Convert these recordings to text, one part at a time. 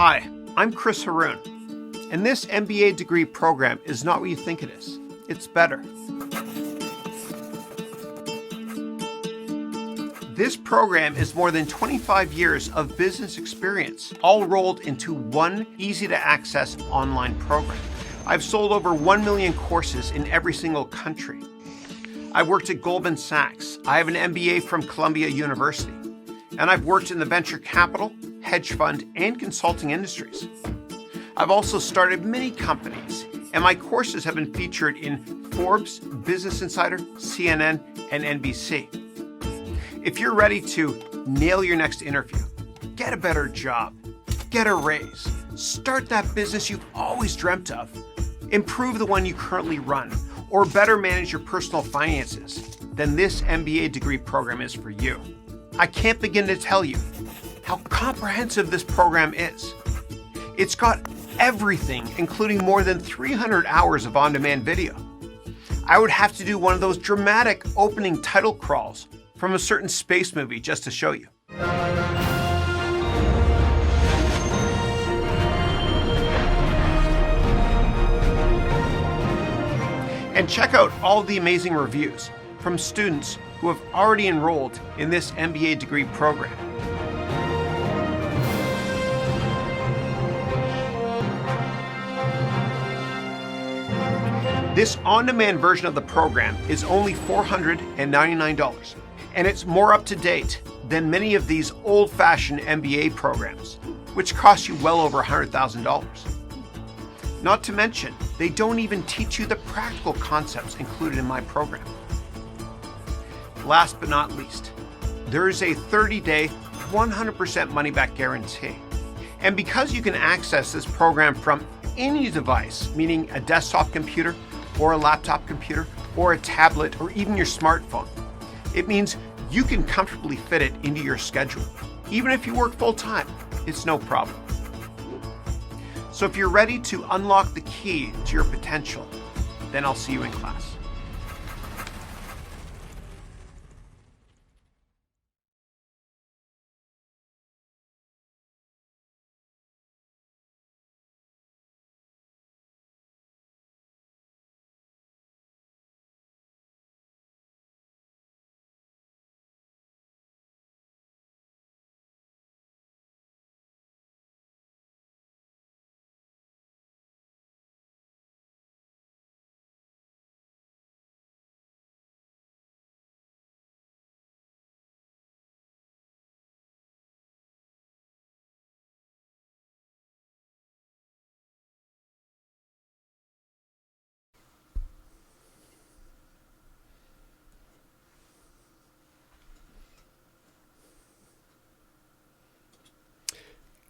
Hi, I'm Chris Haroun, and this MBA degree program is not what you think it is. It's better. This program is more than 25 years of business experience, all rolled into one easy-to-access online program. I've sold over 1 million courses in every single country. I've worked at Goldman Sachs. I have an MBA from Columbia University, and I've worked in the venture capital, hedge fund, and consulting industries. I've also started many companies, and my courses have been featured in Forbes, Business Insider, CNN, and NBC. If you're ready to nail your next interview, get a better job, get a raise, start that business you've always dreamt of, improve the one you currently run, or better manage your personal finances, then this MBA degree program is for you. I can't begin to tell you how comprehensive this program is. It's got everything, including more than 300 hours of on-demand video. I would have to do one of those dramatic opening title crawls from a certain space movie just to show you. And check out all the amazing reviews from students who have already enrolled in this MBA degree program. This on-demand version of the program is only $499, and it's more up to date than many of these old-fashioned MBA programs, which cost you well over $100,000. Not to mention, they don't even teach you the practical concepts included in my program. Last but not least, there is a 30-day, 100% money-back guarantee. And because you can access this program from any device, meaning a desktop computer, or a laptop computer, or a tablet, or even your smartphone, it means you can comfortably fit it into your schedule. Even if you work full-time, it's no problem. So if you're ready to unlock the key to your potential, then I'll see you in class.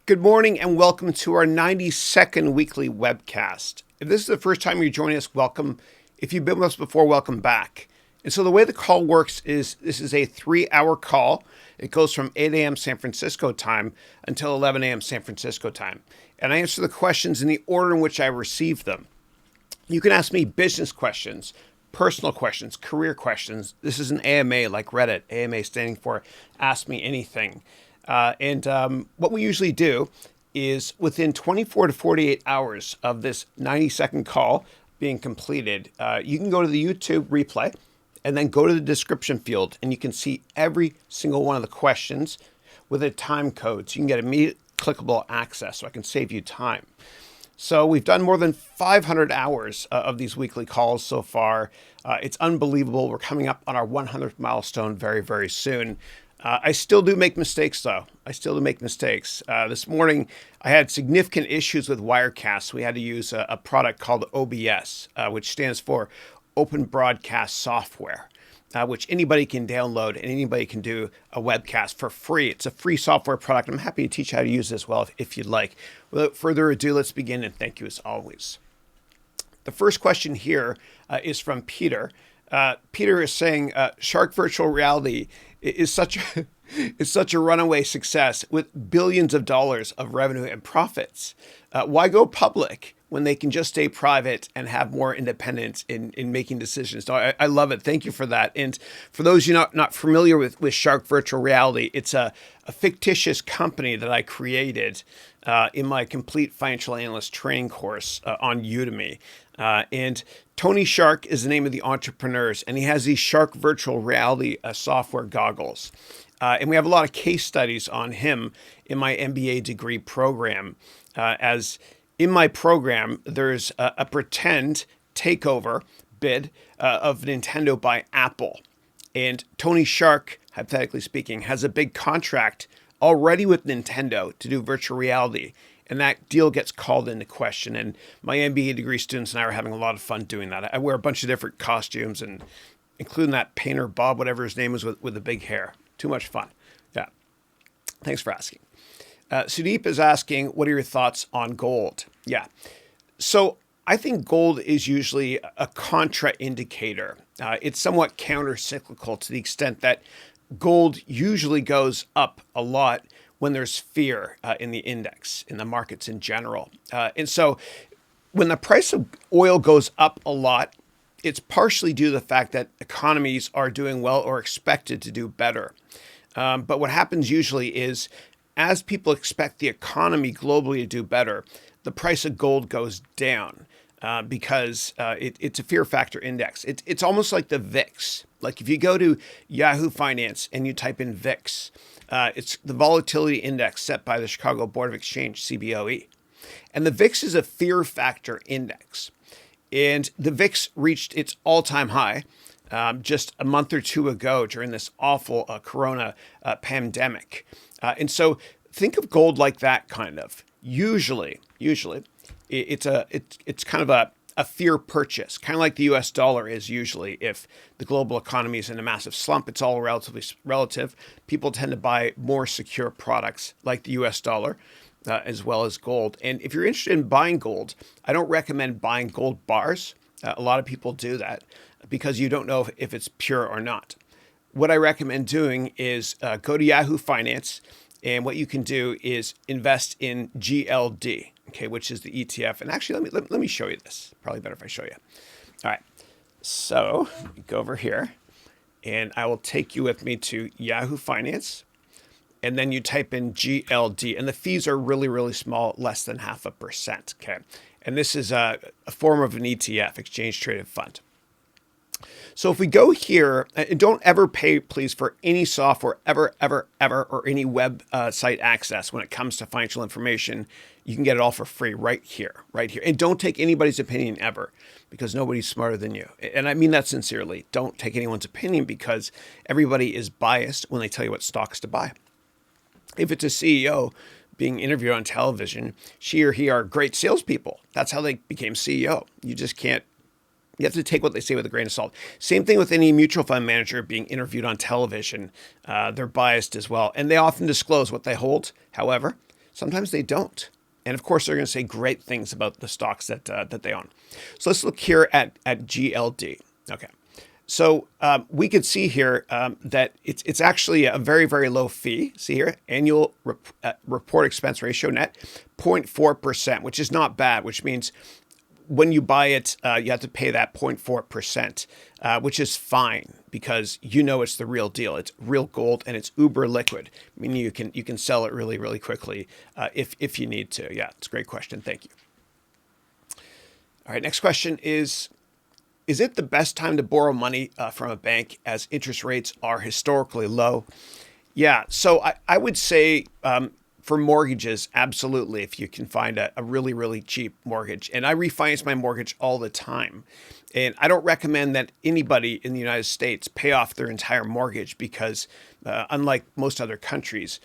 Good morning and welcome to our 90-second weekly webcast. If this is the first time you're joining us, welcome. If you've been with us before, welcome back. And so the way the call works is this is a 3-hour call. It goes from 8 a.m. San Francisco time until 11 a.m. San Francisco time. And I answer the questions in the order in which I receive them. You can ask me business questions, personal questions, career questions. This is an AMA like Reddit, AMA standing for Ask Me Anything. What we usually do is within 24 to 48 hours of this 90-second call being completed, you can go to the YouTube replay and then go to the description field and you can see every single one of the questions with a time code. So you can get immediate clickable access so I can save you time. So we've done more than 500 hours of these weekly calls so far. It's unbelievable. We're coming up on our 100th milestone very, very soon. I still do make mistakes, though. I still do make mistakes. This morning, I had significant issues with Wirecast. We had to use a product called OBS, which stands for Open Broadcast Software, which anybody can download and anybody can do a webcast for free. It's a free software product. I'm happy to teach you how to use this well if you'd like. Without further ado, let's begin, and thank you as always. The first question here is from Peter. Peter is saying, Shark Virtual Reality is such a runaway success with billions of dollars of revenue and profits. Why go public when they can just stay private and have more independence in making decisions. So I love it. Thank you for that. And for those you not familiar with Shark Virtual Reality, it's a fictitious company that I created in my complete financial analyst training course on Udemy. And Tony Shark is the name of the entrepreneurs, and he has these Shark Virtual Reality software goggles. And we have a lot of case studies on him in my MBA degree program. As in my program, there's a pretend takeover bid of Nintendo by Apple. And Tony Shark, hypothetically speaking, has a big contract already with Nintendo to do virtual reality. And that deal gets called into question. And my MBA degree students and I are having a lot of fun doing that. I wear a bunch of different costumes, and including that painter Bob, whatever his name is, with the big hair. Too much fun. Yeah. Thanks for asking. Sudeep is asking, what are your thoughts on gold? Yeah. So I think gold is usually a contra-indicator. It's somewhat counter-cyclical to the extent that gold usually goes up a lot when there's fear in the index, in the markets in general. And so when the price of oil goes up a lot, it's partially due to the fact that economies are doing well or expected to do better. But what happens usually is, as people expect the economy globally to do better, the price of gold goes down because it's a fear factor index. It's almost like the VIX. Like if you go to Yahoo Finance and you type in VIX, it's the volatility index set by the Chicago Board of Exchange, CBOE. And the VIX is a fear factor index. And the VIX reached its all-time high just a month or two ago during this awful corona pandemic. And so think of gold like that kind of. Usually, it's kind of a fear purchase, kind of like the US dollar is usually. If the global economy is in a massive slump, it's all relative. People tend to buy more secure products like the US dollar. As well as gold. And if you're interested in buying gold, I don't recommend buying gold bars. A lot of people do that because you don't know if it's pure or not. What I recommend doing is go to Yahoo Finance, and what you can do is invest in GLD, okay, which is the ETF. And actually, let me show you this. Probably better if I show you. All right. So go over here, and I will take you with me to Yahoo Finance. And then you type in GLD, and the fees are really, really small, less than 0.5%. Okay, and this is a form of an ETF, exchange traded fund. So if we go here, and don't ever pay, please, for any software ever, or any website access when it comes to financial information. You can get it all for free right here. And don't take anybody's opinion ever, because nobody's smarter than you. And I mean that sincerely. Don't take anyone's opinion, because everybody is biased when they tell you what stocks to buy. If it's a CEO being interviewed on television, she or he are great salespeople. That's how they became CEO. You just can't, you have to take what they say with a grain of salt. Same thing with any mutual fund manager being interviewed on television. They're biased as well. And they often disclose what they hold. However, sometimes they don't. And of course, they're going to say great things about the stocks that they own. So let's look here at GLD. Okay. So we could see here that it's actually a very, very low fee. See here, annual report expense ratio net, 0.4%, which is not bad, which means when you buy it, you have to pay that 0.4%, which is fine because you know it's the real deal. It's real gold and it's uber liquid, meaning you can sell it really, really quickly if you need to. Yeah, it's a great question. Thank you. All right, next question is it the best time to borrow money from a bank as interest rates are historically low? Yeah, so I would say for mortgages, absolutely, if you can find a really, really cheap mortgage. And I refinance my mortgage all the time. And I don't recommend that anybody in the United States pay off their entire mortgage because unlike most other countries,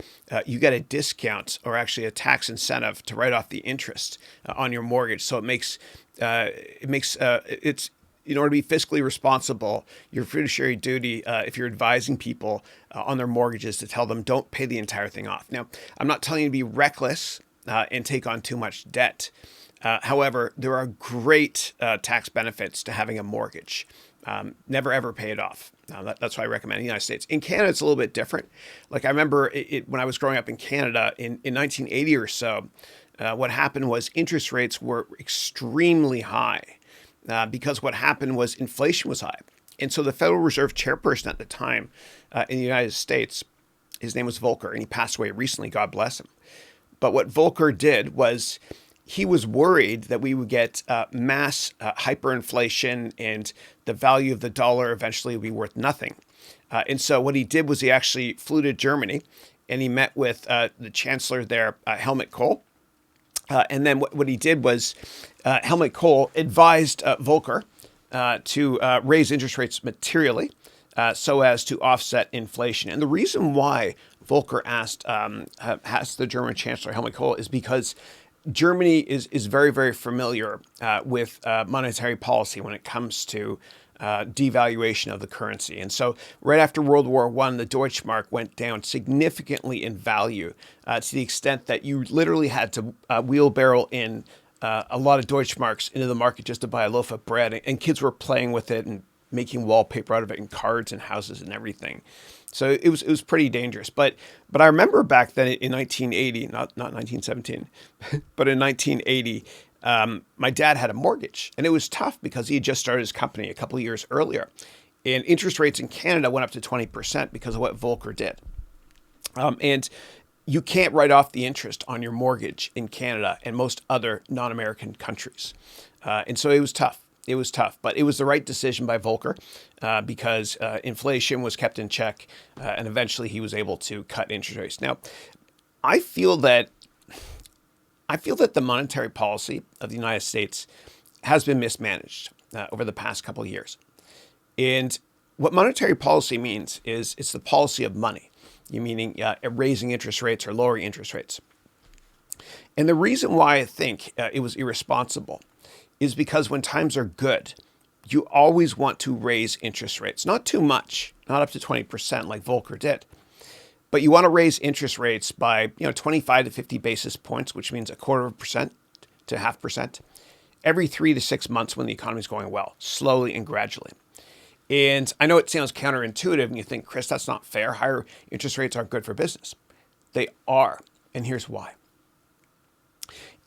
you get a discount or actually a tax incentive to write off the interest on your mortgage. So it's in order to be fiscally responsible, your fiduciary duty, if you're advising people on their mortgages, to tell them don't pay the entire thing off. Now, I'm not telling you to be reckless and take on too much debt. However, there are great tax benefits to having a mortgage. Never, ever pay it off. That's why I recommend in the United States. In Canada, it's a little bit different. Like I remember when I was growing up in Canada in 1980 or so, what happened was interest rates were extremely high because what happened was inflation was high. And so the Federal Reserve chairperson at the time in the United States, his name was Volcker, and he passed away recently, God bless him. But what Volcker did was he was worried that we would get mass hyperinflation and the value of the dollar eventually would be worth nothing. And so what he did was he actually flew to Germany and he met with the chancellor there, Helmut Kohl. And then what he did was Helmut Kohl advised Volcker to raise interest rates materially so as to offset inflation. And the reason why Volcker asked the German Chancellor Helmut Kohl is because Germany is very, very familiar with monetary policy when it comes to devaluation of the currency. And so right after World War I, the Deutschmark went down significantly in value to the extent that you literally had to wheelbarrow in a lot of Deutschmarks into the market just to buy a loaf of bread. And kids were playing with it and making wallpaper out of it and cards and houses and everything. So it was pretty dangerous. But I remember back then in 1980, not 1917, but in 1980, my dad had a mortgage, and it was tough because he had just started his company a couple of years earlier, and interest rates in Canada went up to 20% because of what Volcker did. And you can't write off the interest on your mortgage in Canada and most other non-American countries. And so it was tough. It was tough, but it was the right decision by Volcker because inflation was kept in check, and eventually he was able to cut interest rates. Now, I feel that the monetary policy of the United States has been mismanaged over the past couple of years. And what monetary policy means is it's the policy of money, meaning raising interest rates or lowering interest rates. And the reason why I think it was irresponsible is because when times are good, you always want to raise interest rates. Not too much, not up to 20% like Volcker did. But you want to raise interest rates by 25 to 50 basis points, which means 0.25% to 0.5%, every 3 to 6 months when the economy is going well, slowly and gradually. And I know it sounds counterintuitive and you think, Chris, that's not fair. Higher interest rates aren't good for business. They are. And here's why.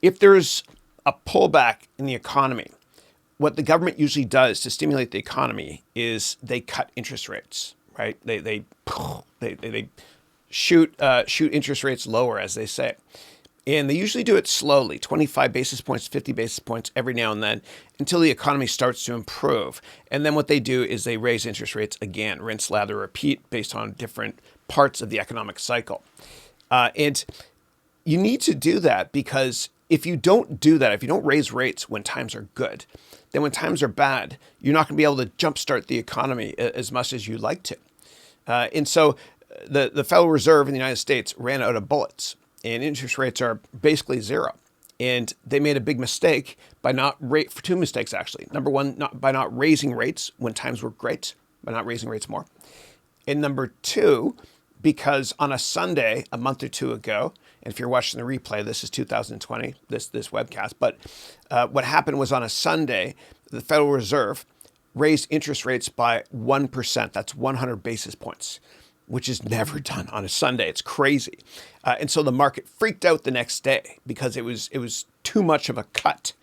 If there's a pullback in the economy, what the government usually does to stimulate the economy is they cut interest rates, right? They shoot interest rates lower, as they say. And they usually do it slowly, 25 basis points, 50 basis points every now and then until the economy starts to improve. And then what they do is they raise interest rates again, rinse, lather, repeat based on different parts of the economic cycle. And you need to do that because if you don't do that, if you don't raise rates when times are good, then when times are bad, you're not going to be able to jumpstart the economy as much as you'd like to. And so the Federal Reserve in the United States ran out of bullets and interest rates are basically zero. And they made a big mistake by for two mistakes, actually. Number one, by not raising rates when times were great, by not raising rates more. And number two, because on a Sunday, a month or two ago, and if you're watching the replay, this is 2020, this webcast, but what happened was on a Sunday, the Federal Reserve raised interest rates by 1%. That's 100 basis points, which is never done on a Sunday. It's crazy. And so the market freaked out the next day because it was too much of a cut.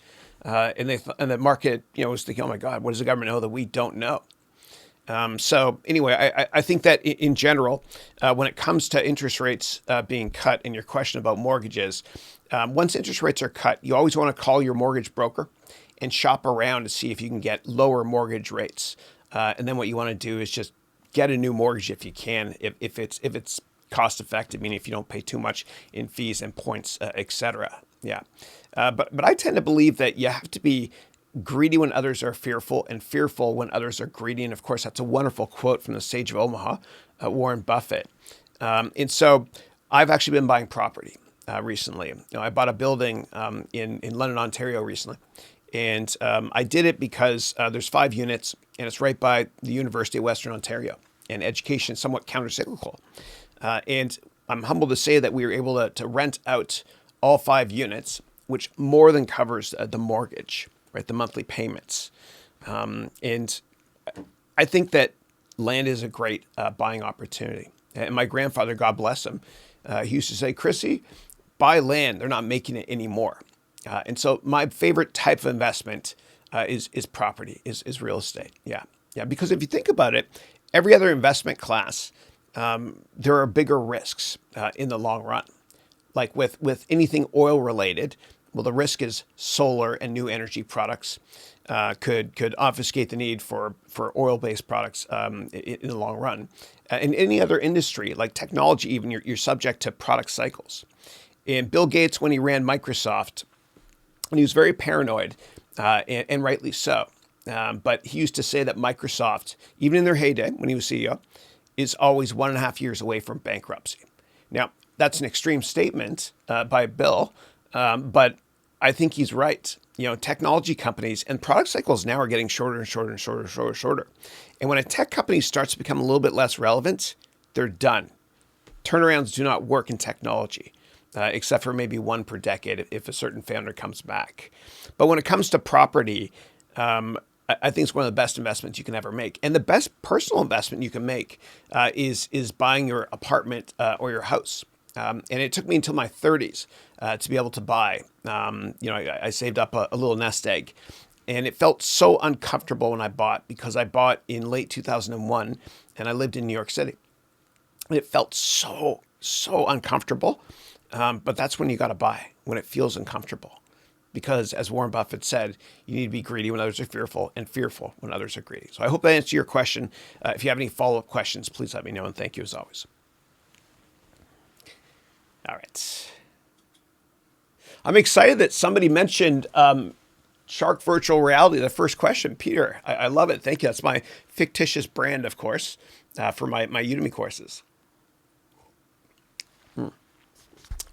And the market was thinking, oh my God, what does the government know that we don't know? So anyway, I think that in general, when it comes to interest rates being cut and your question about mortgages, once interest rates are cut, you always want to call your mortgage broker and shop around to see if you can get lower mortgage rates. And then what you want to do is just get a new mortgage if you can, if it's cost effective, meaning if you don't pay too much in fees and points, etc. Yeah. But I tend to believe that you have to be greedy when others are fearful and fearful when others are greedy. And of course, that's a wonderful quote from the Sage of Omaha, Warren Buffett. And so I've actually been buying property recently. I bought a building in London, Ontario recently. And I did it because there's 5 units and it's right by the University of Western Ontario. And education is somewhat countercyclical. And I'm humbled to say that we were able to rent out all 5 units, which more than covers the mortgage, right? The monthly payments. And I think that land is a great buying opportunity. And my grandfather, God bless him, he used to say, Chrissy, buy land. They're not making it anymore. And so my favorite type of investment is property, is real estate. Yeah. Because if you think about it, every other investment class, there are bigger risks in the long run. Like with anything oil related, well, the risk is solar and new energy products could obfuscate the need for oil-based products in the long run. In any other industry, like technology, even you're subject to product cycles. And Bill Gates, when he ran Microsoft, and he was very paranoid, and rightly so. But he used to say that Microsoft, even in their heyday when he was CEO, is always 1.5 years away from bankruptcy. Now, that's an extreme statement by Bill, but I think he's right. Technology companies and product cycles now are getting shorter and shorter and shorter and shorter and shorter. And when a tech company starts to become a little bit less relevant, they're done. Turnarounds do not work in technology, except for maybe one per decade if a certain founder comes back. But when it comes to property, I think it's one of the best investments you can ever make. And the best personal investment you can make is buying your apartment or your house. And it took me until my 30s to be able to buy. I saved up a little nest egg. And it felt so uncomfortable when I bought, because I bought in late 2001 and I lived in New York City. And it felt so uncomfortable. But that's when you got to buy, when it feels uncomfortable. Because as Warren Buffett said, you need to be greedy when others are fearful, and fearful when others are greedy. So I hope that answered your question. If you have any follow-up questions, please let me know. And thank you as always. All right. I'm excited that somebody mentioned Shark Virtual Reality, the first question. Peter, I love it. Thank you. That's my fictitious brand, of course, for my Udemy courses. All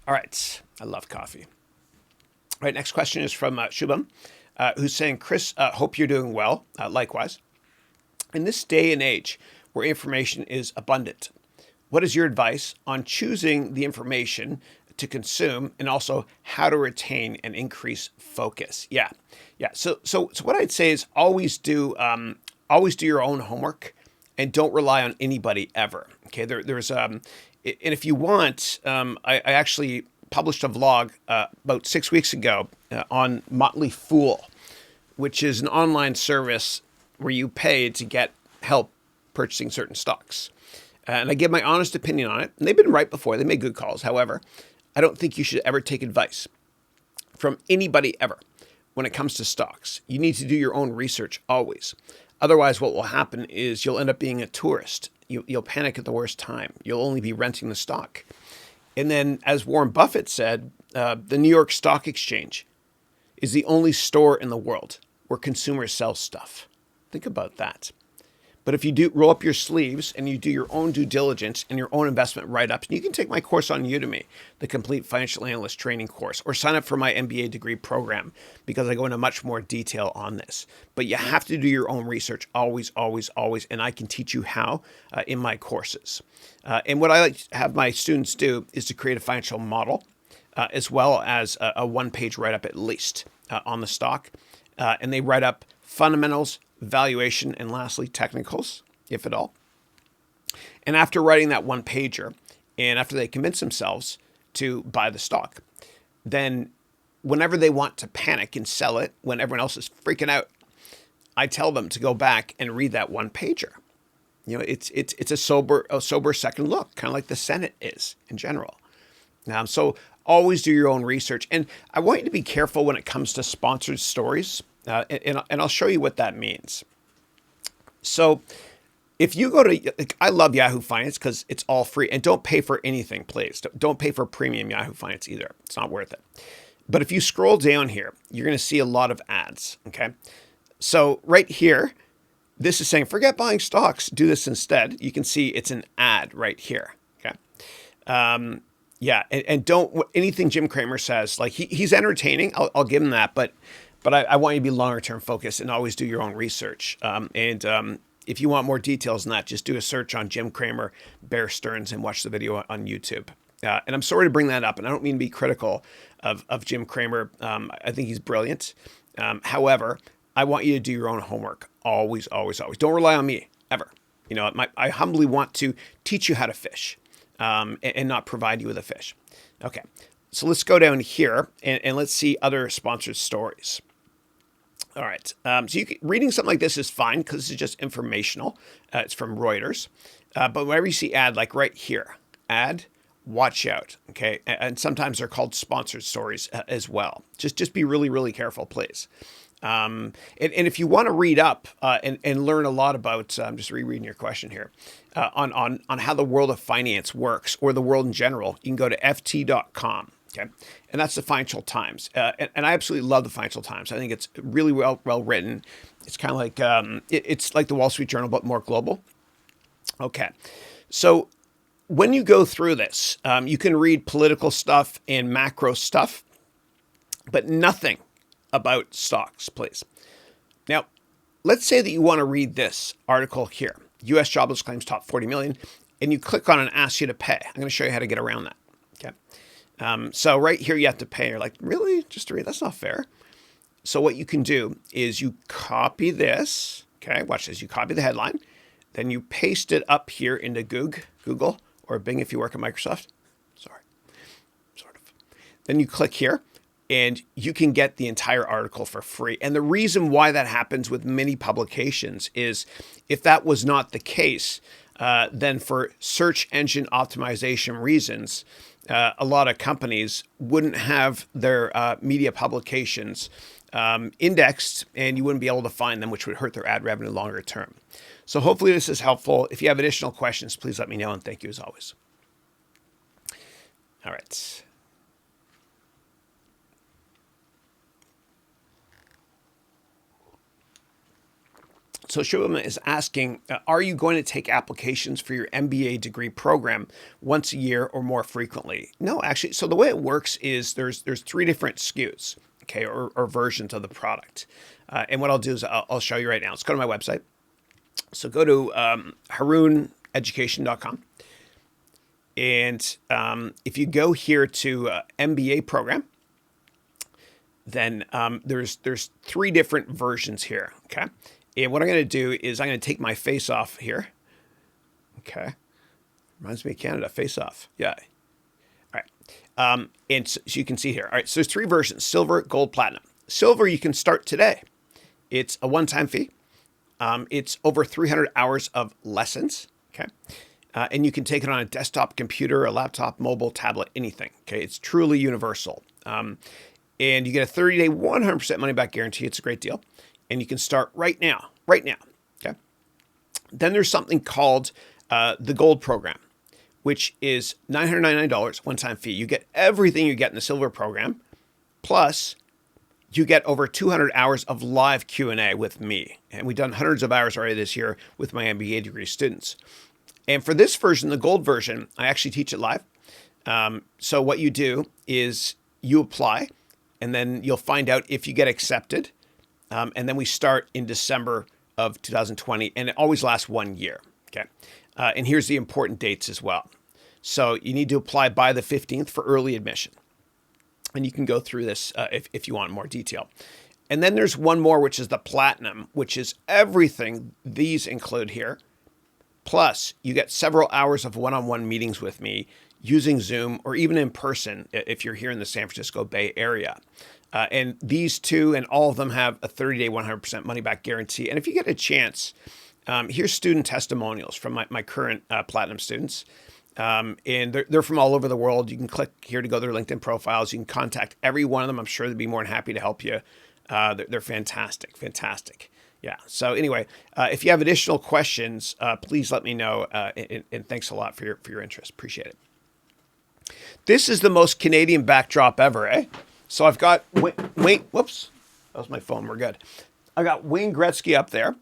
right. I love coffee. All right, next question is from Shu Ouma, who's saying, Chris, hope you're doing well. Likewise. In this day and age where information is abundant, what is your advice on choosing the information to consume, and also how to retain and increase focus? Yeah. So what I'd say is always do your own homework, and don't rely on anybody ever. Okay. There's and if you want, I actually published a vlog about 6 weeks ago on Motley Fool, which is an online service where you pay to get help purchasing certain stocks. And I give my honest opinion on it. And they've been right before. They made good calls. However, I don't think you should ever take advice from anybody ever when it comes to stocks. You need to do your own research always. Otherwise, what will happen is you'll end up being a tourist. You'll panic at the worst time. You'll only be renting the stock. And then, as Warren Buffett said, the New York Stock Exchange is the only store in the world where consumers sell stuff. Think about that. But if you do roll up your sleeves and you do your own due diligence and your own investment write-ups, and you can take my course on Udemy, the Complete Financial Analyst Training Course, or sign up for my MBA degree program, because I go into much more detail on this. But you have to do your own research always, always, always, and I can teach you how in my courses. And what I like to have my students do is to create a financial model, as well as a one-page write-up at least on the stock. And they write up fundamentals, valuation, and lastly, technicals, if at all. And after writing that one pager, and after they convince themselves to buy the stock, then whenever they want to panic and sell it, when everyone else is freaking out, I tell them to go back and read that one pager. It's a sober second look, kind of like the Senate is in general. So always do your own research. And I want you to be careful when it comes to sponsored stories. And I'll show you what that means. So if you go to, I love Yahoo Finance because it's all free, and don't pay for anything, please. Don't pay for premium Yahoo Finance either. It's not worth it. But if you scroll down here, you're going to see a lot of ads. Okay. So right here, this is saying, forget buying stocks, do this instead. You can see it's an ad right here. Okay. And don't, anything Jim Cramer says, like he's entertaining. I'll give him that, but I want you to be longer term focused and always do your own research. If you want more details than that, just do a search on Jim Cramer, Bear Stearns, and watch the video on YouTube. And I'm sorry to bring that up, and I don't mean to be critical of Jim Cramer. I think he's brilliant. However, I want you to do your own homework. Always, always, always. Don't rely on me, ever. I humbly want to teach you how to fish and not provide you with a fish. Okay. So let's go down here and let's see other sponsored stories. All right. Reading something like this is fine because this is just informational. It's from Reuters. But whenever you see ad, like right here, ad, watch out. Okay. And sometimes they're called sponsored stories as well. Just be really, really careful, please. And if you want to read up and learn a lot about, I'm just rereading your question here, on how the world of finance works or the world in general, you can go to ft.com. Okay. And that's the Financial Times. And I absolutely love the Financial Times. I think it's really well written. It's kind of like, it's like the Wall Street Journal, but more global. Okay. So when you go through this, you can read political stuff and macro stuff, but nothing about stocks, please. Now, let's say that you want to read this article here, U.S. jobless claims top 40 million, and you click on it and ask you to pay. I'm going to show you how to get around that. Okay. So right here, you have to pay. You're like, really? Just to read? That's not fair. So what you can do is you copy this. Okay, watch this. You copy the headline. Then you paste it up here into Google or Bing if you work at Microsoft. Sorry, sort of. Then you click here and you can get the entire article for free. And the reason why that happens with many publications is if that was not the case, then for search engine optimization reasons, a lot of companies wouldn't have their media publications indexed and you wouldn't be able to find them, which would hurt their ad revenue longer term. So hopefully this is helpful. If you have additional questions, please let me know. And thank you as always. All right. So Shu Ouma is asking, are you going to take applications for your MBA degree program once a year or more frequently? No, actually. So the way it works is there's 3 different SKUs, okay, or versions of the product. And what I'll do is I'll show you right now. Let's go to my website. So go to harouneducation.com. And if you go here to MBA program, then there's 3 different versions here, okay? And what I'm going to do is I'm going to take my face off here. Okay. Reminds me of Canada, face off. Yeah. All right. And so you can see here. All right. So there's 3 versions, silver, gold, platinum. Silver, you can start today. It's a one-time fee. It's over 300 hours of lessons. Okay. And you can take it on a desktop computer, a laptop, mobile, tablet, anything. Okay. It's truly universal. And you get a 30-day, 100% money back guarantee. It's a great deal. And you can start right now. Okay. Then there's something called the Gold Program, which is $999 one-time fee. You get everything you get in the Silver Program, plus you get over 200 hours of live Q&A with me. And we've done hundreds of hours already this year with my MBA degree students. And for this version, the Gold version, I actually teach it live. So what you do is you apply, and then you'll find out if you get accepted. And then we start in December of 2020, and it always lasts 1 year. Okay. And here's the important dates as well. So you need to apply by the 15th for early admission. And you can go through this if you want more detail. And then there's one more, which is the platinum, which is everything these include here. Plus, you get several hours of one-on-one meetings with me using Zoom or even in person if you're here in the San Francisco Bay Area. And these 2 and all of them have a 30-day, 100% money-back guarantee. And if you get a chance, here's student testimonials from my current platinum students. And they're from all over the world. You can click here to go to their LinkedIn profiles. You can contact every one of them. I'm sure they'd be more than happy to help you. They're fantastic. Yeah. So anyway, if you have additional questions, please let me know. And thanks a lot for your interest. Appreciate it. This is the most Canadian backdrop ever, eh? So I've got whoops, that was my phone. We're good. I got Wayne Gretzky up there,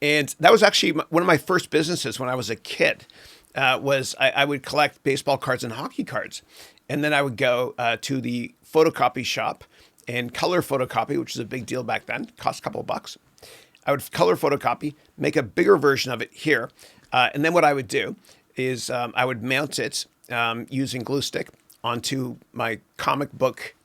and that was actually one of my first businesses when I was a kid. I would collect baseball cards and hockey cards, and then I would go to the photocopy shop and color photocopy, which was a big deal back then. Cost a couple of bucks. I would color photocopy, make a bigger version of it here, and then what I would do is I would mount it using glue stick onto my comic book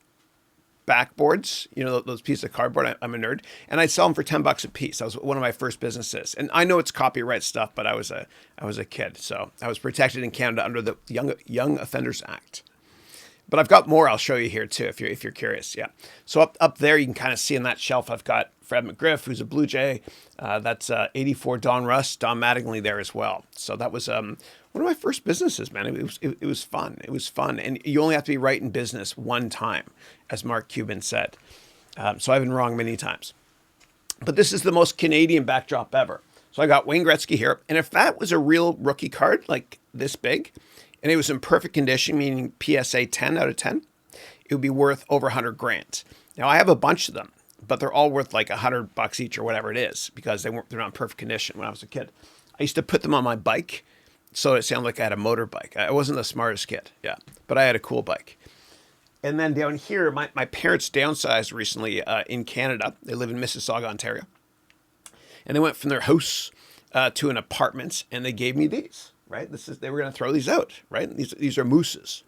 backboards, those pieces of cardboard. I'm a nerd, and I sell them for $10 a piece. That was one of my first businesses, and I know it's copyright stuff, but I was a kid, so I was protected in Canada under the Young Offenders Act. But I've got more I'll show you here too if you're curious. Yeah. So up there you can kind of see on that shelf I've got Fred McGriff, who's a Blue Jay. That's 84 Don Russ, Don Mattingly there as well. So that was one of my first businesses, man. It was fun. It was fun. And you only have to be right in business one time, as Mark Cuban said. So I've been wrong many times. But this is the most Canadian backdrop ever. So I got Wayne Gretzky here. And if that was a real rookie card, like this big, and it was in perfect condition, meaning PSA 10 out of 10, it would be worth over 100 grand. Now I have a bunch of them, but they're all worth like $100 each or whatever it is because they're not in perfect condition when I was a kid. I used to put them on my bike so it sounded like I had a motorbike. I wasn't the smartest kid, yeah, but I had a cool bike. And then down here, my parents downsized recently in Canada. They live in Mississauga, Ontario. And they went from their house to an apartment, and they gave me these, right? They were going to throw these out, right? These are moose.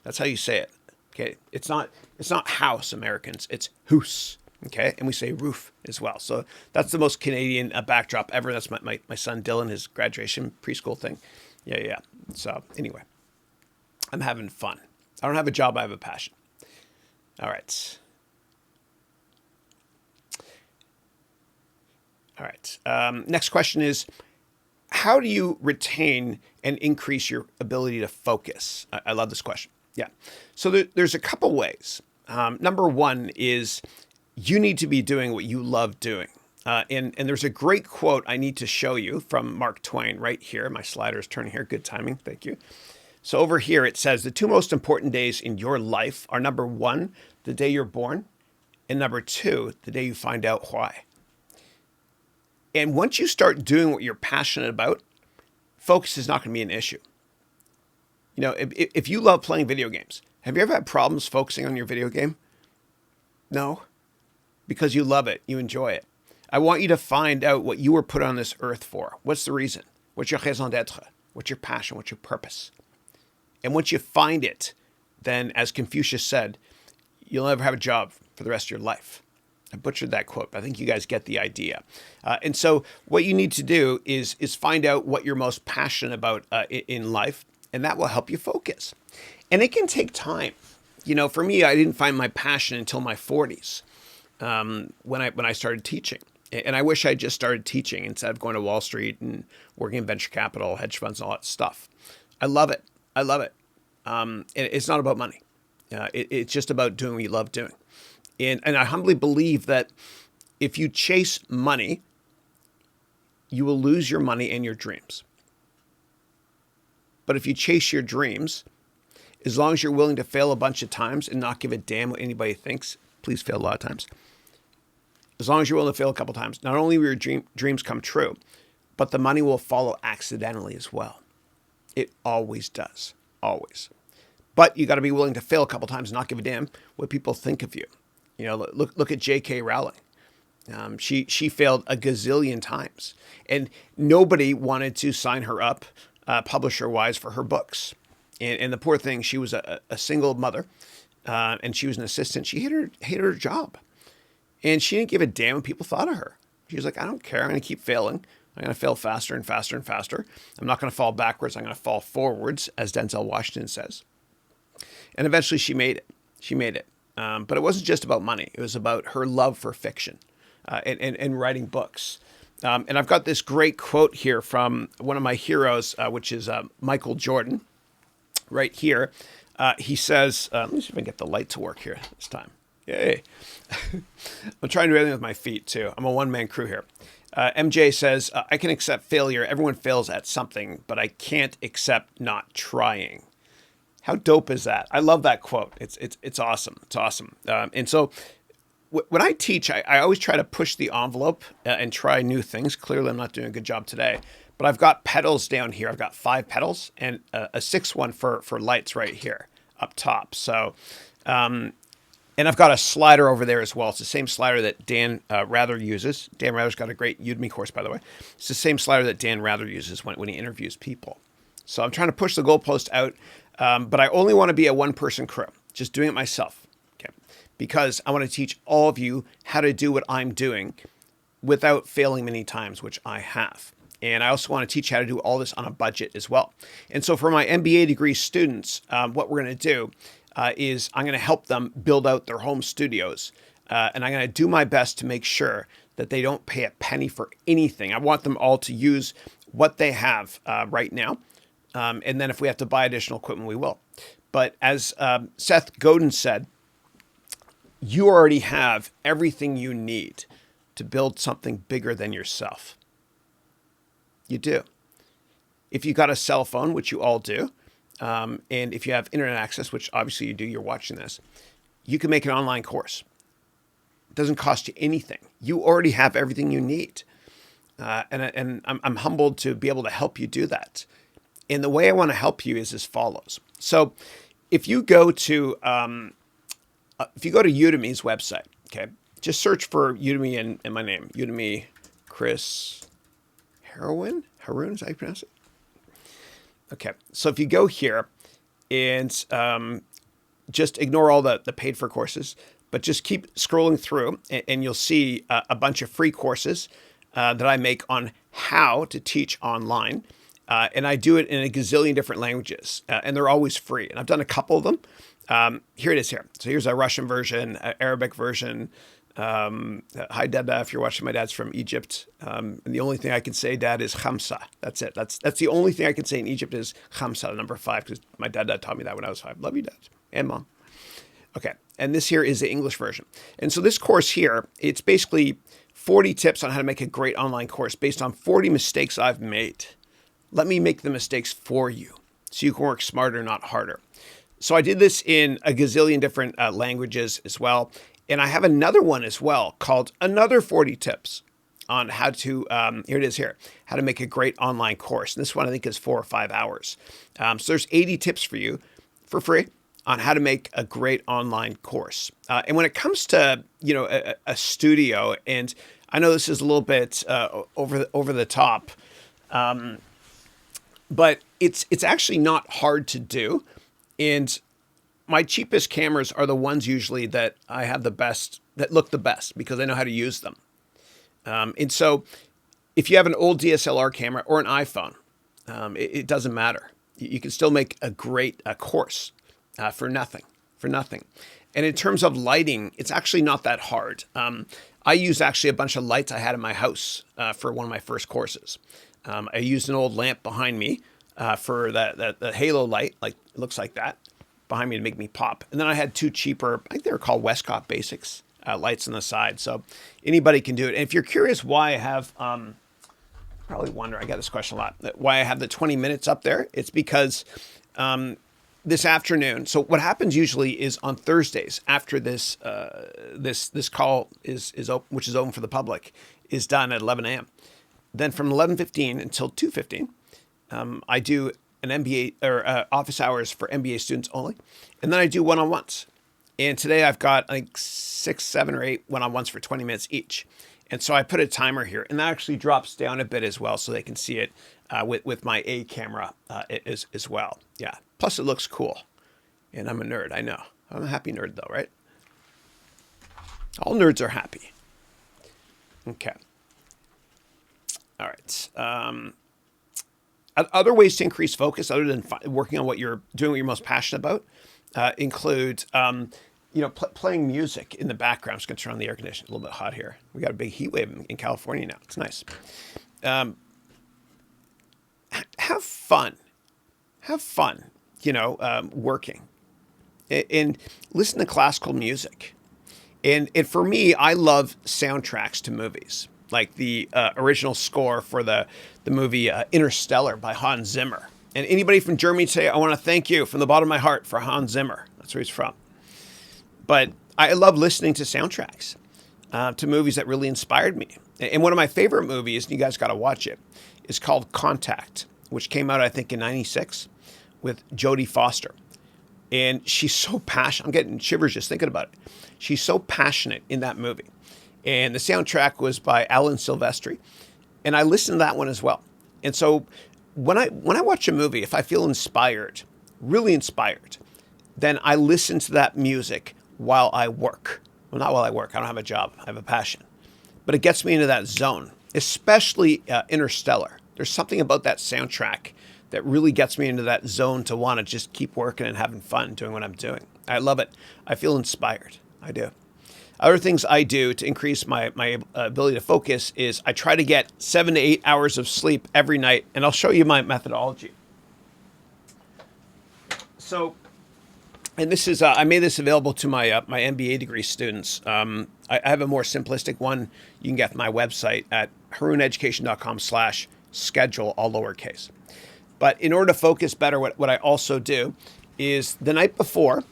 That's how you say it, okay? It's not house, Americans. It's hoose, okay? And we say roof as well. So that's the most Canadian backdrop ever. That's my son Dylan, his graduation preschool thing. Yeah. So anyway, I'm having fun. I don't have a job. I have a passion. All right. Next question is, how do you retain and increase your ability to focus? I love this question. Yeah. So there's a couple ways. Number one is you need to be doing what you love doing. And there's a great quote I need to show you from Mark Twain right here. My slider is turning here. Good timing. Thank you. So over here, it says the two most important days in your life are number one, the day you're born, and number two, the day you find out why. And once you start doing what you're passionate about, focus is not going to be an issue. You know, if you love playing video games, have you ever had problems focusing on your video game? No, because you love it. You enjoy it. I want you to find out what you were put on this earth for. What's the reason? What's your raison d'être? What's your passion? What's your purpose? And once you find it, then as Confucius said, you'll never have a job for the rest of your life. I butchered that quote, but I think you guys get the idea. And so what you need to do is find out what you're most passionate about in life, and that will help you focus. And it can take time. You know, for me, I didn't find my passion until my 40s when I started teaching. And I wish I just started teaching instead of going to Wall Street and working in venture capital, hedge funds, and all that stuff. I love it. It's not about money. It's just about doing what you love doing. And I humbly believe that if you chase money, you will lose your money and your dreams. But if you chase your dreams, as long as you're willing to fail a bunch of times and not give a damn what anybody thinks, please fail a lot of times. As long as you're willing to fail a couple times, not only will your dreams come true, but the money will follow accidentally as well. It always does. Always. But you got to be willing to fail a couple times and not give a damn what people think of you. You know, look at J.K. Rowling. She failed a gazillion times, and nobody wanted to sign her up, publisher-wise, for her books. And the poor thing, she was a single mother, and she was an assistant. She hated her job, and she didn't give a damn what people thought of her. She was like, I don't care. I'm going to keep failing. I'm going to fail faster and faster and faster. I'm not going to fall backwards. I'm going to fall forwards, as Denzel Washington says. And eventually she made it. But it wasn't just about money. It was about her love for fiction and writing books. And I've got this great quote here from one of my heroes, which is Michael Jordan, right here. He says, let me see if I can get the light to work here this time. Yay. I'm trying to do everything with my feet, too. I'm a one-man crew here. MJ says, I can accept failure. Everyone fails at something, but I can't accept not trying. How dope is that? I love that quote. It's awesome. It's awesome. And so when I teach, I always try to push the envelope and try new things. Clearly, I'm not doing a good job today. But I've got pedals down here. I've got 5 pedals and a 6th one for lights right here up top. So, and I've got a slider over there as well. It's the same slider that Dan Rather uses. Dan Rather's got a great Udemy course, by the way. It's the same slider that Dan Rather uses when he interviews people. So I'm trying to push the goalpost out. But I only want to be a one-person crew, just doing it myself, okay? Because I want to teach all of you how to do what I'm doing without failing many times, which I have. And I also want to teach you how to do all this on a budget as well. And so for my MBA degree students, what we're going to do is I'm going to help them build out their home studios. And I'm going to do my best to make sure that they don't pay a penny for anything. I want them all to use what they have right now. And then if we have to buy additional equipment, we will. But as Seth Godin said, you already have everything you need to build something bigger than yourself. You do. If you got a cell phone, which you all do, and if you have internet access, which obviously you do, you're watching this, you can make an online course. It doesn't cost you anything. You already have everything you need. And I'm humbled to be able to help you do that. And the way I want to help you is as follows. So if you go to Udemy's website, okay, just search for Udemy and my name, Udemy Chris Haroun, is that how you pronounce it? Okay, so if you go here and just ignore all the paid for courses, but just keep scrolling through and you'll see a bunch of free courses that I make on how to teach online. And I do it in a gazillion different languages, and they're always free. And I've done a couple of them. Here it is here. So here's a Russian version, Arabic version. Hi, Dada, if you're watching, my dad's from Egypt. And the only thing I can say, Dad, is Khamsa. That's it. That's the only thing I can say in Egypt is Khamsa, number 5, because my dad taught me that when I was 5. Love you, Dad, and Mom. Okay, and this here is the English version. And so this course here, it's basically 40 tips on how to make a great online course based on 40 mistakes I've made. Let me make the mistakes for you so you can work smarter, not harder. So I did this in a gazillion different languages as well. And I have another one as well called Another 40 Tips on how to, here it is here, how to make a great online course. And this one I think is 4 or 5 hours. So there's 80 tips for you for free on how to make a great online course. And when it comes to, a studio, and I know this is a little bit over the top, but it's actually not hard to do. And my cheapest cameras are the ones usually that I have the best, that look the best because I know how to use them. And so if you have an old DSLR camera or an iPhone, it doesn't matter. You can still make a great course for nothing. And in terms of lighting, it's actually not that hard. I used actually a bunch of lights I had in my house for one of my first courses. I used an old lamp behind me for the halo light, like it looks like that, behind me to make me pop. And then I had 2 cheaper, I think they were called Westcott Basics, lights on the side. So anybody can do it. And if you're curious why I have, probably wonder, I get this question a lot, why I have the 20 minutes up there, it's because this afternoon, so what happens usually is on Thursdays after this this call is open, which is open for the public, is done at 11 a.m. Then from 11:15 until 2:15, I do an MBA or office hours for MBA students only. And then I do one-on-ones. And today I've got like 6, 7, or 8 one-on-ones for 20 minutes each. And so I put a timer here, and that actually drops down a bit as well so they can see it with my A camera as well. Yeah. Plus it looks cool. And I'm a nerd, I know. I'm a happy nerd though, right? All nerds are happy. Okay. All right. Other ways to increase focus, other than working on what you're doing, what you're most passionate about, include, playing music in the background. I'm just going to turn on the air conditioner. A little bit hot here. We got a big heat wave in California now. It's nice. Have fun. Have fun. Working, and listen to classical music. And for me, I love soundtracks to movies. Like the original score for the movie Interstellar by Hans Zimmer. And anybody from Germany today, I want to thank you from the bottom of my heart for Hans Zimmer. That's where he's from. But I love listening to soundtracks to movies that really inspired me. And one of my favorite movies, and you guys got to watch it, is called Contact, which came out, I think, in 96 with Jodie Foster. And she's so passionate. I'm getting shivers just thinking about it. She's so passionate in that movie. And the soundtrack was by Alan Silvestri. And I listened to that one as well. And so when I watch a movie, if I feel inspired, really inspired, then I listen to that music while I work. Well, not while I work. I don't have a job. I have a passion. But it gets me into that zone, especially Interstellar. There's something about that soundtrack that really gets me into that zone to want to just keep working and having fun doing what I'm doing. I love it. I feel inspired. I do. Other things I do to increase my ability to focus is I try to get 7 to 8 hours of sleep every night, and I'll show you my methodology. So, and this is I made this available to my my MBA degree students. I have a more simplistic one you can get from my website at harouneducation.com/schedule, all lowercase. But in order to focus better, what I also do is the night before,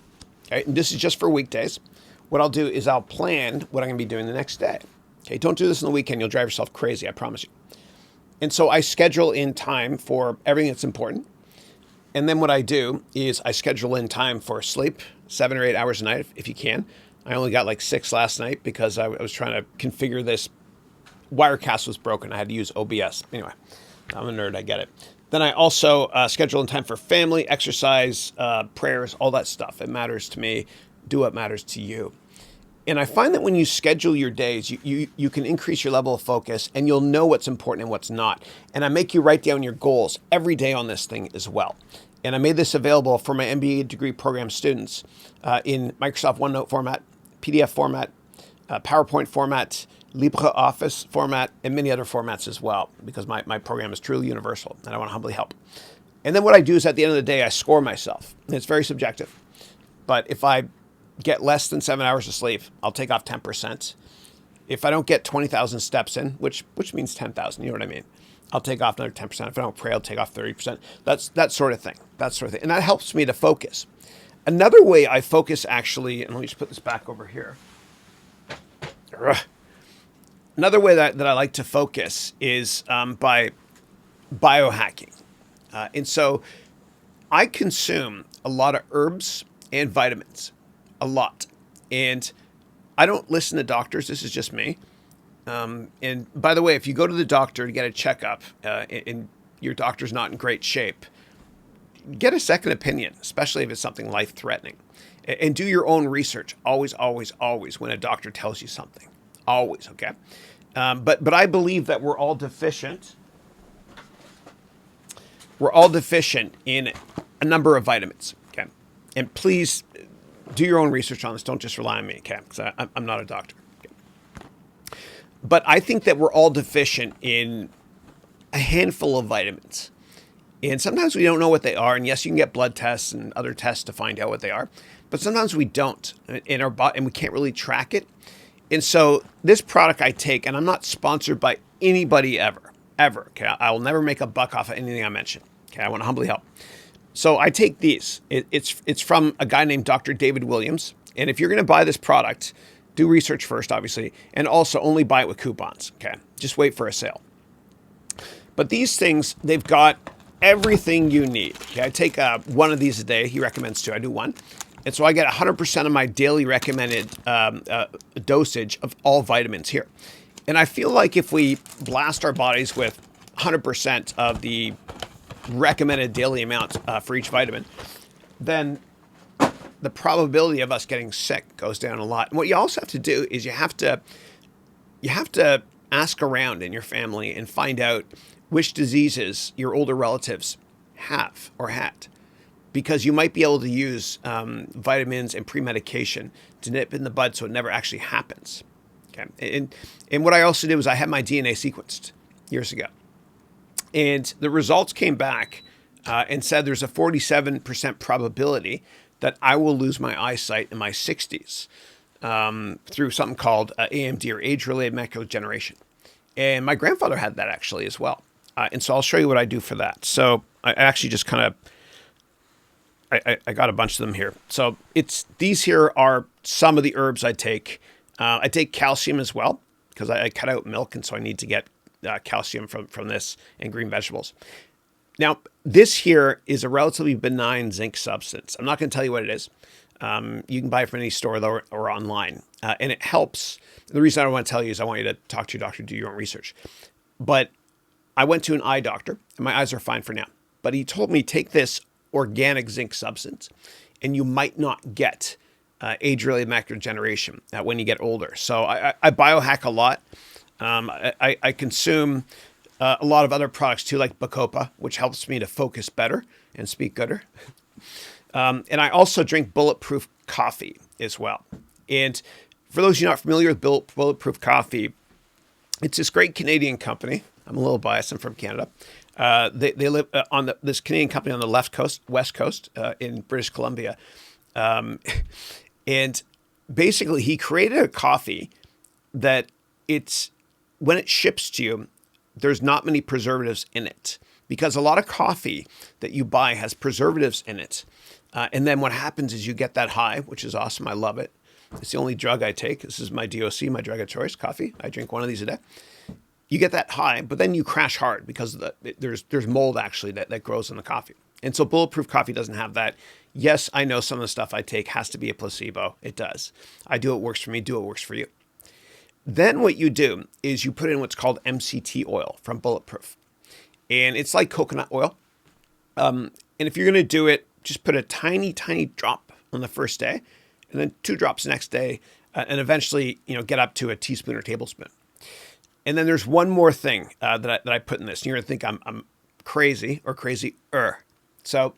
okay, and this is just for weekdays, what I'll do is I'll plan what I'm going to be doing the next day. Okay, don't do this on the weekend. You'll drive yourself crazy, I promise you. And so I schedule in time for everything that's important. And then what I do is I schedule in time for sleep, 7 or 8 hours a night if you can. I only got like 6 last night because I was trying to configure this. Wirecast was broken. I had to use OBS. Anyway, I'm a nerd. I get it. Then I also schedule in time for family, exercise, prayers, all that stuff. It matters to me. Do what matters to you. And I find that when you schedule your days, you can increase your level of focus and you'll know what's important and what's not. And I make you write down your goals every day on this thing as well. And I made this available for my MBA degree program students in Microsoft OneNote format, PDF format, PowerPoint format, LibreOffice format, and many other formats as well, because my program is truly universal and I want to humbly help. And then what I do is at the end of the day, I score myself. And it's very subjective. But if I get less than 7 hours of sleep, I'll take off 10%. If I don't get 20,000 steps in, which means 10,000, you know what I mean? I'll take off another 10%. If I don't pray, I'll take off 30%. That sort of thing. And that helps me to focus. Another way I focus actually, and let me just put this back over here. Another way that I like to focus is by biohacking. And so I consume a lot of herbs and vitamins. A lot. And I don't listen to doctors. This is just me. And by the way, if you go to the doctor to get a checkup and your doctor's not in great shape, get a second opinion, especially if it's something life-threatening. And do your own research. Always, always, always when a doctor tells you something. Always, okay? But I believe that we're all deficient. We're all deficient in a number of vitamins, okay? And please do your own research on this. Don't just rely on me, okay? Because I'm not a doctor. Okay? But I think that we're all deficient in a handful of vitamins. And sometimes we don't know what they are. And yes, you can get blood tests and other tests to find out what they are. But sometimes we don't in our body, and we can't really track it. And so this product I take, and I'm not sponsored by anybody ever. Okay, I will never make a buck off of anything I mention. Okay, I want to humbly help. So I take these. It's from a guy named Dr. David Williams. And if you're going to buy this product, do research first, obviously, and also only buy it with coupons. Okay, just wait for a sale. But these things, they've got everything you need. Okay, I take one of these a day. He recommends 2. I do 1. And so I get 100% of my daily recommended dosage of all vitamins here. And I feel like if we blast our bodies with 100% of the recommended daily amount for each vitamin, then the probability of us getting sick goes down a lot. And what you also have to do is you have to ask around in your family and find out which diseases your older relatives have or had. Because you might be able to use vitamins and pre-medication to nip in the bud so it never actually happens. Okay. And what I also did was I had my DNA sequenced years ago. And the results came back and said there's a 47% probability that I will lose my eyesight in my 60s through something called AMD, or age-related macular degeneration. And my grandfather had that actually as well. And so I'll show you what I do for that. So I actually just kind of I got a bunch of them here. So these here are some of the herbs I take. I take calcium as well because I cut out milk, and so I need to get calcium from this and green vegetables. Now, this here is a relatively benign zinc substance. I'm not going to tell you what it is. You can buy it from any store or online, and it helps. The reason I don't want to tell you is I want you to talk to your doctor, do your own research. But I went to an eye doctor, and my eyes are fine for now. But he told me take this organic zinc substance, and you might not get age-related macular degeneration when you get older. So I biohack a lot. I consume a lot of other products too, like Bacopa, which helps me to focus better and speak gooder. And I also drink Bulletproof Coffee as well. And for those of you not familiar with Bulletproof Coffee, it's this great Canadian company. I'm a little biased. I'm from Canada. They live on this Canadian company on the west coast in British Columbia. And basically, he created a coffee that when it ships to you, there's not many preservatives in it, because a lot of coffee that you buy has preservatives in it. And then what happens is you get that high, which is awesome. I love it. It's the only drug I take. This is my DOC, my drug of choice, coffee. I drink one of these a day. You get that high, but then you crash hard because there's mold actually that grows in the coffee. And so Bulletproof Coffee doesn't have that. Yes, I know some of the stuff I take has to be a placebo. It does. I do what works for me, do what works for you. Then what you do is you put in what's called MCT oil from Bulletproof. And it's like coconut oil. And if you're going to do it, just put a tiny, tiny drop on the first day, and then 2 drops the next day, and eventually, get up to a teaspoon or tablespoon. And then there's one more thing that I put in this. And you're going to think I'm crazy or crazier. So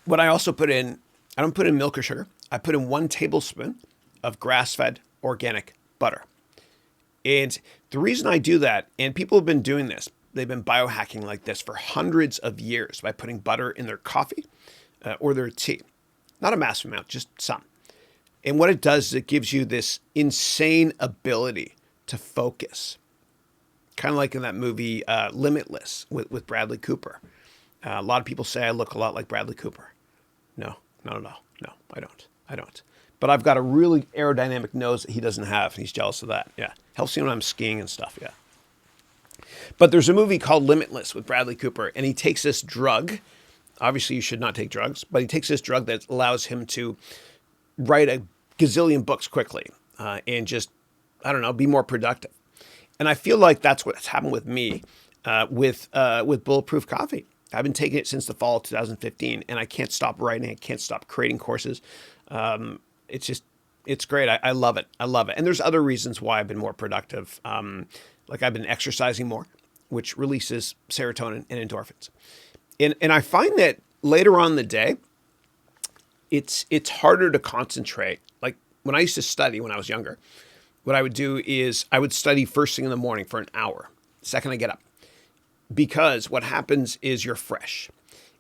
what I also put in, I don't put in milk or sugar. I put in 1 tablespoon of grass-fed organic butter. And the reason I do that, and people have been doing this, they've been biohacking like this for hundreds of years by putting butter in their coffee or their tea. Not a massive amount, just some. And what it does is it gives you this insane ability to focus. Kind of like in that movie Limitless with Bradley Cooper. A lot of people say I look a lot like Bradley Cooper. No, I don't. But I've got a really aerodynamic nose that he doesn't have, and he's jealous of that. Yeah, helps me when I'm skiing and stuff, yeah. But there's a movie called Limitless with Bradley Cooper, and he takes this drug. Obviously, you should not take drugs, but he takes this drug that allows him to write a gazillion books quickly and just, be more productive. And I feel like that's what's happened with me with Bulletproof Coffee. I've been taking it since the fall of 2015, and I can't stop writing. I can't stop creating courses. It's great. I love it. And there's other reasons why I've been more productive. Like I've been exercising more, which releases serotonin and endorphins. And I find that later on in the day, it's harder to concentrate. Like when I used to study when I was younger, what I would do is I would study first thing in the morning for an hour, second I get up. Because what happens is you're fresh.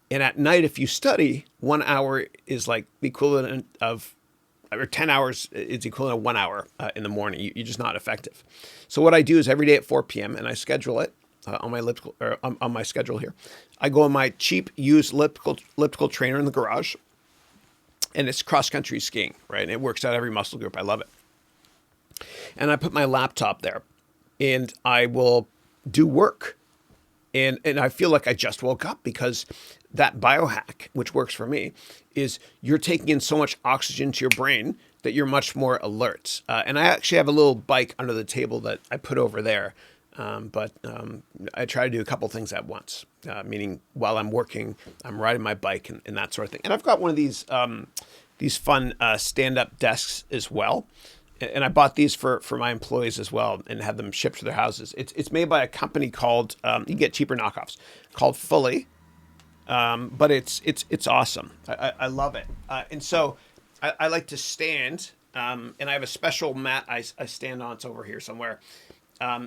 And at night, if you study, 1 hour is like the equivalent of, or 10 hours is equivalent of 1 hour in the morning. You're just not effective. So what I do is every day at 4 p.m. and I schedule it on my schedule here. I go on my cheap used elliptical trainer in the garage, and it's cross-country skiing, right? And it works out every muscle group. I love it. And I put my laptop there, and I will do work. And I feel like I just woke up because that biohack, which works for me, is you're taking in so much oxygen to your brain that you're much more alert. And I actually have a little bike under the table that I put over there. But I try to do a couple things at once, meaning while I'm working, I'm riding my bike and that sort of thing. And I've got one of these fun stand-up desks as well. And I bought these for my employees as well and had them shipped to their houses. It's made by a company called, you can get cheaper knockoffs, called Fully. But it's awesome. I love it. And so I like to stand, and I have a special mat I stand on. It's over here somewhere.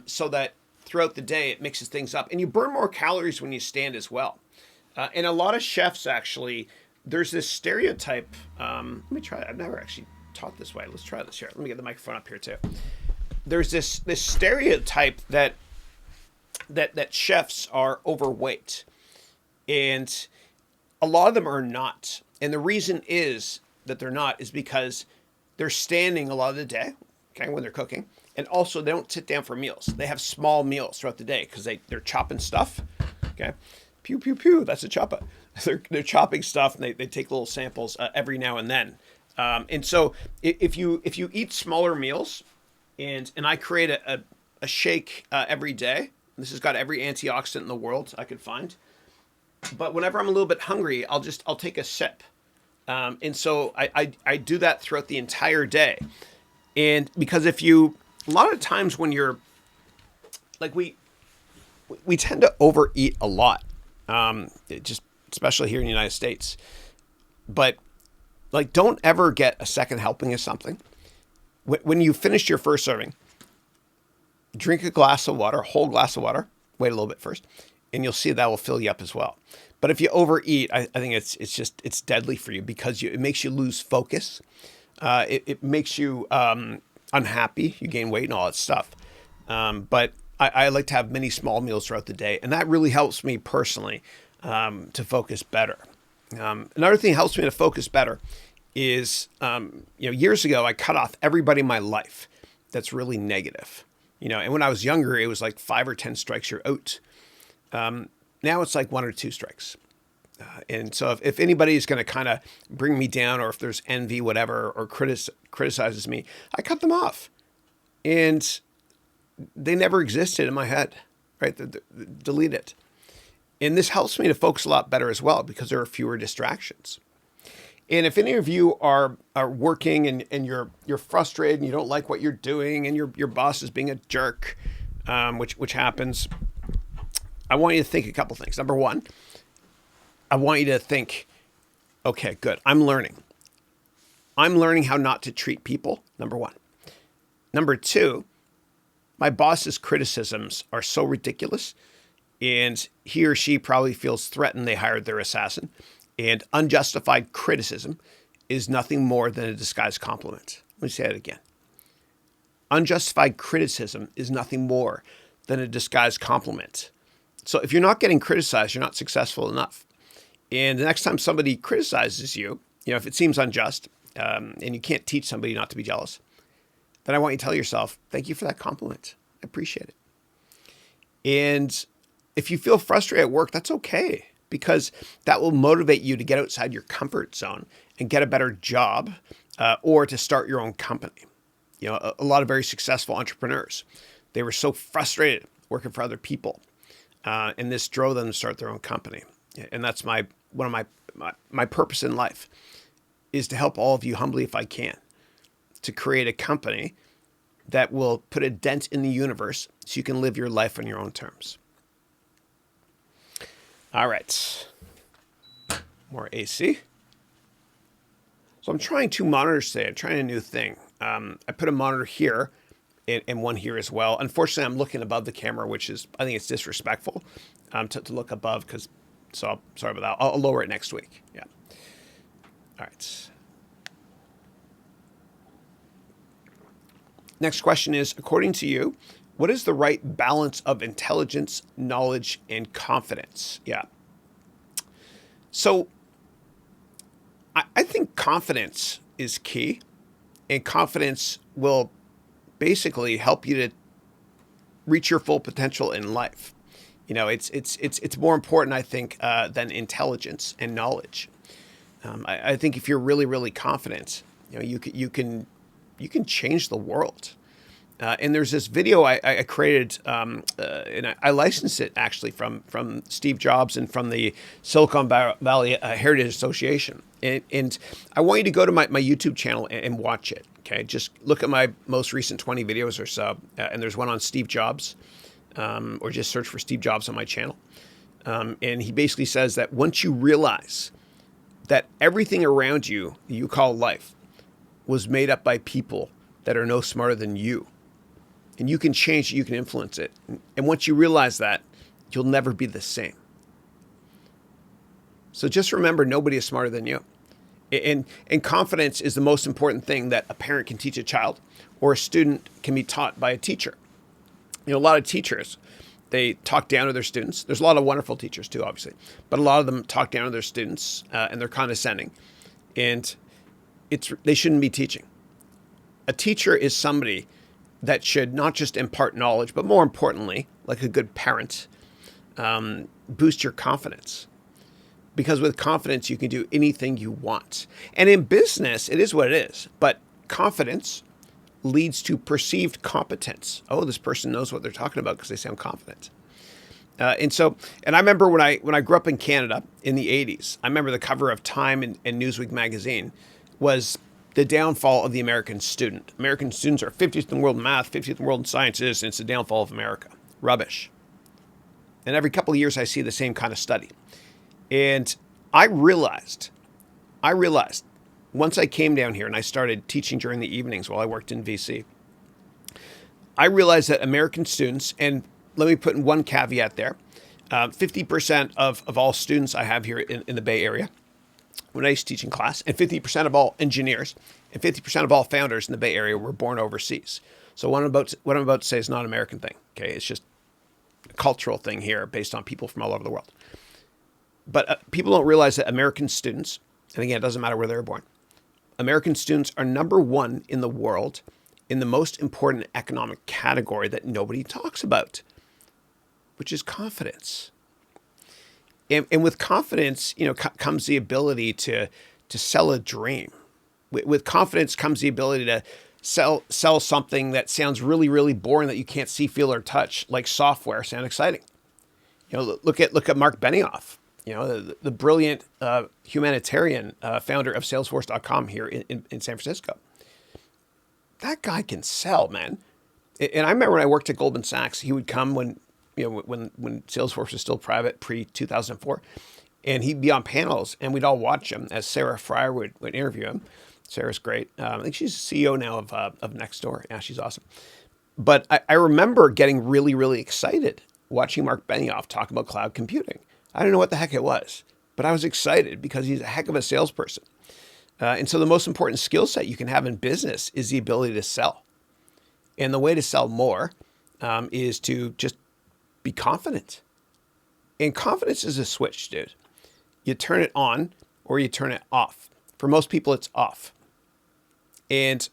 So that throughout the day, it mixes things up. And you burn more calories when you stand as well. And a lot of chefs, actually, there's this stereotype. Let me try it. I've never actually taught this way. Let's try this here. Let me get the microphone up here too. There's this stereotype that chefs are overweight. And a lot of them are not. And the reason is that they're not is because they're standing a lot of the day, okay, when they're cooking. And also they don't sit down for meals. They have small meals throughout the day because they're chopping stuff, okay? Pew, pew, pew, that's a choppa. They're chopping stuff and they take little samples every now and then. And so if you eat smaller meals, and I create a shake every day, this has got every antioxidant in the world I could find. But whenever I'm a little bit hungry, I'll take a sip. And so I do that throughout the entire day. And because a lot of times when you're like, we tend to overeat a lot. It just especially here in the United States. But like, don't ever get a second helping of something. When you finish your first serving, drink a glass of water, a whole glass of water, wait a little bit first, and you'll see that will fill you up as well. But if you overeat, I think it's deadly for you because it makes you lose focus. It makes you unhappy. You gain weight and all that stuff. But I like to have many small meals throughout the day, and that really helps me personally to focus better. Another thing that helps me to focus better is, years ago, I cut off everybody in my life that's really negative. And when I was younger, it was like 5 or 10 strikes, you're out. Now it's like 1 or 2 strikes. And so if anybody is going to kind of bring me down, or if there's envy, whatever, or criticizes me, I cut them off. And they never existed in my head, right? Delete it. And this helps me to focus a lot better as well because there are fewer distractions. And if any of you are working and you're frustrated and you don't like what you're doing and your boss is being a jerk, which happens, I want you to think a couple things. Number one, I want you to think, okay, good. I'm learning how not to treat people. Number one. Number two, my boss's criticisms are so ridiculous, and he or she probably feels threatened they hired their assassin. And unjustified criticism is nothing more than a disguised compliment. Let me say that again. Unjustified criticism is nothing more than a disguised compliment. So if you're not getting criticized, you're not successful enough. And the next time somebody criticizes you, if it seems unjust, and you can't teach somebody not to be jealous, then I want you to tell yourself, thank you for that compliment. I appreciate it. And if you feel frustrated at work, that's okay, because that will motivate you to get outside your comfort zone and get a better job, or to start your own company. A lot of very successful entrepreneurs, they were so frustrated working for other people, and this drove them to start their own company. And that's one of my purpose in life, is to help all of you humbly, if I can, to create a company that will put a dent in the universe so you can live your life on your own terms. All right, more AC. So I'm trying 2 monitors today. I'm trying a new thing. I put a monitor here and one here as well. Unfortunately, I'm looking above the camera, which is, I think it's disrespectful to look above, so sorry about that. I'll lower it next week. Yeah. All right. Next question is, according to you, what is the right balance of intelligence, knowledge, and confidence? Yeah. So I think confidence is key, and confidence will basically help you to reach your full potential in life. It's more important, I think, than intelligence and knowledge. I think if you're really, really confident, you can change the world. And there's this video I created, and I licensed it actually from Steve Jobs and from the Silicon Valley Heritage Association. And I want you to go to my YouTube channel and watch it. Okay, just look at my most recent 20 videos or so, and there's one on Steve Jobs, or just search for Steve Jobs on my channel. And he basically says that once you realize that everything around you call life was made up by people that are no smarter than you, and you can change it, you can influence it. And once you realize that, you'll never be the same. So just remember, nobody is smarter than you. And confidence is the most important thing that a parent can teach a child, or a student can be taught by a teacher. A lot of teachers, they talk down to their students. There's a lot of wonderful teachers too, obviously, but a lot of them talk down to their students, and they're condescending. And they shouldn't be teaching. A teacher is somebody that should not just impart knowledge, but more importantly, like a good parent, boost your confidence. Because with confidence, you can do anything you want. And in business, it is what it is. But confidence leads to perceived competence. Oh, this person knows what they're talking about because they sound confident. And I remember when I grew up in Canada in the 80s, I remember the cover of Time and Newsweek magazine was the downfall of the American student. American students are 50th in the world in math, 50th in the world in sciences, and it's the downfall of America. Rubbish. And every couple of years, I see the same kind of study. And I realized once I came down here and I started teaching during the evenings while I worked in VC, I realized that American students, and let me put in one caveat there, 50% of all students I have here in the Bay Area when I used to teach in class, and 50% of all engineers, and 50% of all founders in the Bay Area were born overseas. So what I'm about to say is not an American thing. Okay, it's just a cultural thing here based on people from all over the world. But people don't realize that American students, and again, it doesn't matter where they were born, American students are number one in the world in the most important economic category that nobody talks about, which is confidence. And with confidence, comes the ability to sell a dream. With confidence comes the ability to sell something that sounds really, really boring that you can't see, feel, or touch, like software, sound exciting. Look at Mark Benioff, the brilliant humanitarian founder of Salesforce.com here in San Francisco. That guy can sell, man. And I remember when I worked at Goldman Sachs, he would come when Salesforce was still private, pre-2004, and he'd be on panels, and we'd all watch him as Sarah Fryer would interview him. Sarah's great. I think she's CEO now of Nextdoor. Yeah, she's awesome. But I remember getting really, really excited watching Mark Benioff talk about cloud computing. I don't know what the heck it was, but I was excited because he's a heck of a salesperson. And so the most important skill set you can have in business is the ability to sell. And the way to sell more is to just be confident. And confidence is a switch, dude. You turn it on or you turn it off. For most people, it's off. And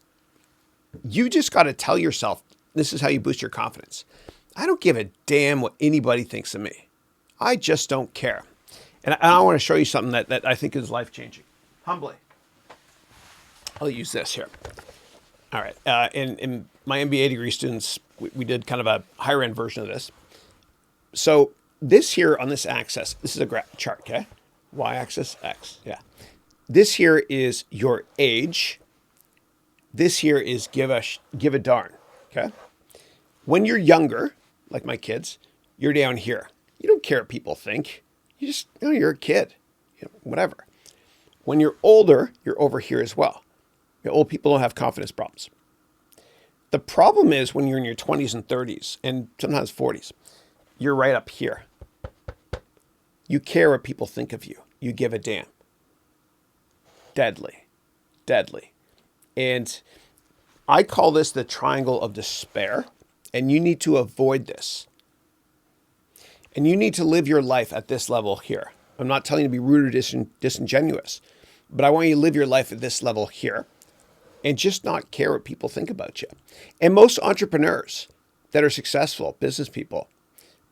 you just got to tell yourself, this is how you boost your confidence. I don't give a damn what anybody thinks of me. I just don't care. And I want to show you something that I think is life-changing. Humbly. I'll use this here. All right. In my MBA degree students, we did kind of a higher end version of this. So this here on this axis, this is a chart, okay? Y-axis, X, yeah. This here is your age. This here is give a darn, okay? When you're younger, like my kids, you're down here. You don't care what people think. You just, you're a kid, whatever. When you're older, you're over here as well. Old people don't have confidence problems. The problem is when you're in your 20s and 30s and sometimes 40s, you're right up here. You care what people think of you. You give a damn. Deadly. Deadly. And I call this the triangle of despair, and you need to avoid this. And you need to live your life at this level here. I'm not telling you to be rude or disingenuous, but I want you to live your life at this level here and just not care what people think about you. And most entrepreneurs that are successful, business people,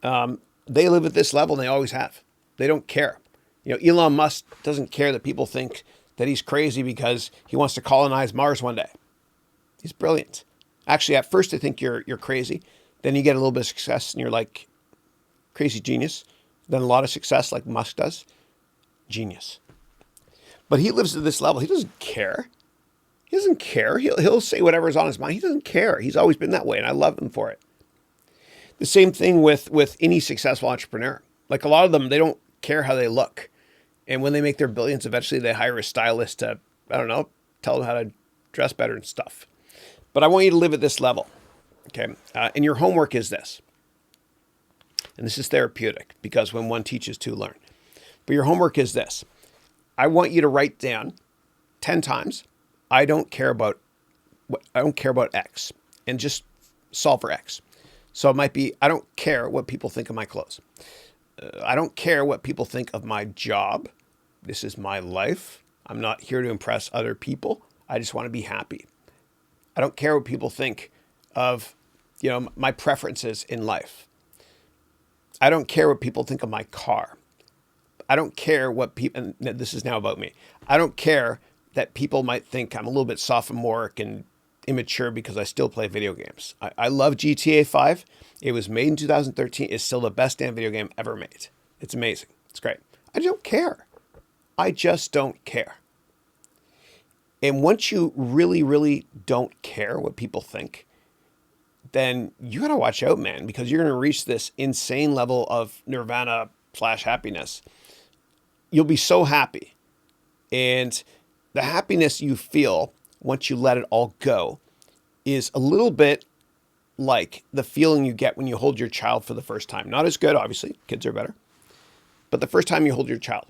they live at this level and they always have. They don't care. Elon Musk doesn't care that people think that he's crazy because he wants to colonize Mars one day. He's brilliant. Actually, at first they think you're crazy. Then you get a little bit of success and you're like, crazy genius. Then a lot of success like Musk does. Genius. But he lives at this level. He doesn't care. He doesn't care. He'll say whatever's on his mind. He doesn't care. He's always been that way, and I love him for it. The same thing with any successful entrepreneur. Like a lot of them, they don't care how they look. And when they make their billions, eventually they hire a stylist to, tell them how to dress better and stuff. But I want you to live at this level, okay? And your homework is this. And this is therapeutic because when one teaches, two learn. But your homework is this. I want you to write down 10 times, I don't care about X, and just solve for X. So it might be, I don't care what people think of my clothes. I don't care what people think of my job. This is my life. I'm not here to impress other people. I just want to be happy. I don't care what people think of, my preferences in life. I don't care what people think of my car. I don't care what people, and this is now about me. I don't care that people might think I'm a little bit sophomoric and immature because I still play video games. I love GTA 5. It was made in 2013. It's still the best damn video game ever made. It's amazing. It's great. I don't care. I just don't care. And once you really, really don't care what people think, then you got to watch out, man, because you're going to reach this insane level of nirvana / happiness you'll be so happy. And the happiness you feel once you let it all go is a little bit like the feeling you get when you hold your child for the first time. Not as good, obviously, kids are better. But the first time you hold your child,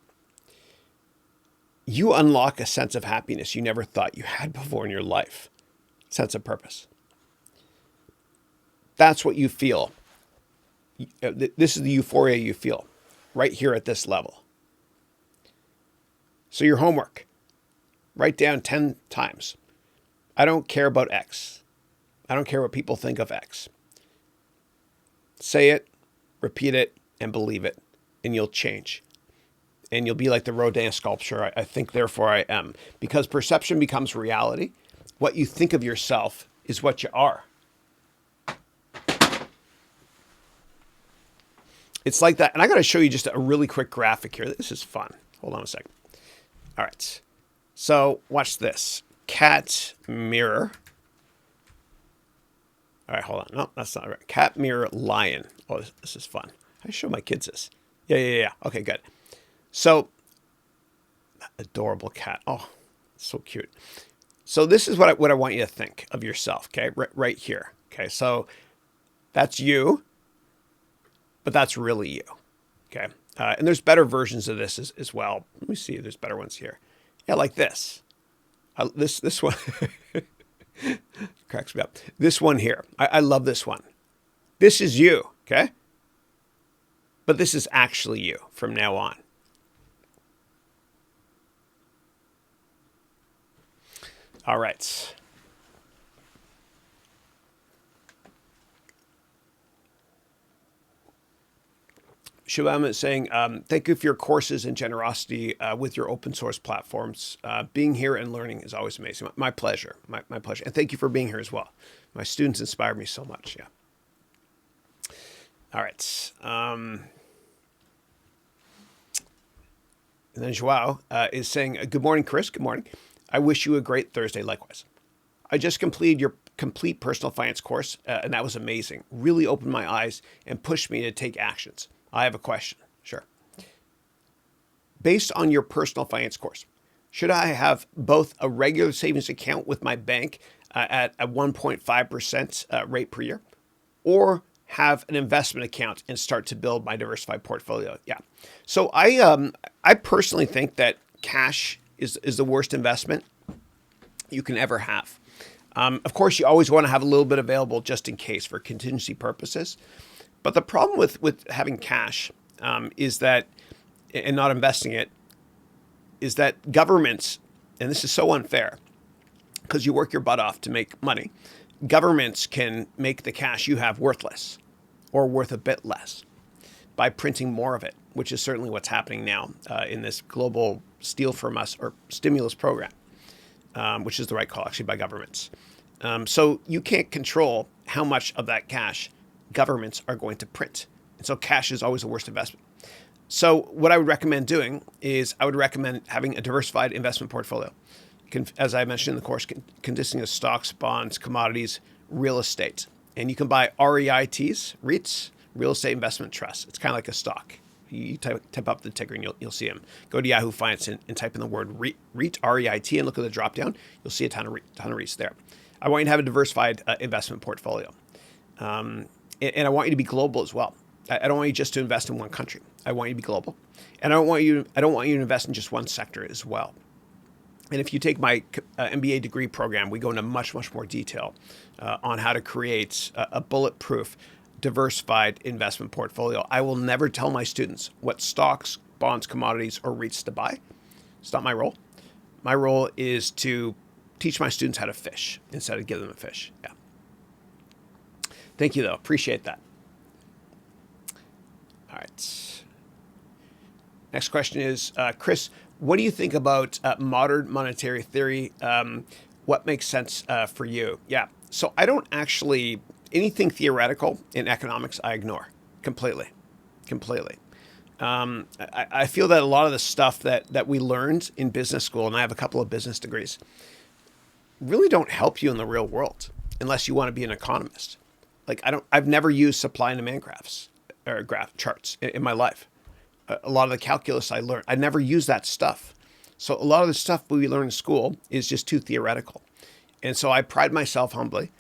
you unlock a sense of happiness you never thought you had before in your life. Sense of purpose. That's what you feel. This is the euphoria you feel right here at this level. So your homework, write down 10 times. I don't care about X. I don't care what people think of X. Say it, repeat it, and believe it, and you'll change. And you'll be like the Rodin sculpture, I think, therefore I am. Because perception becomes reality. What you think of yourself is what you are. It's like that. And I got to show you just a really quick graphic here. This is fun. Hold on a second. All right. So watch this. Cat mirror. All right, hold on. No, that's not right. Cat mirror lion. Oh, this is fun. I show my kids this. Yeah. Okay, good. So, adorable cat. Oh, so cute. So this is what I want you to think of yourself, okay? Right here. Okay, so that's you, but that's really you, okay? And there's better versions of this as well. Let me see. There's better ones here. Yeah, like this. This one cracks me up. This one here. I love this one. This is you, okay? But this is actually you from now on. All right. Shu Ouma is saying, thank you for your courses and generosity with your open source platforms. Being here and learning is always amazing. My pleasure. My pleasure. And thank you for being here as well. My students inspire me so much. Yeah. All right. And then Joao is saying, good morning, Chris. Good morning. I wish you a great Thursday. Likewise. I just completed your complete personal finance course, and that was amazing. Really opened my eyes and pushed me to take actions. I have a question. Sure. Based on your personal finance course, should I have both a regular savings account with my bank at a 1.5% rate per year, or have an investment account and start to build my diversified portfolio? Yeah. So I personally think that cash is the worst investment you can ever have. Of course, you always want to have a little bit available just in case for contingency purposes. But the problem with having cash is that, and not investing it, is that governments, and this is so unfair, because you work your butt off to make money, governments can make the cash you have worthless or worth a bit less by printing more of it, which is certainly what's happening now in this global steal from us or stimulus program, which is the right call actually by governments. So you can't control how much of that cash governments are going to print. And so cash is always the worst investment. So what I would recommend doing is I would recommend having a diversified investment portfolio. As I mentioned in the course, consisting of stocks, bonds, commodities, real estate. And you can buy REITs, REITs, real estate investment trusts. It's kind of like a stock. You type up the ticker and you'll see them. Go to Yahoo Finance and type in the word REIT, R-E-I-T, and look at the drop down. You'll see a ton of REITs there. I want you to have a diversified investment portfolio. And I want you to be global as well. I don't want you just to invest in one country. I want you to be global. And I don't want you to invest in just one sector as well. And if you take my MBA degree program, we go into much, much more detail on how to create a bulletproof, diversified investment portfolio. I will never tell my students what stocks, bonds, commodities, or REITs to buy. It's not my role. My role is to teach my students how to fish instead of give them a fish. Yeah. Thank you, though. Appreciate that. All right. Next question is, Chris, what do you think about modern monetary theory? What makes sense for you? Yeah. So I don't actually, anything theoretical in economics, I ignore completely. I feel that a lot of the stuff that we learned in business school, and I have a couple of business degrees, really don't help you in the real world unless you want to be an economist. Like I've never used supply and demand graphs or graph charts in my life. a lot of the calculus I learned, I never used that stuff. So a lot of the stuff we learn in school is just too theoretical. And so I pride myself humbly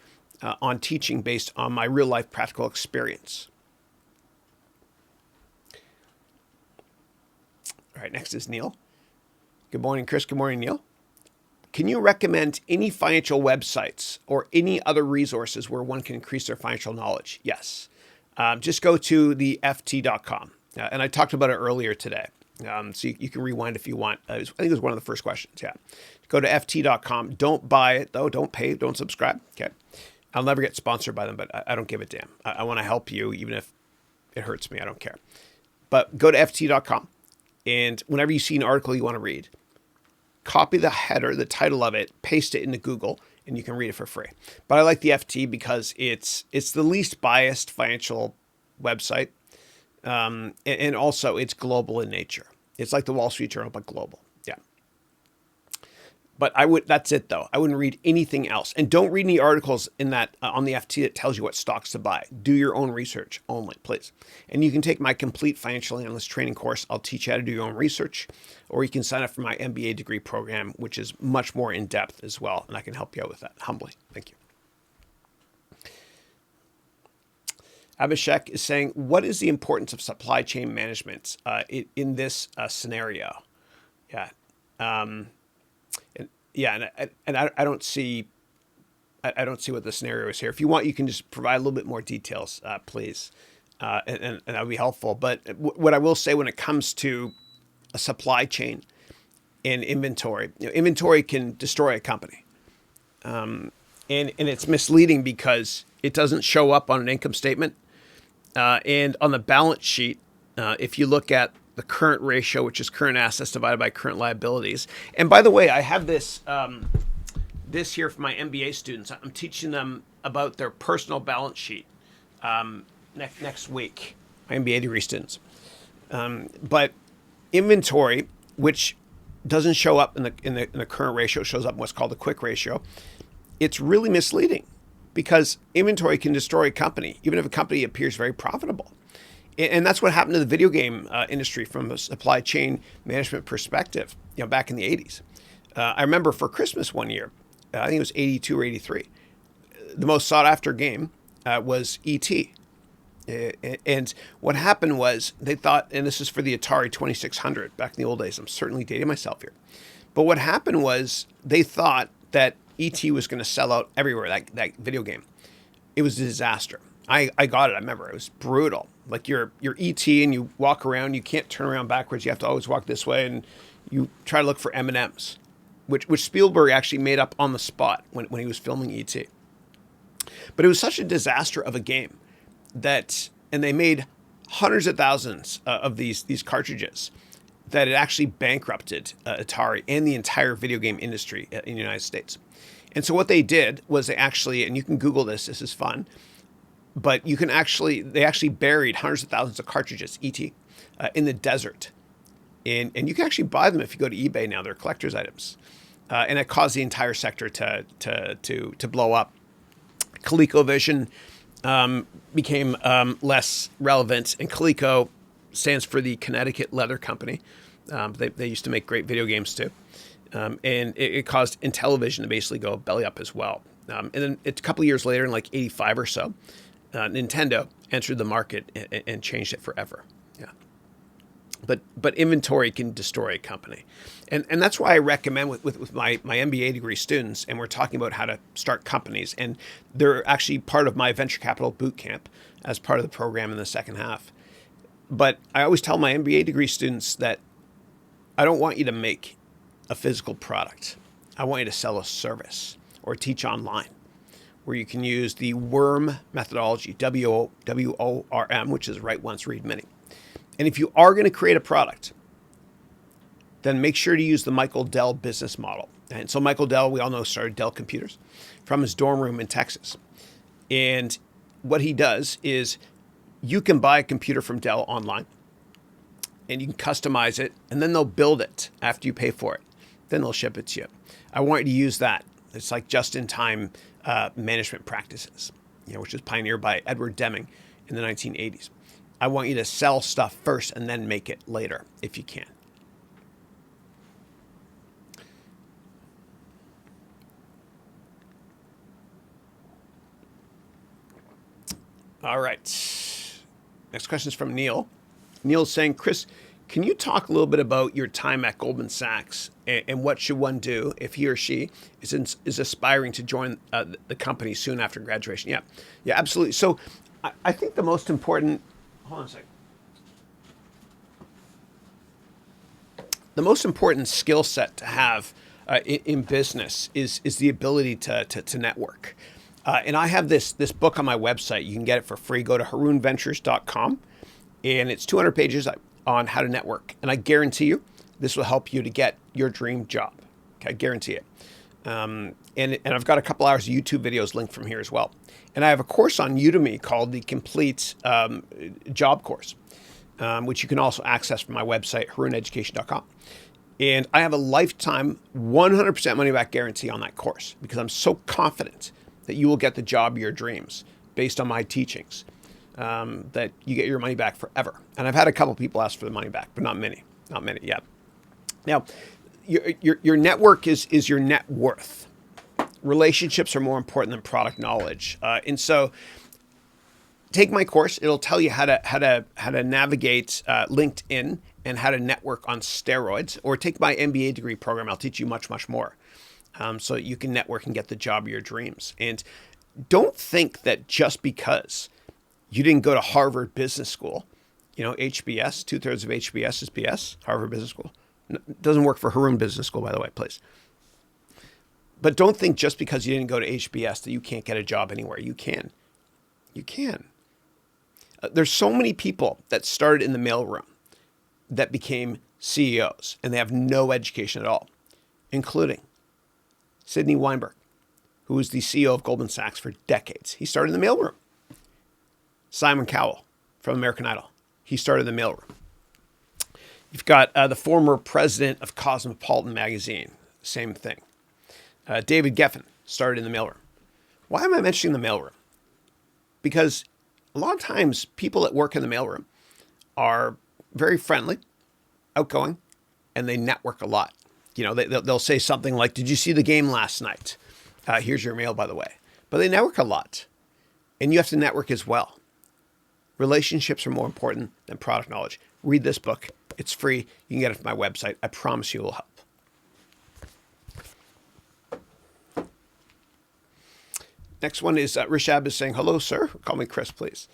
on teaching based on my real life practical experience. All right, next is Neil. Good morning, Chris. Good morning, Neil. Can you recommend any financial websites or any other resources where one can increase their financial knowledge? Yes. Just go to the ft.com. And I talked about it earlier today. So you can rewind if you want. I think it was one of the first questions. Yeah. Go to ft.com. Don't buy it, though. Don't pay. Don't subscribe. Okay. I'll never get sponsored by them, but I don't give a damn. I want to help you, even if it hurts me. I don't care. But go to ft.com. And whenever you see an article you want to read, copy the header, the title of it, paste it into Google, and you can read it for free. But I like the FT because it's the least biased financial website. And also it's global in nature. It's like the Wall Street Journal, but global. Yeah. But that's it though. I wouldn't read anything else. And don't read any articles in that on the FT that tells you what stocks to buy. Do your own research only, please. And you can take my complete financial analyst training course. I'll teach you how to do your own research, or you can sign up for my MBA degree program, which is much more in depth as well. And I can help you out with that humbly. Thank you. Abhishek is saying, what is the importance of supply chain management in this scenario? Yeah. And I don't see what the scenario is here. If you want, you can just provide a little bit more details, please. And that would be helpful. But what I will say when it comes to a supply chain and inventory, inventory can destroy a company. And it's misleading because it doesn't show up on an income statement. And on the balance sheet, if you look at the current ratio, which is current assets divided by current liabilities. And by the way, I have this here for my MBA students. I'm teaching them about their personal balance sheet next week, my MBA degree students. But inventory, which doesn't show up in the current ratio, shows up in what's called the quick ratio. It's really misleading because inventory can destroy a company, even if a company appears very profitable. And that's what happened to the video game industry from a supply chain management perspective, back in the 80s. I remember for Christmas one year, I think it was 82 or 83, the most sought after game was E.T. And what happened was they thought, and this is for the Atari 2600 back in the old days, I'm certainly dating myself here. But what happened was they thought that E.T. was going to sell out everywhere, that video game. It was a disaster. I got it. I remember it was brutal. Like you're E.T. and you walk around, you can't turn around backwards. You have to always walk this way, and you try to look for M&Ms, which Spielberg actually made up on the spot when he was filming E.T. But it was such a disaster of a game and they made hundreds of thousands of these cartridges that it actually bankrupted Atari and the entire video game industry in the United States. And so what they did was they actually, and you can Google this is fun, but they actually buried hundreds of thousands of cartridges, E.T., in the desert. And you can actually buy them if you go to eBay now. They're collector's items. And it caused the entire sector to blow up. ColecoVision became less relevant, and Coleco stands for the Connecticut Leather Company. They used to make great video games too. And it caused Intellivision to basically go belly up as well. And then a couple of years later, in like 85 or so, Nintendo entered the market and changed it forever. Yeah. But inventory can destroy a company. And that's why I recommend with my MBA degree students, and we're talking about how to start companies. And they're actually part of my venture capital boot camp as part of the program in the second half. But I always tell my MBA degree students that I don't want you to make a physical product. I want you to sell a service or teach online, where you can use the WORM methodology, WORM, which is write once, read many. And if you are going to create a product, then make sure to use the Michael Dell business model. And so Michael Dell, we all know, started Dell Computers from his dorm room in Texas. And what he does is you can buy a computer from Dell online, and you can customize it, and then they'll build it after you pay for it. Then they'll ship it to you. I want you to use that. It's like just-in-time management practices, which was pioneered by Edward Deming in the 1980s. I want you to sell stuff first and then make it later if you can. All right. Next question is from Neil. Neil's saying, Chris, can you talk a little bit about your time at Goldman Sachs and what should one do if he or she is aspiring to join the company soon after graduation? Yeah, absolutely. So I think the most important, hold on a second. The most important skill set to have in business is the ability to network. And I have this book on my website. You can get it for free. Go to harounventures.com. And it's 200 pages on how to network. And I guarantee you, this will help you to get your dream job. Okay, I guarantee it. And I've got a couple hours of YouTube videos linked from here as well. And I have a course on Udemy called the Complete Job Course, which you can also access from my website, harouneducation.com. And I have a lifetime 100% money back guarantee on that course because I'm so confident that you will get the job of your dreams based on my teachings. That you get your money back forever. And I've had a couple people ask for the money back, but not many yet. Now, your network is your net worth. Relationships are more important than product knowledge. And so take my course. It'll tell you how to navigate LinkedIn and how to network on steroids, or take my MBA degree program. I'll teach you much, much more. So you can network and get the job of your dreams. And don't think that just because you didn't go to Harvard Business School, HBS, 2/3 of HBS is BS, Harvard Business School. It doesn't work for Haroun Business School, by the way, please. But don't think just because you didn't go to HBS that you can't get a job anywhere. You can. You can. There's so many people that started in the mailroom that became CEOs, and they have no education at all, including Sidney Weinberg, who was the CEO of Goldman Sachs for decades. He started in the mailroom. Simon Cowell from American Idol. He started in the mailroom. You've got the former president of Cosmopolitan magazine. Same thing. David Geffen started in the mailroom. Why am I mentioning the mailroom? Because a lot of times people that work in the mailroom are very friendly, outgoing, and they network a lot. They'll say something like, "Did you see the game last night? Here's your mail, by the way." But they network a lot. And you have to network as well. Relationships are more important than product knowledge. Read this book. It's free. You can get it from my website. I promise you it will help. Next one is Rishab is saying, "Hello, sir. Call me Chris, please.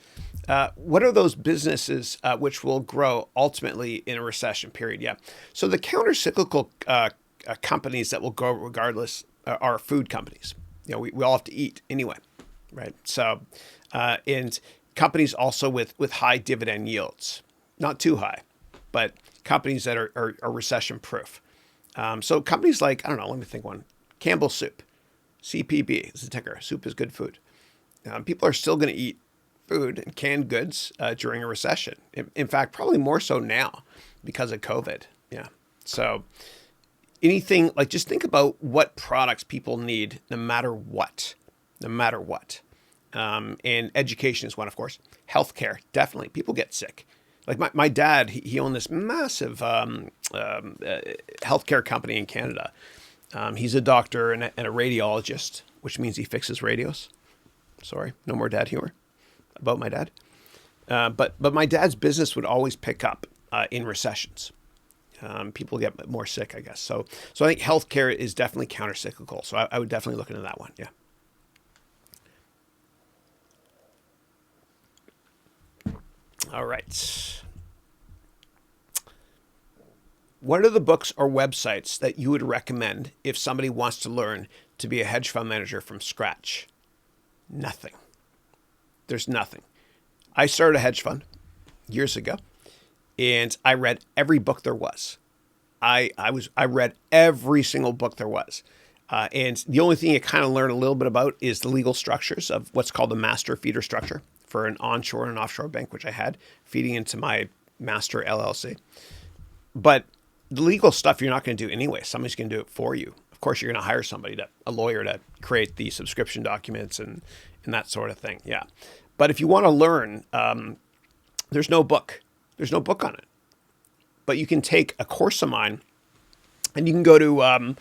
What are those businesses which will grow ultimately in a recession period?" Yeah. So the counter-cyclical companies that will grow regardless are food companies. We all have to eat anyway, right? So, and companies also with high dividend yields, not too high, but companies that are recession-proof. So companies like, let me think one, Campbell Soup. CPB is the ticker. Soup is good food. People are still going to eat food and canned goods during a recession. In fact, probably more so now because of COVID. Yeah. So anything, just think about what products people need no matter what. And education is one, of course. Healthcare, definitely. People get sick. Like my dad, he owned this massive healthcare company in Canada. He's a doctor and a radiologist, which means he fixes radios. Sorry, no more dad humor about my dad. But my dad's business would always pick up in recessions. People get more sick, I guess. So I think healthcare is definitely counter-cyclical. So I would definitely look into that one. Yeah. All right. What are the books or websites that you would recommend if somebody wants to learn to be a hedge fund manager from scratch? Nothing. There's nothing. I started a hedge fund years ago, and I read every book there was. I read every single book there was. And the only thing you kind of learn a little bit about is the legal structures of what's called the master feeder structure for an onshore and an offshore bank, which I had, feeding into my master LLC. But the legal stuff you're not going to do anyway. Somebody's going to do it for you. Of course, you're going to hire a lawyer to create the subscription documents and that sort of thing. Yeah. But if you want to learn There's no book. There's no book on it. But you can take a course of mine, and you can go to, I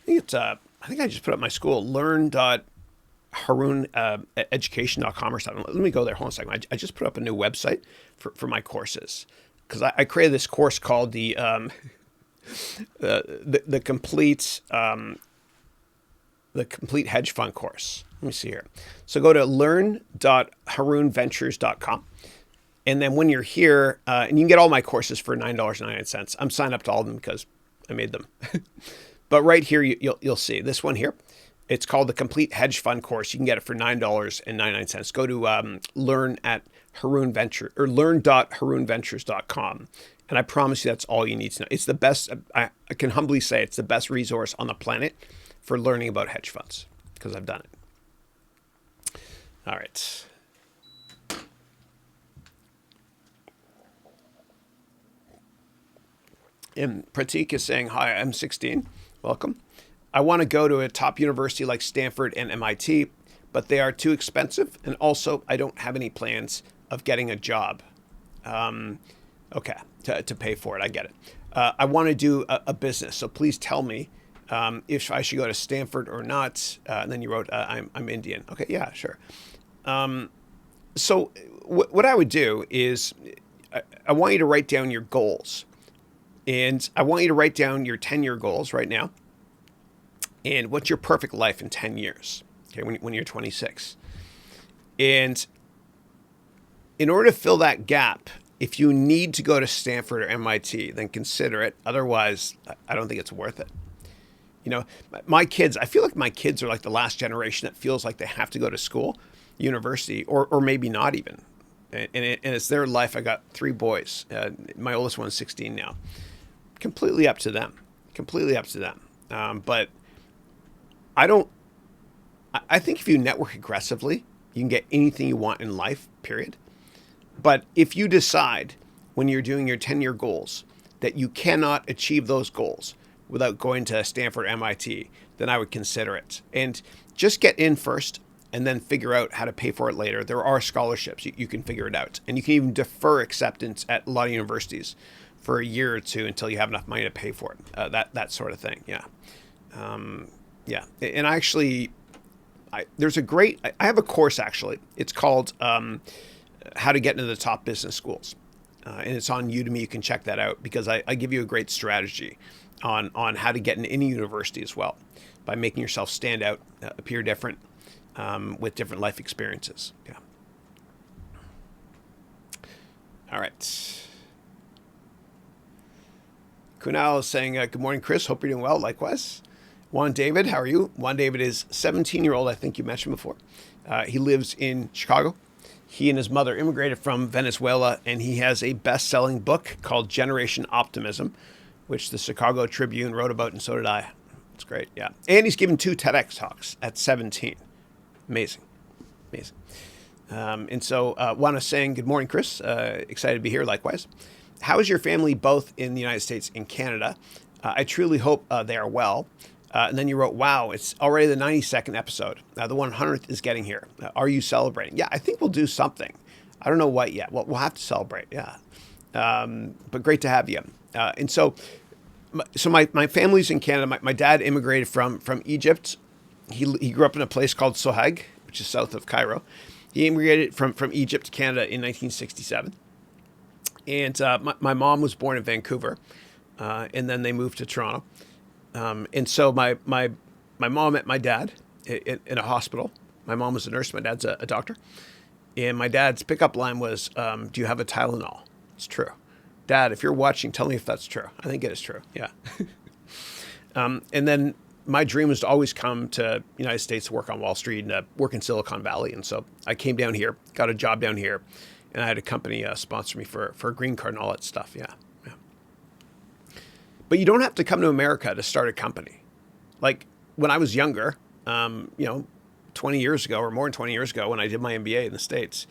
think I just put up my school, learn.harouneducation.com or something. Let me go there. Hold on a second. I just put up a new website for my courses, because I created this course called the complete hedge fund course. Let me see here. So go to learn.harouneventures.com. And then when you're here, and you can get all my courses for $9.99. I'm signed up to all of them because I made them. But right here, you'll see this one here. It's called the Complete Hedge Fund Course. You can get it for $9.99. Go to learn.harouneventures.com. And I promise you that's all you need to know. It's the best, I can humbly say it's the best resource on the planet for learning about hedge funds, because I've done it. All right. And Pratik is saying, hi, I'm 16. Welcome. I want to go to a top university like Stanford and MIT, but they are too expensive. And also, I don't have any plans of getting a job. Okay, to pay for it. I get it. I want to do a business. So please tell me if I should go to Stanford or not. And then you wrote, I'm Indian. Okay, yeah, sure. So what I would do is I want you to write down your goals. And I want you to write down your 10-year goals right now. And what's your perfect life in 10 years, okay, when you're 26. And in order to fill that gap, if you need to go to Stanford or MIT, then consider it. Otherwise, I don't think it's worth it. You know, my kids, I feel like my kids are like the last generation that feels like they have to go to school, university, or maybe not even. And it's their life. I got 3 boys. My oldest one's 16 now. Completely up to them. But I think if you network aggressively, you can get anything you want in life, period. But if you decide when you're doing your 10-year goals that you cannot achieve those goals without going to Stanford, MIT, then I would consider it. And just get in first and then figure out how to pay for it later. There are scholarships. You can figure it out. And you can even defer acceptance at a lot of universities for a year or two until you have enough money to pay for it. That sort of thing. Yeah. Yeah. And I have a course actually. It's called How to Get into the Top Business Schools. And it's on Udemy. You can check that out because I give you a great strategy on how to get in any university as well by making yourself stand out, appear different with different life experiences. Yeah. All right. Kunal is saying, good morning, Chris. Hope you're doing well. Likewise. Juan David, how are you? Juan David is 17-year-old, I think you mentioned before. He lives in Chicago. He and his mother immigrated from Venezuela, and he has a best-selling book called Generation Optimism, which the Chicago Tribune wrote about, and so did I. It's great, yeah. And he's given 2 TEDx talks at 17. Amazing. And so Juan is saying, good morning, Chris. Excited to be here, likewise. How is your family both in the United States and Canada? I truly hope they are well. And then you wrote, wow, it's already the 92nd episode. The 100th is getting here. Are you celebrating? Yeah, I think we'll do something. I don't know what yet. We'll have to celebrate, yeah. But great to have you. And so my family's in Canada. My dad immigrated from Egypt. He grew up in a place called Sohag, which is south of Cairo. He immigrated from Egypt to Canada in 1967. And my mom was born in Vancouver, and then they moved to Toronto. And so my mom met my dad in a hospital. My mom was a nurse. My dad's a doctor. And my dad's pickup line was, do you have a Tylenol? It's true. Dad, if you're watching, tell me if that's true. I think it is true. Yeah. And then my dream was to always come to the United States to work on Wall Street and work in Silicon Valley. And so I came down here, got a job down here, and I had a company sponsor me for a green card and all that stuff. Yeah. But you don't have to come to America to start a company. Like when I was younger, 20 years ago or more than 20 years ago when I did my MBA in the States,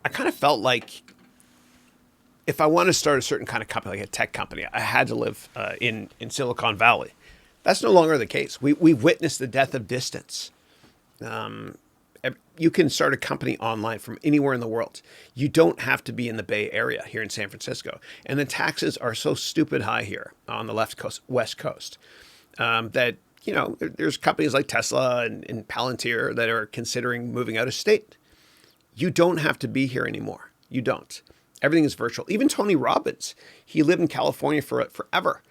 I kind of felt like if I wanted to start a certain kind of company, like a tech company, I had to live in Silicon Valley. That's no longer the case. We've witnessed the death of distance. You can start a company online from anywhere in the world. You don't have to be in the Bay Area here in San Francisco. And the taxes are so stupid high here on the West Coast, that, there's companies like Tesla and Palantir that are considering moving out of state. You don't have to be here anymore. You don't. Everything is virtual. Even Tony Robbins, he lived in California forever.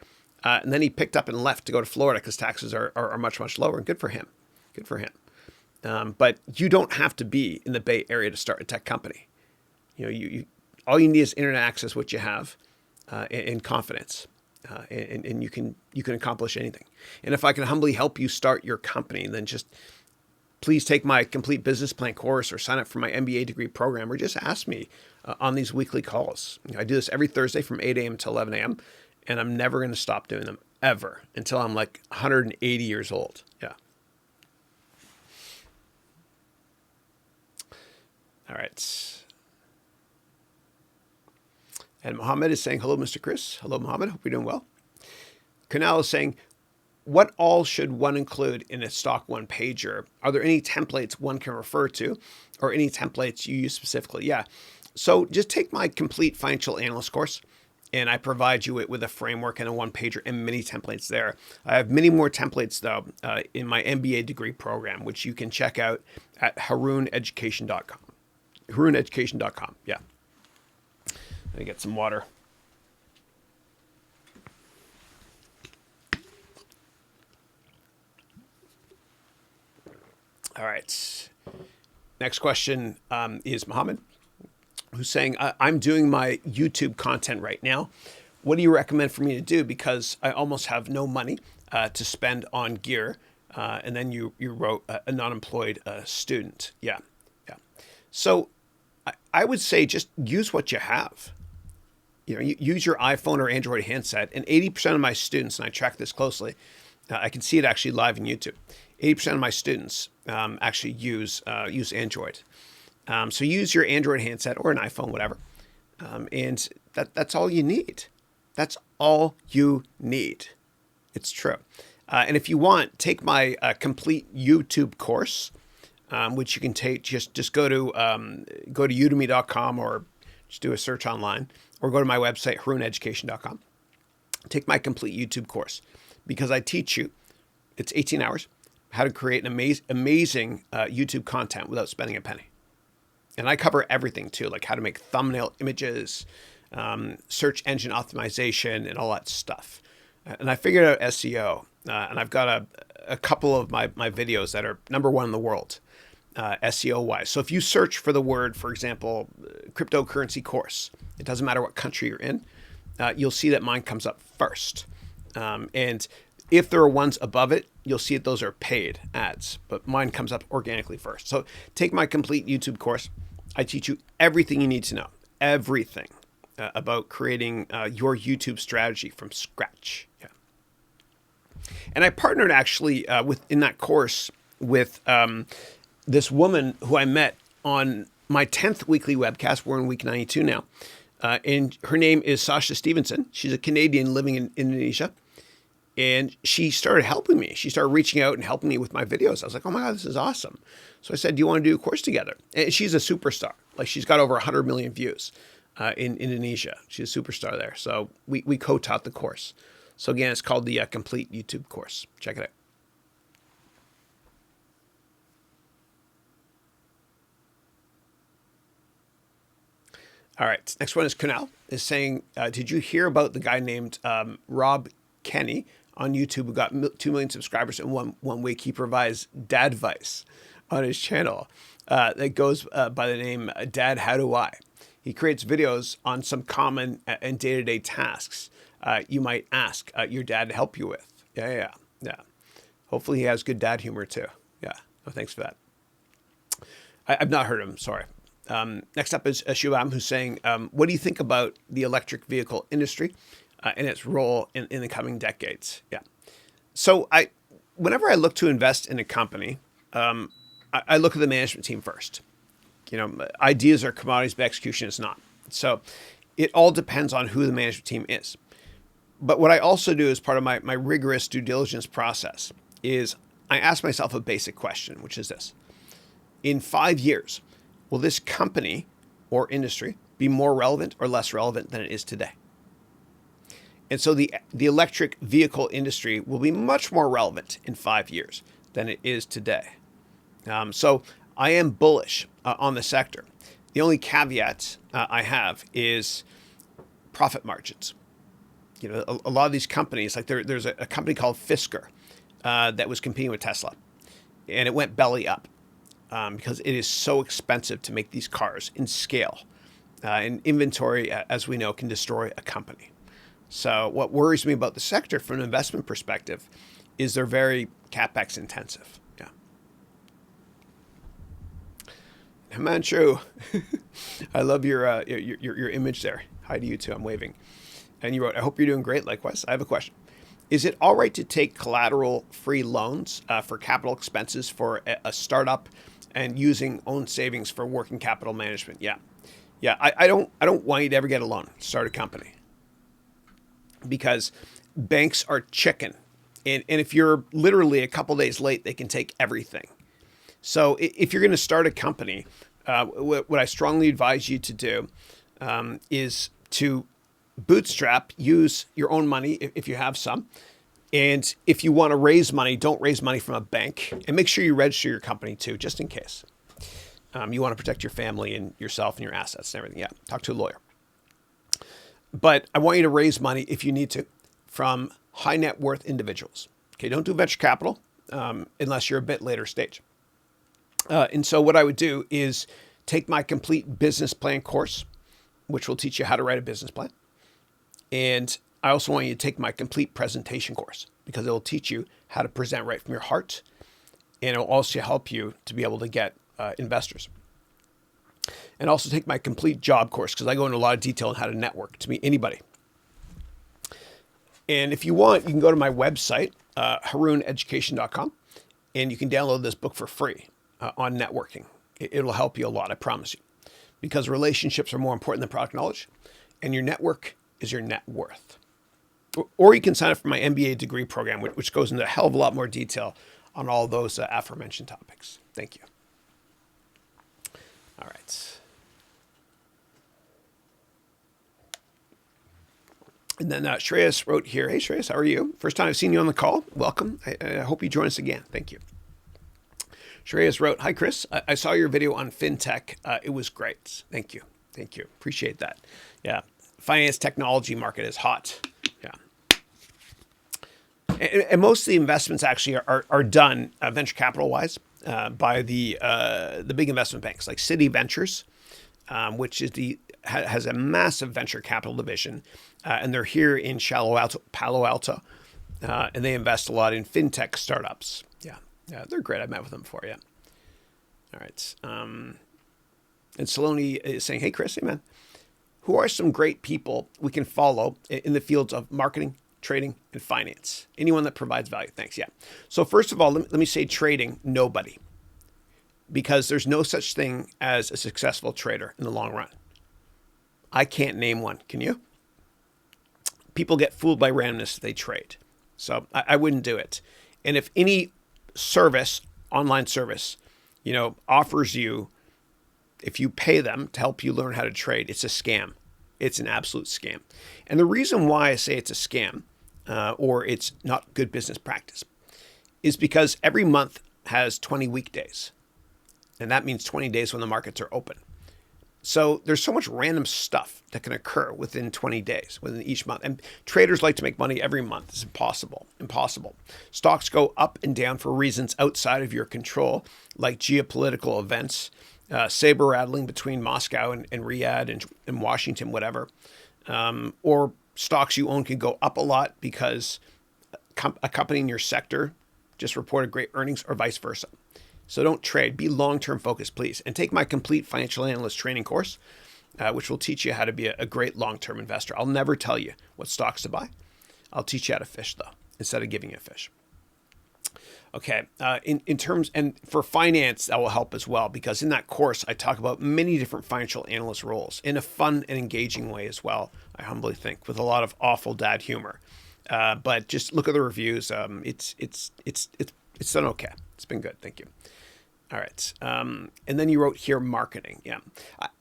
And then he picked up and left to go to Florida because taxes are much, much lower. And good for him. Good for him. But you don't have to be in the Bay Area to start a tech company. You all you need is internet access, which you have, and confidence. And you can accomplish anything. And if I can humbly help you start your company, then just please take my complete business plan course or sign up for my MBA degree program, or just ask me on these weekly calls. I do this every Thursday from 8 a.m. to 11 a.m. And I'm never going to stop doing them ever until I'm like 180 years old. Yeah. All right. And Mohammed is saying, hello, Mr. Chris. Hello, Mohammed. Hope you're doing well. Kunal is saying, what all should one include in a stock one pager? Are there any templates one can refer to, or any templates you use specifically? Yeah. So just take my complete financial analyst course, and I provide you with a framework and a one pager and many templates there. I have many more templates though in my MBA degree program, which you can check out at harouneducation.com. harouneducation.com. Yeah. Let me get some water. All right. Next question is Mohammed, who's saying, I'm doing my YouTube content right now. What do you recommend for me to do? Because I almost have no money to spend on gear. And then you wrote a non-employed student. Yeah. Yeah. So I would say just use what you have. You use your iPhone or Android handset, and 80% of my students, and I track this closely, I can see it actually live in YouTube. 80% of my students actually use Android. So use your Android handset or an iPhone, whatever, and that's all you need. That's all you need. It's true. And if you want, take my complete YouTube course, which you can take. Just go to udemy.com or just do a search online, or go to my website, harouneducation.com. Take my complete YouTube course, because I teach you, it's 18 hours, how to create an amazing YouTube content without spending a penny. And I cover everything too, like how to make thumbnail images, search engine optimization, and all that stuff. And I figured out SEO, and I've got a couple of my videos that are #1 in the world, SEO-wise. So if you search for the word, for example, cryptocurrency course, it doesn't matter what country you're in, you'll see that mine comes up first. And if there are ones above it, you'll see that those are paid ads, but mine comes up organically first. So take my complete YouTube course. I teach you everything you need to know, everything about creating your YouTube strategy from scratch. Yeah. And I partnered actually in that course with this woman who I met on my 10th weekly webcast. We're in week 92 now. And her name is Sasha Stevenson. She's a Canadian living in Indonesia. And she started helping me. She started reaching out and helping me with my videos. I was like, oh my God, this is awesome. So I said, do you want to do a course together? And she's a superstar. Like, she's got over 100 million views in Indonesia. She's a superstar there. So we co-taught the course. So again, it's called the Complete YouTube course. Check it out. All right. Next one is Kunal is saying, did you hear about the guy named Rob Kenny on YouTube who got 2 million subscribers in one week? He provides dad advice on his channel that goes by the name Dad, How Do I? He creates videos on some common and day-to-day tasks you might ask your dad to help you with. Yeah. Hopefully he has good dad humor too. Yeah. Oh, thanks for that. I've not heard him. Sorry. Next up is Shu Ouma, who's saying, what do you think about the electric vehicle industry and its role in the coming decades? Yeah. So whenever I look to invest in a company, I look at the management team first. Ideas are commodities, but execution is not. So it all depends on who the management team is. But what I also do as part of my rigorous due diligence process is I ask myself a basic question, which is this. in 5 years, will this company or industry be more relevant or less relevant than it is today? And so the electric vehicle industry will be much more relevant in 5 years than it is today. So I am bullish on the sector. The only caveat I have is profit margins. You know, a lot of these companies, like there's a company called Fisker that was competing with Tesla, and it went belly up because it is so expensive to make these cars in scale. And inventory, as we know, can destroy a company. So what worries me about the sector from an investment perspective is they're very CapEx intensive. Yeah. Man, Shu, I love your image there. Hi to you too. I'm waving. And you wrote, I hope you're doing great. Likewise. I have a question. Is it all right to take collateral-free loans for capital expenses for a startup and using own savings for working capital management? Yeah. Yeah. I don't want you to ever get a loan to start a company, because banks are chicken. And if you're literally a couple days late, they can take everything. So if you're going to start a company, what I strongly advise you to do is to bootstrap, use your own money if you have some. And if you want to raise money, don't raise money from a bank. And make sure you register your company too, just in case. You want to protect your family and yourself and your assets and everything. Yeah, talk to a lawyer. But I want you to raise money, if you need to, from high net worth individuals. Okay, don't do venture capital unless you're a bit later stage. And so what I would do is take my complete business plan course, which will teach you how to write a business plan. And I also want you to take my complete presentation course, because it will teach you how to present right from your heart. And it will also help you to be able to get investors. And also take my complete job course, because I go into a lot of detail on how to network to meet anybody. And if you want, you can go to my website, harouneducation.com, and you can download this book for free on networking. It'll help you a lot, I promise you, because relationships are more important than product knowledge, and your network is your net worth. Or you can sign up for my MBA degree program, which goes into a hell of a lot more detail on all those aforementioned topics. Thank you. All right. And then Shreyas wrote here, hey Shreyas, how are you? First time I've seen you on the call. Welcome. I hope you join us again. Thank you. Shreyas wrote, hi Chris, I saw your video on FinTech. It was great. Thank you. Thank you. Appreciate that. Yeah. Finance technology market is hot. Yeah. And most of the investments actually are done venture capital wise by the big investment banks like Citi Ventures, which is has a massive venture capital division, and they're here in Palo Alto, and they invest a lot in fintech startups. Yeah, they're great. I met with them before. Yeah. All right. And Saloni is saying, hey Chris, hey man, who are some great people we can follow in the fields of marketing, trading, and finance? Anyone that provides value. Thanks. Yeah. So first of all, let me say trading, nobody. Because there's no such thing as a successful trader in the long run. I can't name one. Can you? People get fooled by randomness if they trade. So I wouldn't do it. And if any service, online service, offers you, if you pay them to help you learn how to trade, it's a scam. It's an absolute scam. And the reason why I say it's a scam or it's not good business practice is because every month has 20 weekdays. And that means 20 days when the markets are open. So there's so much random stuff that can occur within 20 days, within each month. And traders like to make money every month. It's impossible. Stocks go up and down for reasons outside of your control, like geopolitical events, saber rattling between Moscow and Riyadh and Washington, whatever. Or stocks you own can go up a lot because a company in your sector just reported great earnings, or vice versa. So don't trade. Be long-term focused, please. And take my complete financial analyst training course, which will teach you how to be a great long-term investor. I'll never tell you what stocks to buy. I'll teach you how to fish, though, instead of giving you a fish. Okay. In terms, and for finance, that will help as well, because in that course, I talk about many different financial analyst roles in a fun and engaging way as well, I humbly think, with a lot of awful dad humor. But just look at the reviews. It's done okay. It's been good. Thank you. All right. And then you wrote here marketing. Yeah.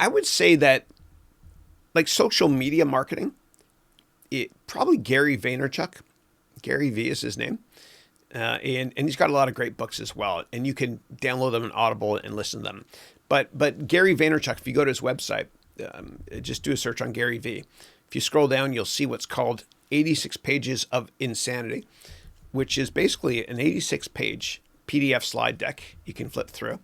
I would say that like social media marketing, probably Gary Vaynerchuk. Gary V is his name. And he's got a lot of great books as well. And you can download them on Audible and listen to them. But Gary Vaynerchuk, if you go to his website, just do a search on Gary V. If you scroll down, you'll see what's called 86 Pages of Insanity, which is basically an 86-page PDF slide deck you can flip through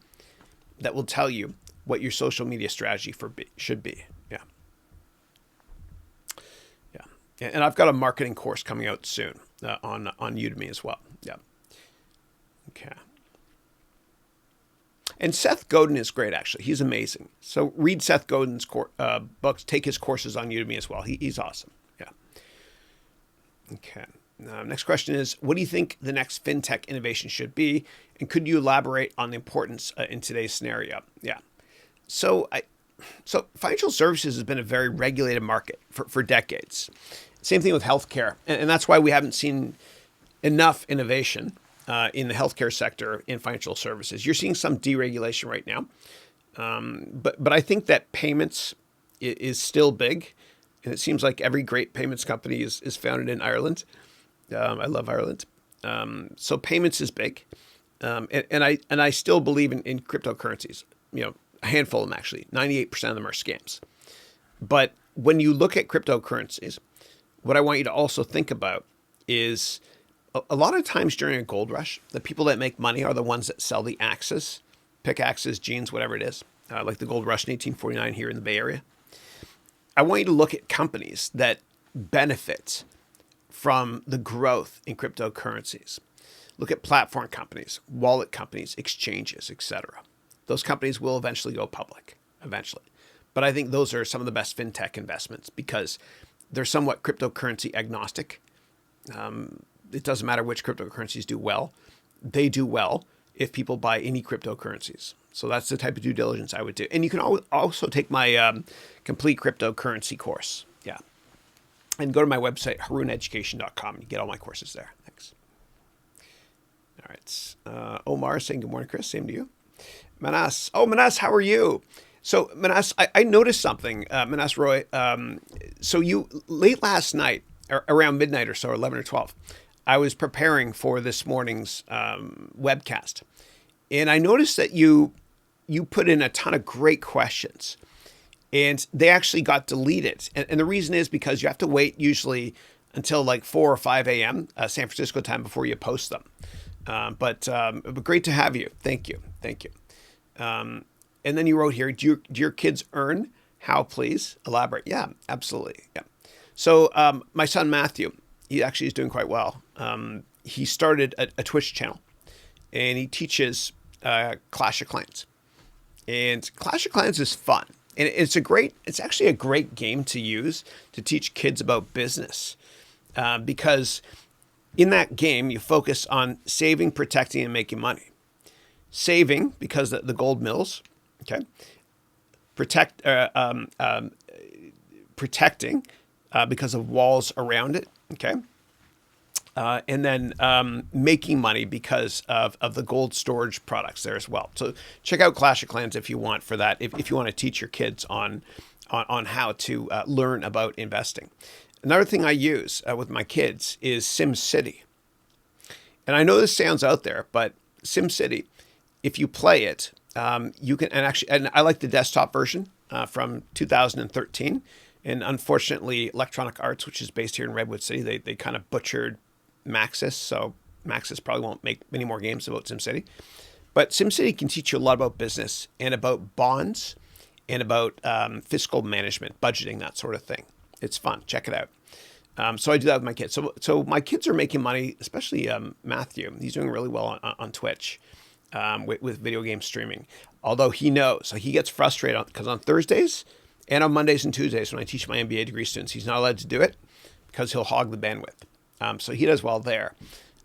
that will tell you what your social media strategy should be. Yeah. Yeah. And I've got a marketing course coming out soon on Udemy as well. Yeah. Okay. And Seth Godin is great, actually. He's amazing. So read Seth Godin's books. Take his courses on Udemy as well. He's awesome. Yeah. Okay. Next question is, what do you think the next fintech innovation should be? And could you elaborate on the importance in today's scenario? Yeah. So financial services has been a very regulated market for decades. Same thing with healthcare. And that's why we haven't seen enough innovation in the healthcare sector in financial services. You're seeing some deregulation right now. But I think that payments is still big. And it seems like every great payments company is founded in Ireland. I love Ireland. So payments is big. And I still believe in cryptocurrencies. A handful of them actually. 98% of them are scams. But when you look at cryptocurrencies, what I want you to also think about is a lot of times during a gold rush, the people that make money are the ones that sell the axes, pickaxes, jeans, whatever it is, like the gold rush in 1849 here in the Bay Area. I want you to look at companies that benefit from the growth in cryptocurrencies. Look at platform companies, wallet companies, exchanges, etc. Those companies will eventually go public, eventually. But I think those are some of the best fintech investments because they're somewhat cryptocurrency agnostic. It doesn't matter which cryptocurrencies do well. They do well if people buy any cryptocurrencies. So that's the type of due diligence I would do. And you can also take my complete cryptocurrency course. Yeah. And go to my website, harouneducation.com. You get all my courses there. Thanks. All right. Omar saying good morning, Chris. Same to you. Manas. Oh, Manas, how are you? So, Manas, I noticed something, Manas Roy. So you, late last night, around midnight or so, 11 or 12, I was preparing for this morning's webcast. And I noticed that you put in a ton of great questions. And they actually got deleted. And the reason is because you have to wait usually until like 4 or 5 a.m. San Francisco time before you post them. But great to have you. Thank you. Thank you. And then you wrote here, do your kids earn? How, please? Elaborate. Yeah, absolutely. Yeah. So my son, Matthew, he actually is doing quite well. He started a Twitch channel and he teaches Clash of Clans. And Clash of Clans is fun. And it's actually a great game to use to teach kids about business. Because in that game, you focus on saving, protecting, and making money. Saving, because the gold mills, okay? Protecting, because of walls around it, okay? And then making money because of the gold storage products there as well. So check out Clash of Clans if you want for that, if you want to teach your kids on how to learn about investing. Another thing I use with my kids is SimCity. And I know this sounds out there, but SimCity, if you play it, you can, and I like the desktop version from 2013. And unfortunately, Electronic Arts, which is based here in Redwood City, they kind of butchered Maxis. So Maxis probably won't make many more games about SimCity. But SimCity can teach you a lot about business and about bonds and about fiscal management, budgeting, that sort of thing. It's fun. Check it out. So I do that with my kids. So my kids are making money, especially Matthew. He's doing really well on Twitch with video game streaming. Although he knows, so he gets frustrated because on Thursdays and on Mondays and Tuesdays when I teach my MBA degree students, he's not allowed to do it because he'll hog the bandwidth. So he does well there.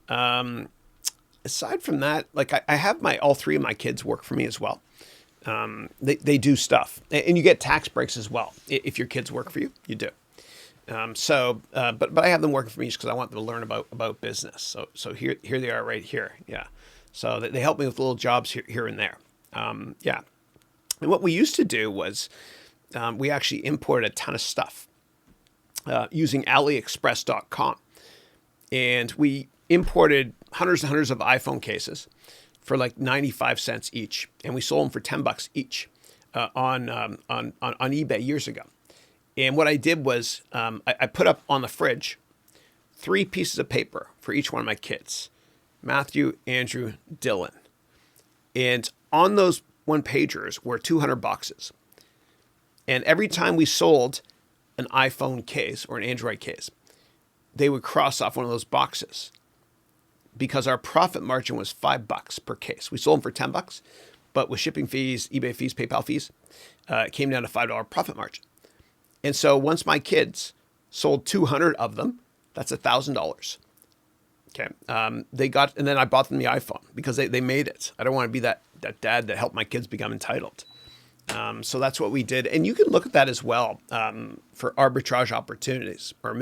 Aside from that, like I have all three of my kids work for me as well. They do stuff, and you get tax breaks as well if your kids work for you. You do. But I have them working for me just because I want them to learn about business. So here they are right here. Yeah. So they help me with little jobs here and there. Yeah. And what we used to do was we actually imported a ton of stuff using AliExpress.com. And we imported hundreds and hundreds of iPhone cases for like 95 cents each. And we sold them for $10 each on eBay years ago. And what I did was I put up on the fridge 3 pieces of paper for each one of my kids, Matthew, Andrew, Dylan. And on those one-pagers were 200 boxes. And every time we sold an iPhone case or an Android case, they would cross off one of those boxes because our profit margin was $5 per case. We sold them for $10, but with shipping fees, eBay fees, PayPal fees, it came down to $5 profit margin. And so once my kids sold 200 of them, that's $1,000. Okay. They got, and then I bought them the iPhone because they made it. I don't want to be that dad that helped my kids become entitled. So that's what we did. And you can look at that as well for arbitrage opportunities or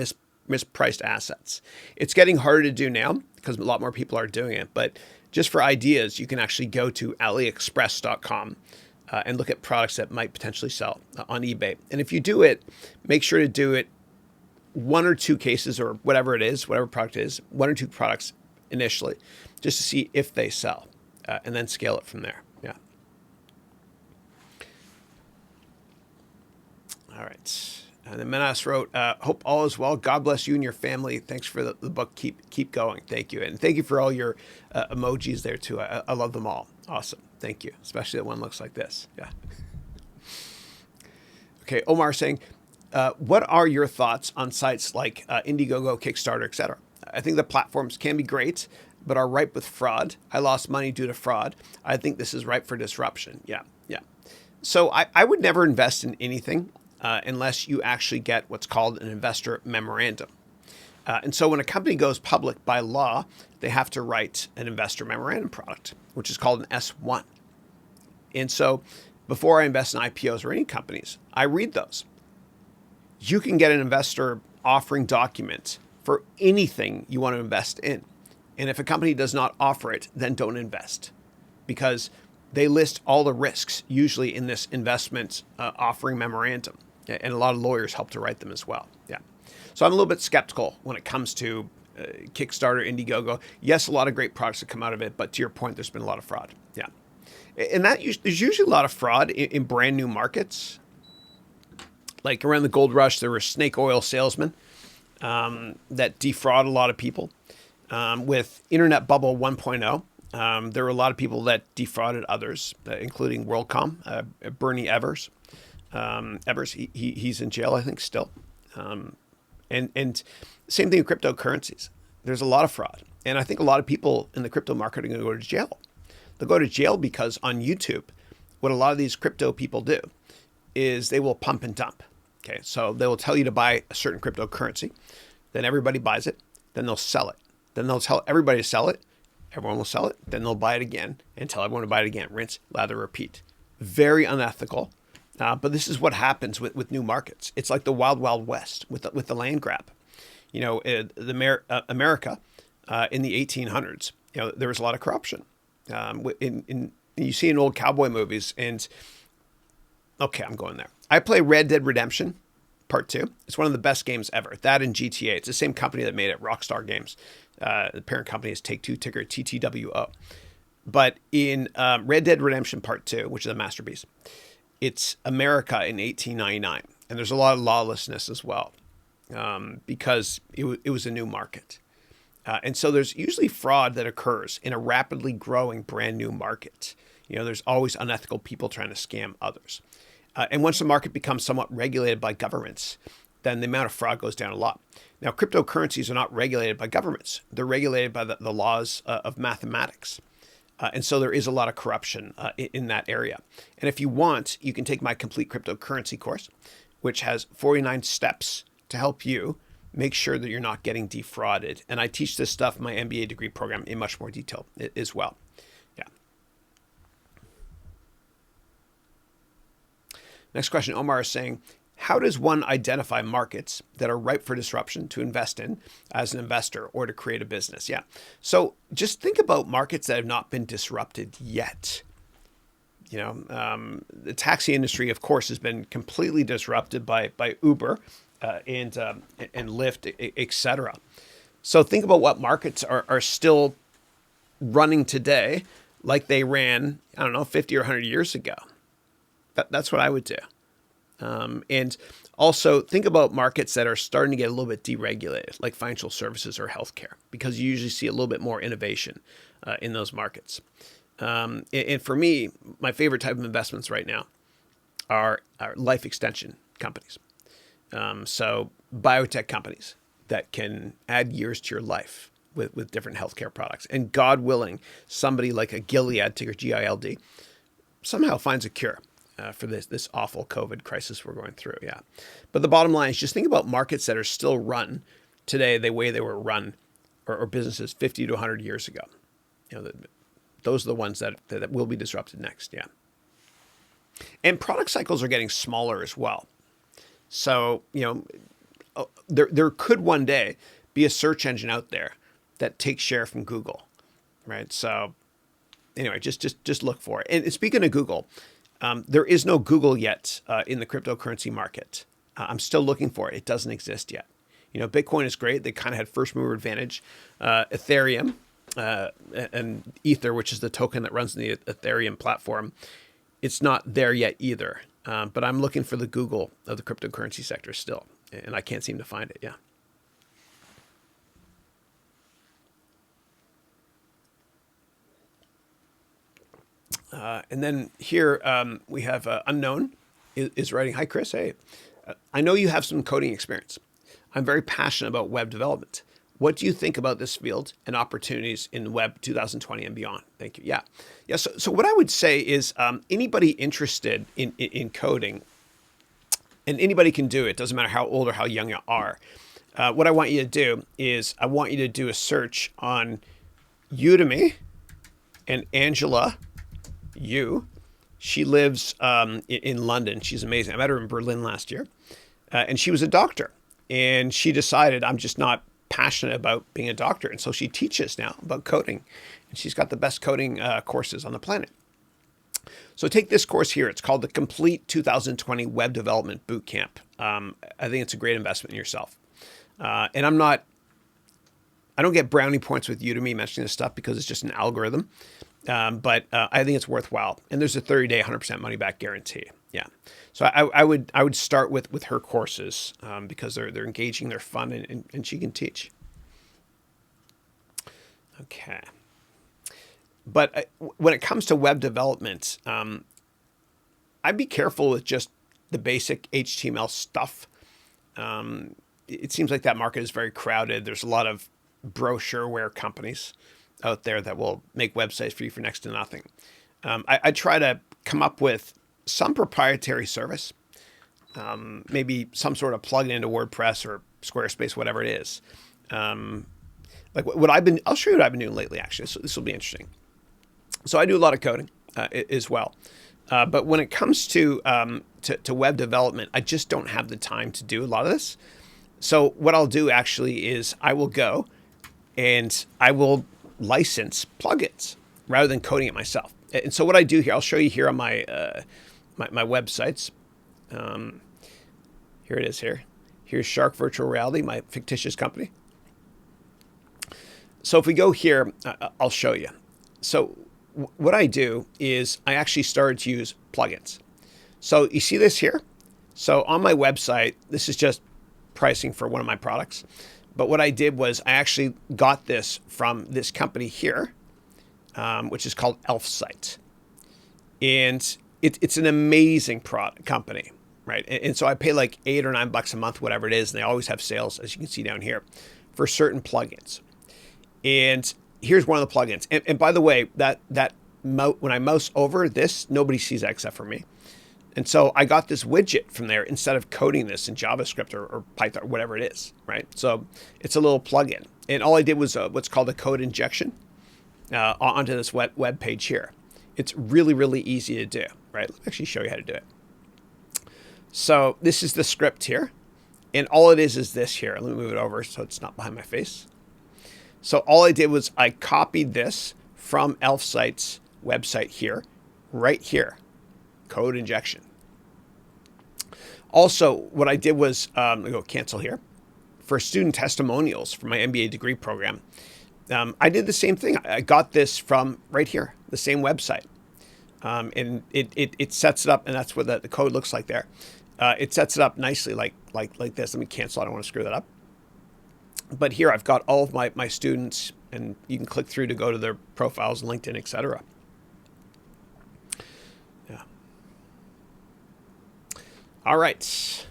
mispriced assets. It's getting harder to do now because a lot more people are doing it. But just for ideas, you can actually go to AliExpress.com and look at products that might potentially sell on eBay. And if you do it, make sure to do it 1 or 2 cases or whatever it is, whatever product it is, 1 or 2 products initially, just to see if they sell, and then scale it from there. Yeah. All right. And then Menas wrote, hope all is well. God bless you and your family. Thanks for the book. Keep going. Thank you. And thank you for all your emojis there too. I love them all. Awesome. Thank you. Especially that one looks like this. Yeah. Okay. Omar saying, what are your thoughts on sites like Indiegogo, Kickstarter, etc.? I think the platforms can be great, but are ripe with fraud. I lost money due to fraud. I think this is ripe for disruption. Yeah. So I would never invest in anything unless you actually get what's called an investor memorandum. And so when a company goes public by law, they have to write an investor memorandum product, which is called an S1. And so before I invest in IPOs or any companies, I read those. You can get an investor offering document for anything you want to invest in. And if a company does not offer it, then don't invest, because they list all the risks usually in this investment offering memorandum. And a lot of lawyers help to write them as well. Yeah. So I'm a little bit skeptical when it comes to Kickstarter, Indiegogo. Yes, a lot of great products that come out of it, but to your point, there's been a lot of fraud. Yeah. And there's usually a lot of fraud in brand new markets. Like around the gold rush, there were snake oil salesmen that defraud a lot of people. With Internet Bubble 1.0, there were a lot of people that defrauded others, including WorldCom, Bernie Evers. He's in jail, I think, still. And same thing with cryptocurrencies. There's a lot of fraud. And I think a lot of people in the crypto market are going to go to jail. They'll go to jail because on YouTube, what a lot of these crypto people do is they will pump and dump. Okay, so they will tell you to buy a certain cryptocurrency. Then everybody buys it. Then they'll sell it. Then they'll tell everybody to sell it. Everyone will sell it. Then they'll buy it again and tell everyone to buy it again. Rinse, lather, repeat. Very unethical. But this is what happens with new markets. It's like the wild, wild west with the land grab. You know, America in the 1800s, you know, there was a lot of corruption. You see in old cowboy movies, and okay, I'm going there. I play Red Dead Redemption Part 2. It's one of the best games ever. That and GTA. It's the same company that made it, Rockstar Games. The parent company is Take-Two, ticker TTWO. But in Red Dead Redemption Part 2, which is a masterpiece, it's America in 1899. And there's a lot of lawlessness as well because it was a new market. And so there's usually fraud that occurs in a rapidly growing brand new market. You know, there's always unethical people trying to scam others. And once the market becomes somewhat regulated by governments, then the amount of fraud goes down a lot. Now, cryptocurrencies are not regulated by governments. They're regulated by the laws of mathematics. And so there is a lot of corruption in that area. And if you want, you can take my complete cryptocurrency course, which has 49 steps to help you make sure that you're not getting defrauded. And I teach this stuff in my MBA degree program in much more detail as well. Yeah. Next question, Omar is saying, how does one identify markets that are ripe for disruption to invest in as an investor or to create a business? Yeah. So just think about markets that have not been disrupted yet. The taxi industry, of course, has been completely disrupted by Uber and Lyft, etc. So think about what markets are still running today like they ran, 50 or 100 years ago. That's what I would do. And also think about markets that are starting to get a little bit deregulated, like financial services or healthcare, because you usually see a little bit more innovation in those markets. And for me, my favorite type of investments right now are life extension companies. So biotech companies that can add years to your life with different healthcare products. And God willing, somebody like a Gilead, ticker GILD, somehow finds a cure for this awful COVID crisis we're going through. Yeah. But the bottom line is just think about markets that are still run today the way they were run, or businesses 50 to 100 years ago. Those are the ones that will be disrupted next. Yeah. And product cycles are getting smaller as well. So, there could one day be a search engine out there that takes share from Google, right? So anyway, just look for it. And speaking of Google, there is no Google yet in the cryptocurrency market. I'm still looking for it. It doesn't exist yet. Bitcoin is great. They kind of had first mover advantage. Ethereum and Ether, which is the token that runs the Ethereum platform, it's not there yet either. But I'm looking for the Google of the cryptocurrency sector still, and I can't seem to find it. Yeah. And then here we have Unknown is writing, "Hi, Chris. Hey, I know you have some coding experience. I'm very passionate about web development. What do you think about this field and opportunities in Web 2020 and beyond? Thank you." Yeah. So what I would say is anybody interested in coding, and anybody can do it, doesn't matter how old or how young you are. What I want you to do is I want you to do a search on Udemy and Angela Yu. She lives in London. She's amazing. I met her in Berlin last year. And she was a doctor. And she decided, I'm just not passionate about being a doctor. And so she teaches now about coding. And she's got the best coding courses on the planet. So take this course here. It's called the Complete 2020 Web Development Bootcamp. I think it's a great investment in yourself. And I don't get brownie points with Udemy mentioning this stuff because it's just an algorithm. But I think it's worthwhile. And there's a 30-day, 100% money back guarantee. Yeah. So I would start with her courses because they're engaging, they're fun, and she can teach. Okay. But when it comes to web development, I'd be careful with just the basic HTML stuff. It seems like that market is very crowded. There's a lot of brochureware companies out there that will make websites for you for next to nothing. I try to come up with some proprietary service, maybe some sort of plugin into WordPress or Squarespace, whatever it is. Like what I'll show you what I've been doing lately, actually. So this will be interesting. So I do a lot of coding as well. But when it comes to web development, I just don't have the time to do a lot of this. So what I'll do actually is I will go and I will license plugins rather than coding it myself. And so what I do here, I'll show you here on my my websites. Here it is here. Here's Shark Virtual Reality, my fictitious company. So if we go here, I'll show you. So what I do is I actually started to use plugins. So you see this here? So on my website, this is just pricing for one of my products. But what I did was I actually got this from this company here, which is called Elfsight. And it's an amazing company, right? And so I pay like $8 or $9 a month, whatever it is. And they always have sales, as you can see down here, for certain plugins. And here's one of the plugins. And by the way, when I mouse over this, nobody sees that except for me. And so I got this widget from there instead of coding this in JavaScript or Python or whatever it is, right? So it's a little plugin. And all I did was what's called a code injection onto this web page here. It's really, really easy to do, right? Let me actually show you how to do it. So this is the script here. And all it is this here. Let me move it over so it's not behind my face. So all I did was I copied this from Elfsight's website here, right here, code injection. Also, what I did was, I go cancel here, for student testimonials for my MBA degree program. I did the same thing. I got this from right here, the same website. And it sets it up, and that's what the code looks like there. It sets it up nicely like this. Let me cancel. I don't want to screw that up. But here I've got all of my students, and you can click through to go to their profiles, LinkedIn, etc. Yeah. All right.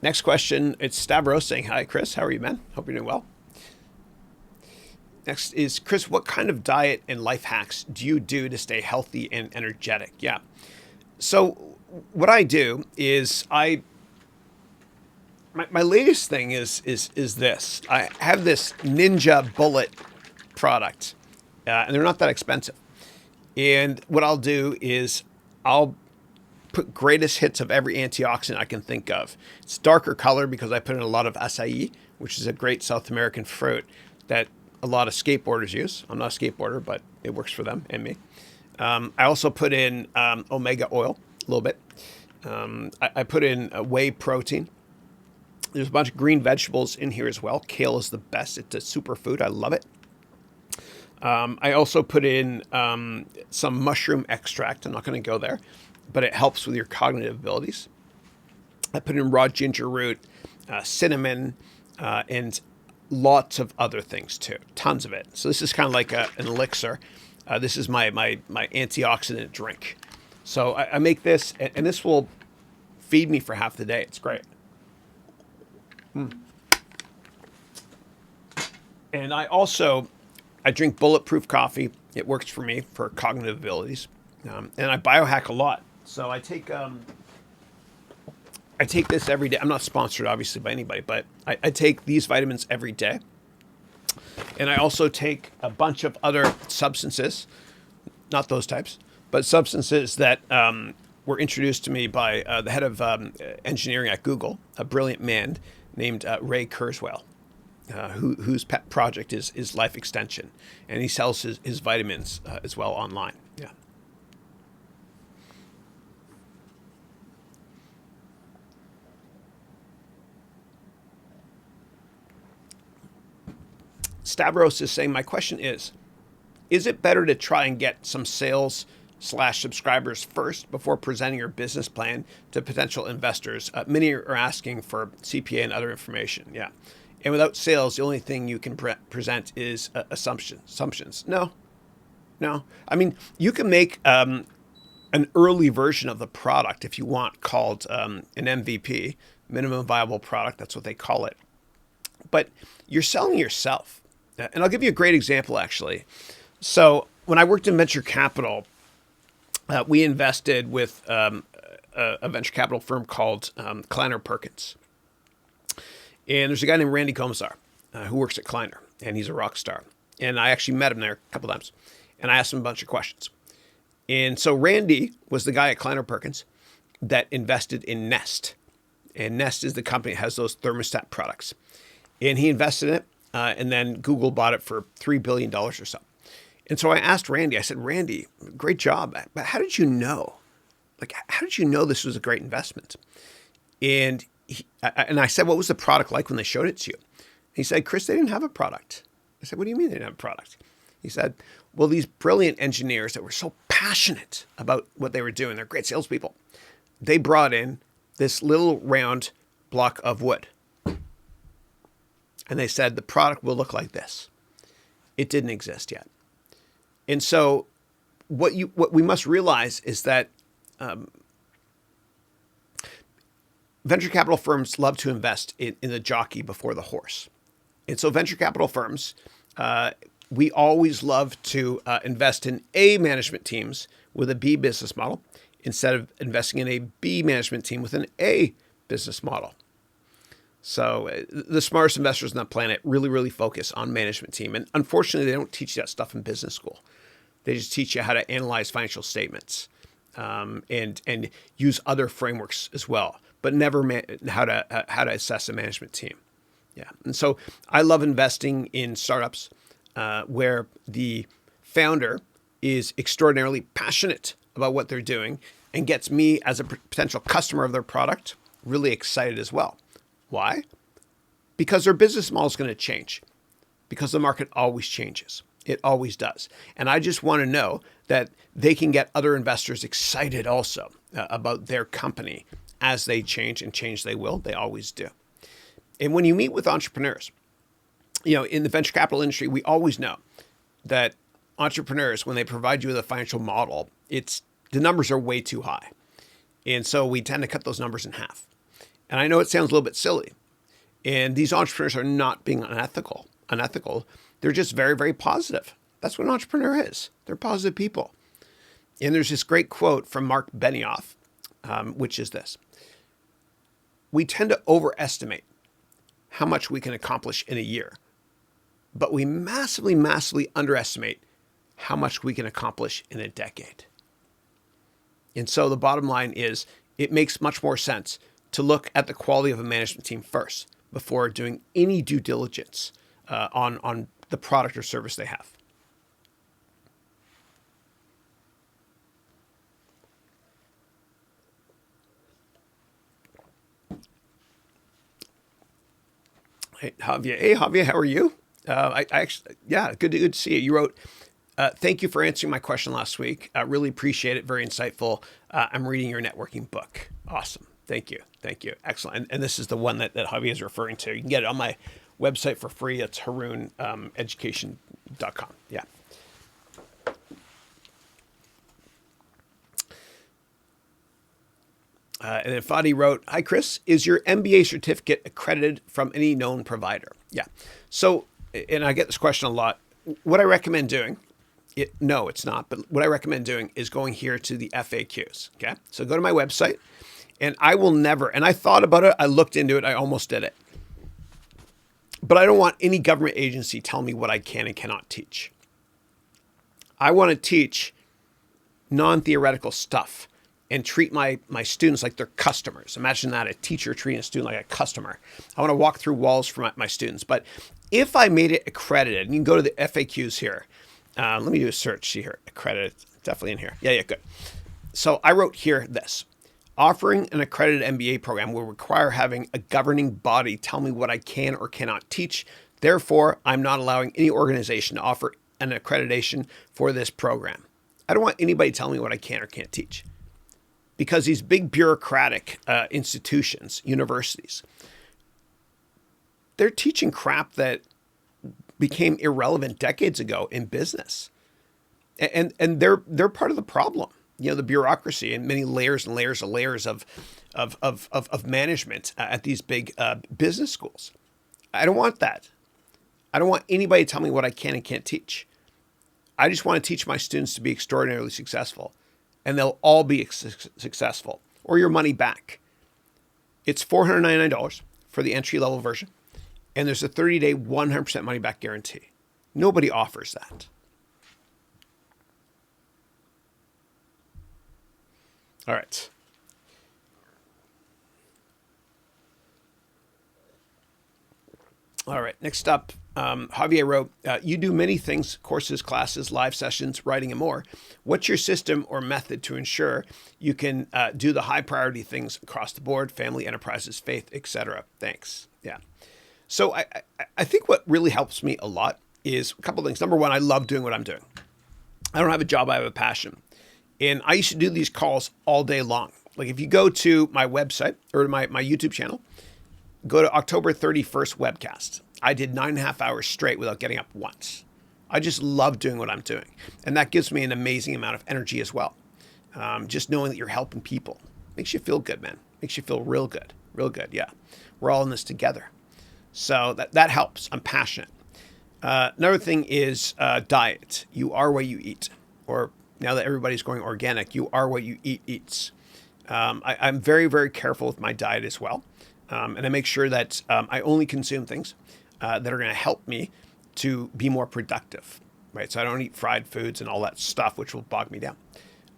Next question. It's Stavros saying, hi, Chris. How are you, man? Hope you're doing well. Next is, Chris, what kind of diet and life hacks do you do to stay healthy and energetic? Yeah. So what I do is my latest thing is this. I have this Ninja Bullet product, and they're not that expensive. And what I'll do is I'll put greatest hits of every antioxidant I can think of. It's darker color because I put in a lot of acai, which is a great South American fruit that a lot of skateboarders use. I'm not a skateboarder, but it works for them and me. I also put in omega oil, a little bit. I put in whey protein. There's a bunch of green vegetables in here as well. Kale is the best. It's a superfood. I love it. I also put in some mushroom extract. I'm not going to go there, but it helps with your cognitive abilities. I put in raw ginger root, cinnamon, and lots of other things too. Tons of it. So this is kind of like an elixir. This is my antioxidant drink. So I make this, and this will feed me for half the day. It's great. And I drink Bulletproof Coffee. It works for me for cognitive abilities. And I biohack a lot. So I take this every day. I'm not sponsored, obviously, by anybody, but I take these vitamins every day. And I also take a bunch of other substances, not those types, but substances that were introduced to me by the head of engineering at Google, a brilliant man named Ray Kurzweil, whose pet project is life extension. And he sells his vitamins as well online. Yeah. Stavros is saying, my question is it better to try and get some sales/subscribers first before presenting your business plan to potential investors? Many are asking for CPA and other information. Yeah. And without sales, the only thing you can present is assumptions. No. I mean, you can make an early version of the product if you want, called an MVP, minimum viable product. That's what they call it. But you're selling yourself. And I'll give you a great example, actually. So when I worked in venture capital, we invested with a venture capital firm called Kleiner Perkins. And there's a guy named Randy Komisar who works at Kleiner, and he's a rock star. And I actually met him there a couple times, and I asked him a bunch of questions. And so Randy was the guy at Kleiner Perkins that invested in Nest. And Nest is the company that has those thermostat products. And he invested in it, and then Google bought it for $3 billion or so. And so I asked Randy, I said, Randy, great job, but how did you know? Like, how did you know this was a great investment? And I said, what was the product like when they showed it to you? He said, Chris, they didn't have a product. I said, what do you mean they didn't have a product? He said, well, these brilliant engineers that were so passionate about what they were doing, they're great salespeople. They brought in this little round block of wood. And they said, the product will look like this. It didn't exist yet. And so what we must realize is that venture capital firms love to invest in the jockey before the horse. And so venture capital firms, we always love to invest in A management teams with a B business model instead of investing in a B management team with an A business model. So the smartest investors on the planet really, really focus on management team. And unfortunately, they don't teach you that stuff in business school. They just teach you how to analyze financial statements and use other frameworks as well, but never how to assess a management team. Yeah, and so I love investing in startups where the founder is extraordinarily passionate about what they're doing and gets me as a potential customer of their product really excited as well. Why? Because their business model is going to change, because the market always changes. It always does. And I just want to know that they can get other investors excited also about their company as they change, and change they will. They always do. And when you meet with entrepreneurs, in the venture capital industry, we always know that entrepreneurs, when they provide you with a financial model, the numbers are way too high. And so we tend to cut those numbers in half. And I know it sounds a little bit silly. And these entrepreneurs are not being unethical. They're just very, very positive. That's what an entrepreneur is. They're positive people. And there's this great quote from Mark Benioff, which is this: we tend to overestimate how much we can accomplish in a year, but we massively, massively underestimate how much we can accomplish in a decade. And so the bottom line is, it makes much more sense to look at the quality of a management team first before doing any due diligence on the product or service they have. Hey, Javier, how are you? I actually, good to see you. You wrote, thank you for answering my question last week. I really appreciate it. Very insightful. I'm reading your networking book. Awesome. Thank you. Excellent. And this is the one that Javier is referring to. You can get it on my website for free. It's HarounEducation.com. Yeah. And then Fadi wrote, hi, Chris, is your MBA certificate accredited from any known provider? Yeah. So, and I get this question a lot. What I recommend doing, no, it's not, but what I recommend doing is going here to the FAQs. Okay. So go to my website, and I will never, and I thought about it, I looked into it, I almost did it. But I don't want any government agency telling me what I can and cannot teach. I want to teach non-theoretical stuff and treat my students like they're customers. Imagine that, a teacher treating a student like a customer. I want to walk through walls for my students. But if I made it accredited, and you can go to the FAQs here. Let me do a search, see here, accredited, definitely in here. Yeah, good. So I wrote here this: offering an accredited MBA program will require having a governing body tell me what I can or cannot teach. Therefore, I'm not allowing any organization to offer an accreditation for this program. I don't want anybody telling me what I can or can't teach. Because these big bureaucratic institutions, universities, they're teaching crap that became irrelevant decades ago in business. And they're part of the problem. The bureaucracy and many layers and layers and layers of management at these big business schools. I don't want that. I don't want anybody to tell me what I can and can't teach. I just want to teach my students to be extraordinarily successful. And they'll all be successful, or your money back. It's $499 for the entry-level version, and there's a 30-day 100% money-back guarantee. Nobody offers that. All right. All right, next up, Javier wrote, you do many things: courses, classes, live sessions, writing, and more. What's your system or method to ensure you can do the high priority things across the board: family, enterprises, faith, etc.? Thanks. Yeah. So I think what really helps me a lot is a couple of things. Number one, I love doing what I'm doing. I don't have a job, I have a passion. And I used to do these calls all day long. Like if you go to my website or to my YouTube channel, go to October 31st webcast. I did 9.5 hours straight without getting up once. I just love doing what I'm doing. And that gives me an amazing amount of energy as well. Just knowing that you're helping people makes you feel good, man. Makes you feel real good. Yeah. We're all in this together. So that helps. I'm passionate. Another thing is diet. You are what you eat. Or now that everybody's going organic, you are what you eats. I'm very, very careful with my diet as well. And I make sure that I only consume things that are going to help me to be more productive, right? So I don't eat fried foods and all that stuff, which will bog me down.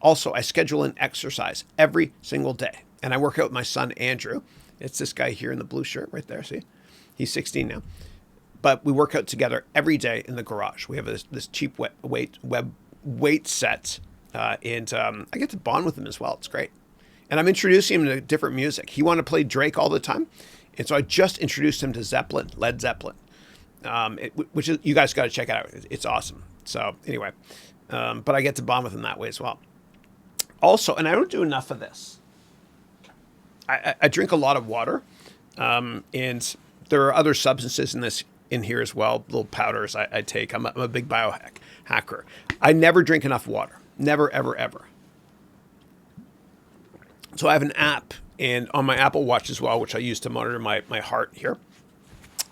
Also, I schedule in exercise every single day. And I work out with my son, Andrew. It's this guy here in the blue shirt right there, see? He's 16 now. But we work out together every day in the garage. We have this cheap web weight set, and I get to bond with him as well. It's great. And I'm introducing him to different music. He wanted to play Drake all the time. And so I just introduced him to Zeppelin, Led Zeppelin, which is, you guys got to check it out. It's awesome. So anyway, but I get to bond with him that way as well. Also, and I don't do enough of this. I drink a lot of water, and there are other substances in here as well, little powders I take. I'm a big biohack hacker. I never drink enough water. Never, ever, ever. So I have an app, and on my Apple Watch as well, which I use to monitor my heart here.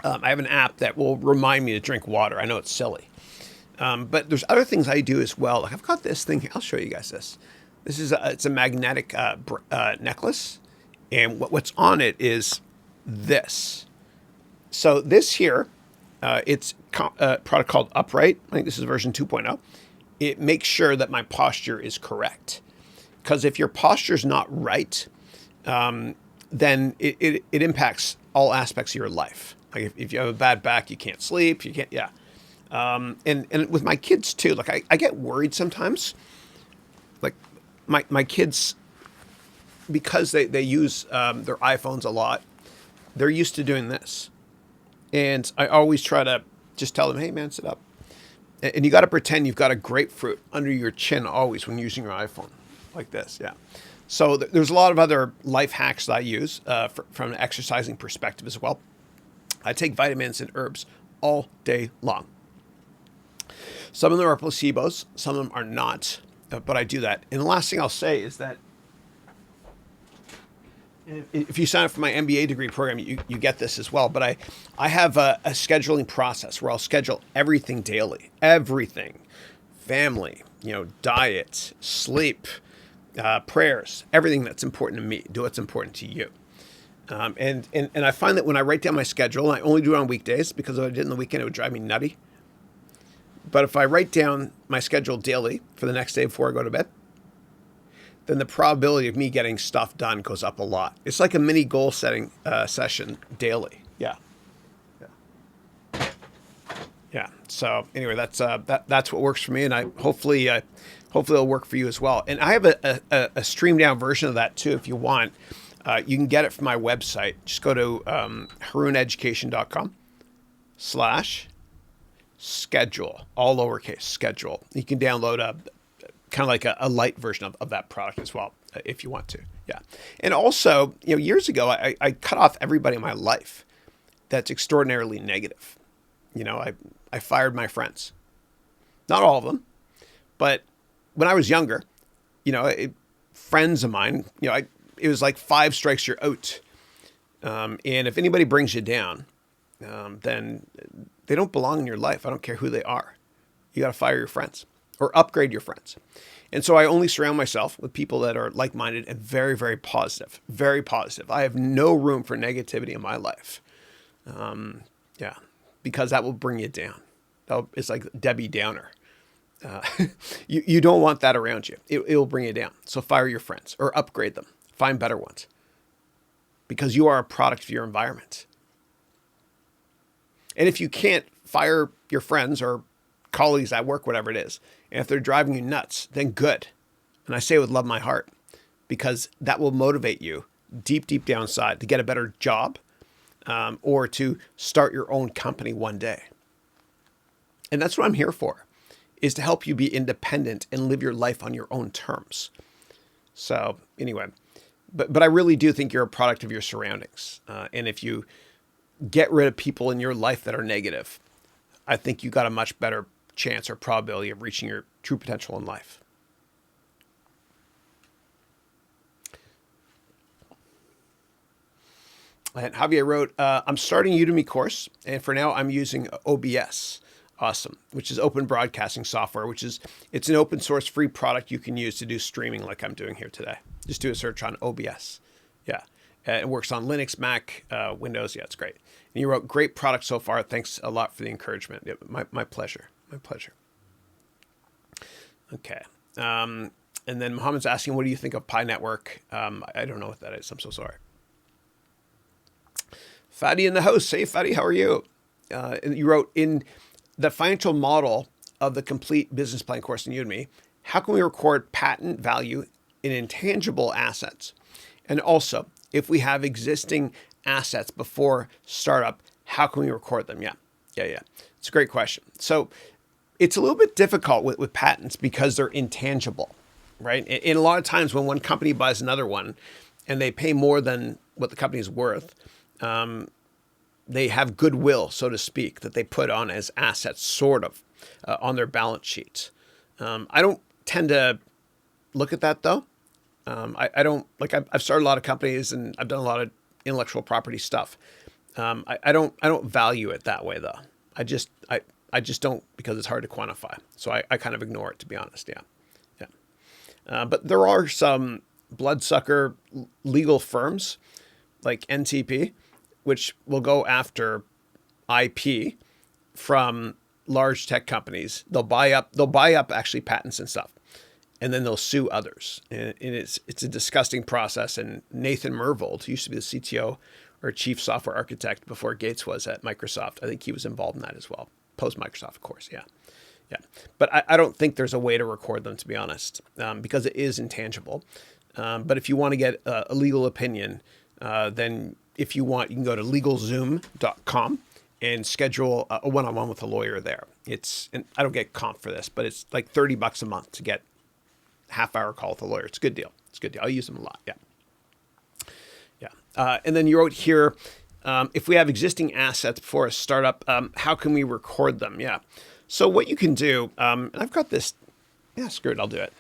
I have an app that will remind me to drink water. I know it's silly. But there's other things I do as well. Like I've got this thing. I'll show you guys this. This is it's a magnetic necklace. And what's on it is this. So this here, it's a product called Upright. I think this is version 2.0. It makes sure that my posture is correct. Because if your posture is not right, then it impacts all aspects of your life. Like if you have a bad back, you can't sleep. You can't, yeah. And with my kids too. Like I get worried sometimes. Like my kids, because they use their iPhones a lot, they're used to doing this. And I always try to just tell them, hey man, sit up. And you got to pretend you've got a grapefruit under your chin always when using your iPhone. Like this, yeah. So there's a lot of other life hacks that I use from an exercising perspective as well. I take vitamins and herbs all day long. Some of them are placebos, some of them are not, but I do that. And the last thing I'll say is that if you sign up for my MBA degree program, you get this as well. But I have a scheduling process where I'll schedule everything daily, everything, family, diet, sleep, prayers, everything that's important to me. Do what's important to you. And I find that when I write down my schedule, I only do it on weekdays because if I did it on the weekend, it would drive me nutty. But if I write down my schedule daily for the next day before I go to bed, then the probability of me getting stuff done goes up a lot. It's like a mini goal setting session daily. Yeah. Yeah. So anyway, that's what works for me, and hopefully it'll work for you as well. And I have a streamed down version of that too, if you want. You can get it from my website. Just go to HarounEducation.com/schedule, all lowercase schedule. You can download kind of like a light version of that product as well, if you want to. Yeah. And also, years ago, I cut off everybody in my life that's extraordinarily negative. I fired my friends. Not all of them, but when I was younger, friends of mine, it was like 5 strikes, you're out. And if anybody brings you down, then they don't belong in your life. I don't care who they are. You got to fire your friends or upgrade your friends. And so I only surround myself with people that are like-minded and very, very positive, very positive. I have no room for negativity in my life. Yeah, because that will bring you down. It's like Debbie Downer. You don't want that around you. It will bring you down. So fire your friends or upgrade them. Find better ones. Because you are a product of your environment. And if you can't fire your friends or colleagues at work, whatever it is, and if they're driving you nuts, then good. And I say it with love in my heart, because that will motivate you deep, deep down inside to get a better job or to start your own company one day. And that's what I'm here for, is to help you be independent and live your life on your own terms. So anyway, but I really do think you're a product of your surroundings. And if you get rid of people in your life that are negative, I think you got a much better chance or probability of reaching your true potential in life. And Javier wrote, I'm starting a Udemy course, and for now I'm using OBS. Awesome. Which is open broadcasting software, it's an open source free product you can use to do streaming like I'm doing here today. Just do a search on OBS. Yeah. It works on Linux, Mac, Windows. Yeah, it's great. And you wrote, great product so far. Thanks a lot for the encouragement. Yeah, my pleasure. My pleasure. Okay. And then Mohammed's asking, what do you think of Pi Network? I don't know what that is. I'm so sorry. Fadi in the house. Hey, Fadi, how are you? And you wrote, in the financial model of the complete business plan course in Udemy, how can we record patent value in intangible assets? And also, if we have existing assets before startup, how can we record them? Yeah. It's a great question. So it's a little bit difficult with patents because they're intangible, right? And a lot of times when one company buys another one and they pay more than what the company's worth, they have goodwill, so to speak, that they put on as assets, sort of, on their balance sheets. I don't tend to look at that though. I don't like. I've started a lot of companies and I've done a lot of intellectual property stuff. I don't value it that way though. I just don't, because it's hard to quantify. So I kind of ignore it, to be honest. Yeah. But there are some bloodsucker legal firms like NTP, which will go after IP from large tech companies. They'll buy up actually patents and stuff, and then they'll sue others. And it's a disgusting process. And Nathan Myhrvold, who used to be the CTO or chief software architect before Gates was at Microsoft, I think he was involved in that as well. Post Microsoft, of course. Yeah. But I don't think there's a way to record them, to be honest, because it is intangible. But if you want to get a legal opinion, then if you want, you can go to LegalZoom.com and schedule a one-on-one with a lawyer there. And I don't get comp for this, but it's like $30 a month to get a half-hour call with a lawyer. It's a good deal. I use them a lot. Yeah. And then you wrote here, if we have existing assets before a startup, how can we record them? Yeah. So what you can do, and I've got this. Yeah, screw it, I'll do it.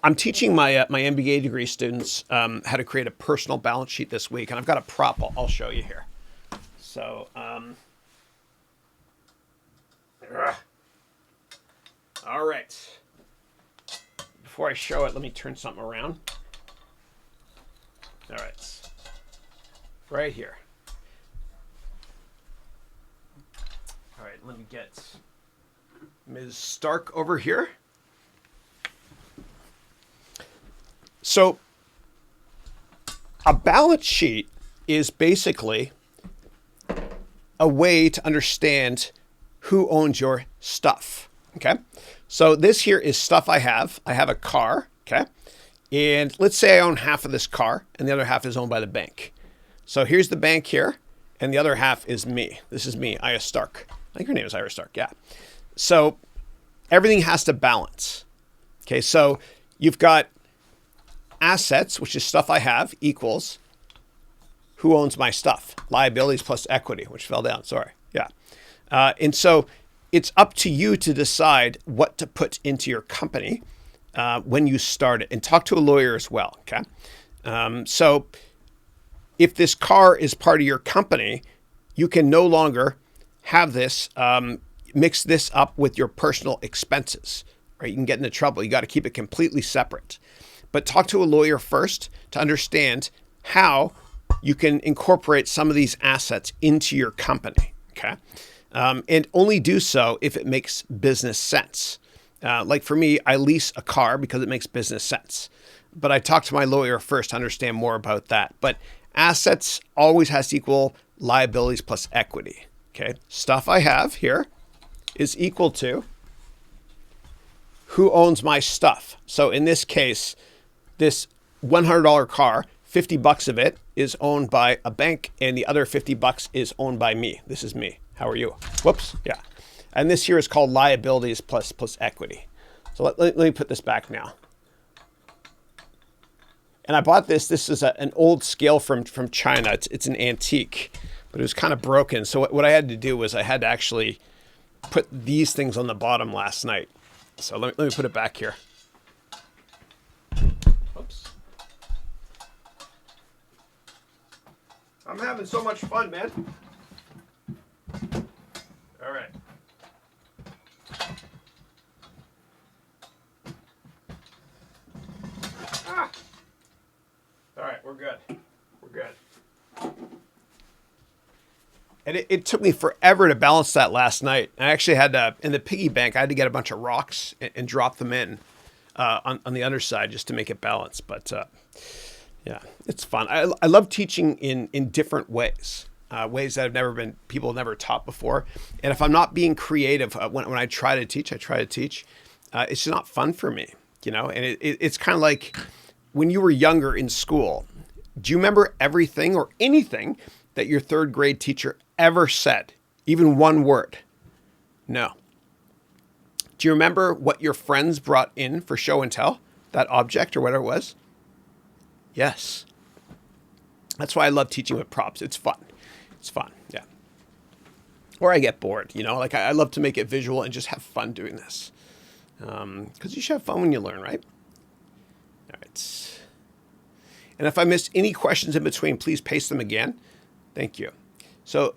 I'm teaching my MBA degree students how to create a personal balance sheet this week, and I've got a prop I'll show you here. So, all right. Before I show it, let me turn something around. All right, right here. All right, let me get Ms. Stark over here. So a balance sheet is basically a way to understand who owns your stuff, okay? So this here is stuff I have. I have a car, okay? And let's say I own half of this car and the other half is owned by the bank. So here's the bank here and the other half is me. This is me, Ira Stark. I think her name is Ira Stark, yeah. So everything has to balance, okay? So you've got assets, which is stuff I have, equals who owns my stuff. Liabilities plus equity, which fell down. Sorry. Yeah. And so it's up to you to decide what to put into your company when you start it, and talk to a lawyer as well. Okay. So if this car is part of your company, you can no longer have this, mix this up with your personal expenses, right? You can get into trouble. You got to keep it completely separate. But talk to a lawyer first to understand how you can incorporate some of these assets into your company, okay? And only do so if it makes business sense. Like for me, I lease a car because it makes business sense. But I talk to my lawyer first to understand more about that. But assets always has to equal liabilities plus equity, okay? Stuff I have here is equal to who owns my stuff. So in this case, this $100 car, $50 of it is owned by a bank and the other $50 is owned by me. This is me. How are you? Whoops. Yeah. And this here is called liabilities plus equity. So let me put this back now. And I bought this. This is an old scale from China. It's an antique, but it was kind of broken. So what I had to do was I had to actually put these things on the bottom last night. So let me put it back here. Oops. I'm having so much fun, man. All right. All right, we're good. We're good. And it took me forever to balance that last night. I actually had to, in the piggy bank, I had to get a bunch of rocks and drop them in on the underside just to make it balance. But yeah, it's fun. I love teaching in different ways. ways that people have never taught before. And if I'm not being creative, when I try to teach, it's just not fun for me, and it's kind of like when you were younger in school, do you remember everything or anything that your third grade teacher ever said? Even one word? No. Do you remember what your friends brought in for show and tell? That object or whatever it was? Yes. That's why I love teaching with props. It's fun. It's fun. Yeah. Or I get bored, like I love to make it visual and just have fun doing this. Because you should have fun when you learn, right? All right. And if I missed any questions in between, please paste them again. Thank you. So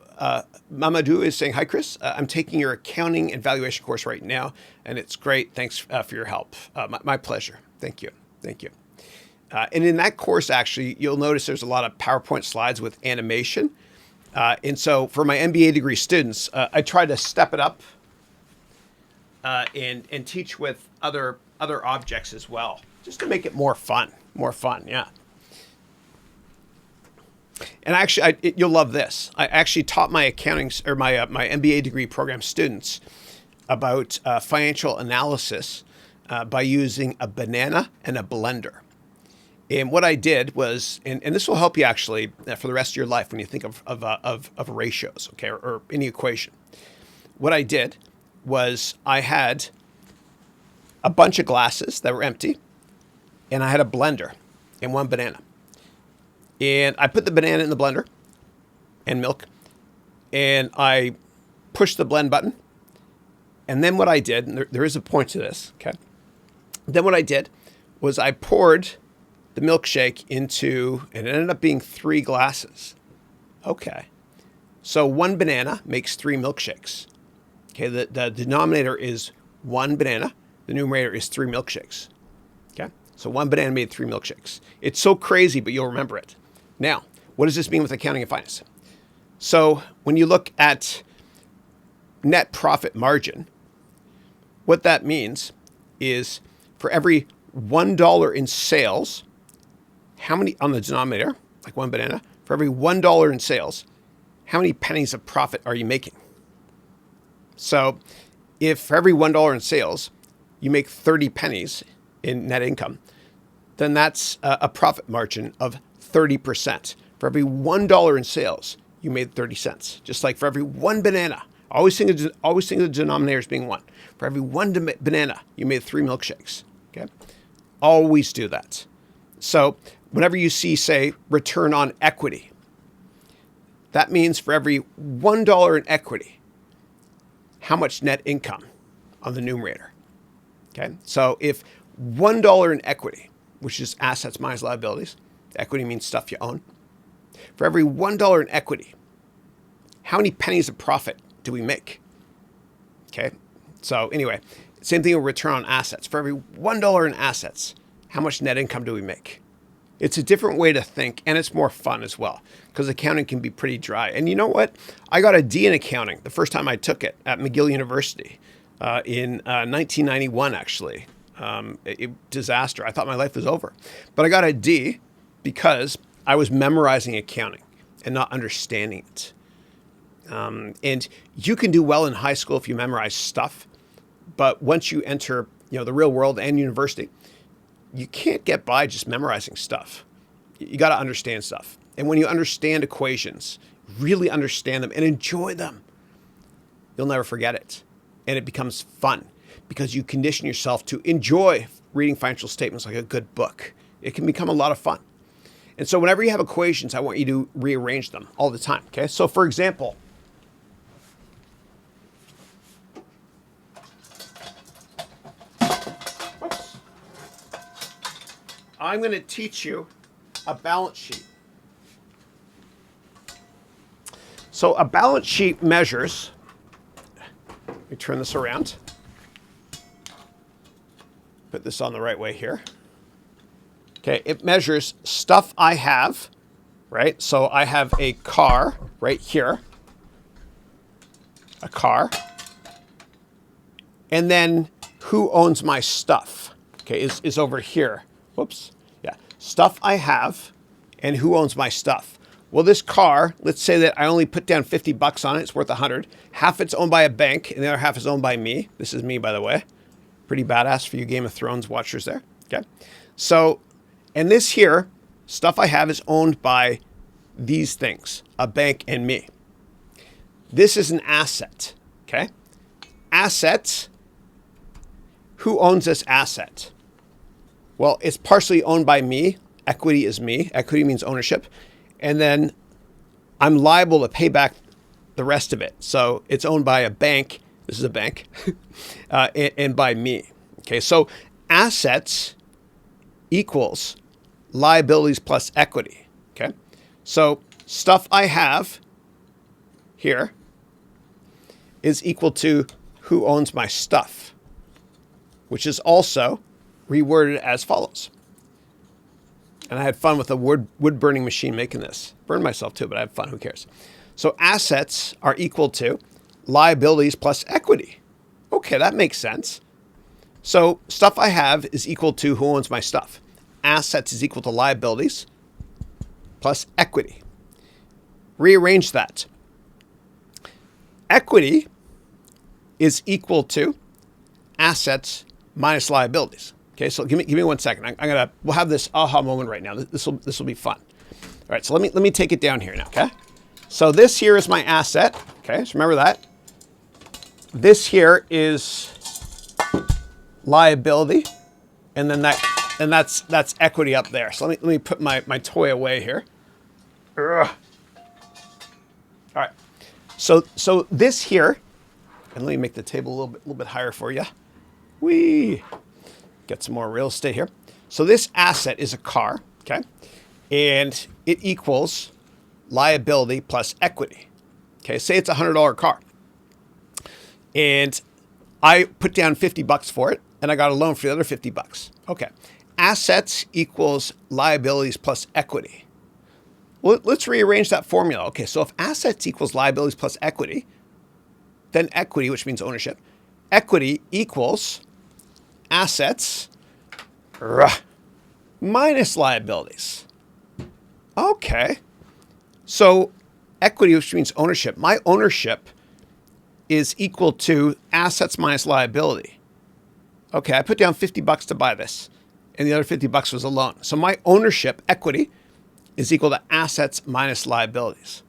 Mamadou is saying, hi, Chris. I'm taking your accounting and valuation course right now, and it's great. Thanks for your help. My pleasure. Thank you. Thank you. And in that course, actually, you'll notice there's a lot of PowerPoint slides with animation. And so for my MBA degree students, I try to step it up and teach with other objects as well, just to make it more fun. More fun, yeah. And actually, you'll love this. I actually taught my accounting or my MBA degree program students about financial analysis by using a banana and a blender. And what I did was, and this will help you actually for the rest of your life when you think of ratios, okay, or any equation. What I did was I had a bunch of glasses that were empty, and I had a blender and one banana. And I put the banana in the blender and milk, and I pushed the blend button. And then what I did, and there is a point to this, okay? Then what I did was I poured the milkshake into, and it ended up being 3 glasses. Okay. So 1 banana makes 3 milkshakes. Okay, the denominator is 1 banana. The numerator is 3 milkshakes. Okay, so 1 banana made 3 milkshakes. It's so crazy, but you'll remember it. Now, what does this mean with accounting and finance? So when you look at net profit margin, what that means is for every $1 in sales, how many, on the denominator, like 1 banana, for every $1 in sales, how many pennies of profit are you making? So if for every $1 in sales, you make 30 pennies in net income, then that's a profit margin of 30%. For every $1 in sales, you made 30 cents. Just like for every 1 banana, always think of the denominator as being 1. For every 1 banana, you made 3 milkshakes. Okay, always do that. So whenever you see, say, return on equity, that means for every $1 in equity, how much net income on the numerator? Okay, so if $1 in equity, which is assets minus liabilities, equity means stuff you own. For every $1 in equity, how many pennies of profit do we make? Okay, so anyway, same thing with return on assets. For every $1 in assets, how much net income do we make? It's a different way to think, and it's more fun as well, because accounting can be pretty dry. And you know what? I got a D in accounting the first time I took it at McGill University in 1991, actually. Disaster. I thought my life was over. But I got a D because I was memorizing accounting and not understanding it. And you can do well in high school if you memorize stuff. But once you enter, the real world and university, you can't get by just memorizing stuff. You got to understand stuff. And when you understand equations, really understand them and enjoy them, you'll never forget it. And it becomes fun because you condition yourself to enjoy reading financial statements like a good book. It can become a lot of fun. And so whenever you have equations, I want you to rearrange them all the time. Okay. So for example, I'm going to teach you a balance sheet. So a balance sheet measures, let me turn this around, put this on the right way here. Okay, it measures stuff I have, right? So I have a car right here, a car, and then who owns my stuff, okay, is over here. Whoops. Yeah. Stuff I have and who owns my stuff. Well, this car, let's say that I only put down $50 on it. It's worth 100. Half it's owned by a bank, and the other half is owned by me. This is me, by the way. Pretty badass for you Game of Thrones watchers there. Okay. So, and this here, stuff I have is owned by these things, a bank and me. This is an asset. Okay. Assets. Who owns this asset? Well, it's partially owned by me. Equity is me. Equity means ownership. And then I'm liable to pay back the rest of it. So it's owned by a bank. This is a bank. And by me. Okay, so assets equals liabilities plus equity. Okay, so stuff I have here is equal to who owns my stuff, which is also reworded as follows. And I had fun with a wood burning machine making this. Burned myself too, but I had fun. Who cares? So assets are equal to liabilities plus equity. Okay, that makes sense. So stuff I have is equal to who owns my stuff. Assets is equal to liabilities plus equity. Rearrange that. Equity is equal to assets minus liabilities. Okay, so give me 1 second. We'll have this aha moment right now. This will be fun. All right, so let me take it down here now. Okay, so this here is my asset. Okay, so remember that. This here is liability, and then that's equity up there. So let me put my toy away here. Ugh. All right, so this here, and let me make the table a little bit higher for you. Whee! Get some more real estate here. So this asset is a car, okay? And it equals liability plus equity. Okay, say it's a $100 car. And I put down $50 for it, and I got a loan for the other $50. Okay. Assets equals liabilities plus equity. Well, let's rearrange that formula. Okay, so if assets equals liabilities plus equity, then equity, which means ownership, equity equals assets minus liabilities. Okay. So equity, which means ownership, my ownership is equal to assets minus liability. Okay, I put down $50 to buy this, and the other $50 was a loan. So my ownership, equity, is equal to assets minus liabilities.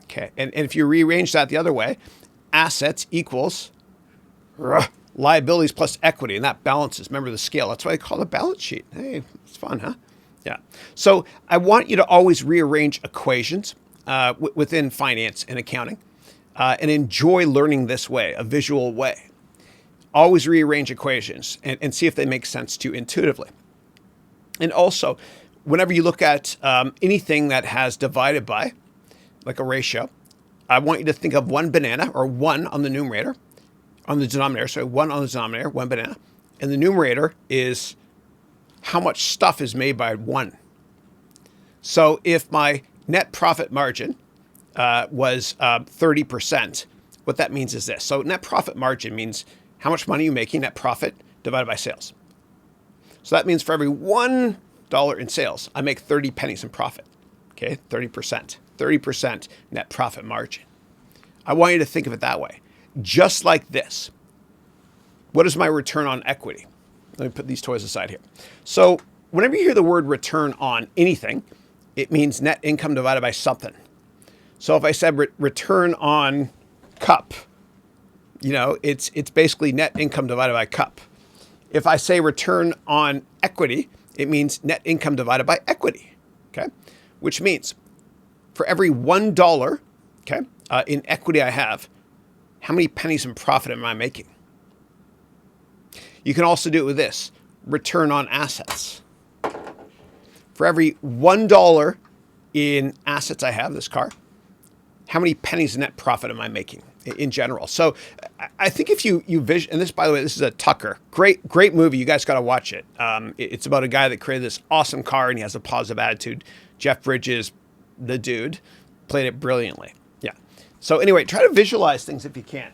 Okay, and if you rearrange that the other way, assets equals liabilities plus equity, and that balances. Remember the scale. That's why I call it a balance sheet. Hey, it's fun, huh? Yeah. So I want you to always rearrange equations within finance and accounting and enjoy learning this way, a visual way. Always rearrange equations and see if they make sense to you intuitively. And also, whenever you look at anything that has divided by, like a ratio, I want you to think of one banana, or one on the numerator, on the denominator. So one on the denominator, one banana. And the numerator is how much stuff is made by one. So if my net profit margin was 30%, what that means is this. So net profit margin means how much money you're making, net profit divided by sales. So that means for every $1 in sales, I make 30 pennies in profit. Okay, 30%. 30% net profit margin. I want you to think of it that way. Just like this. What is my return on equity? Let me put these toys aside here. So whenever you hear the word return on anything, it means net income divided by something. So if I said return on cup, it's basically net income divided by cup. If I say return on equity, it means net income divided by equity. Okay, which means for every $1, okay, in equity I have, how many pennies in profit am I making? You can also do it with this, return on assets. For every $1 in assets I have, this car, how many pennies net profit am I making in general? So I think if you vision, and this, by the way, this is a Tucker, great movie. You guys got to watch it. It's about a guy that created this awesome car, and he has a positive attitude. Jeff Bridges, the dude, played it brilliantly. Yeah. So anyway, try to visualize things if you can.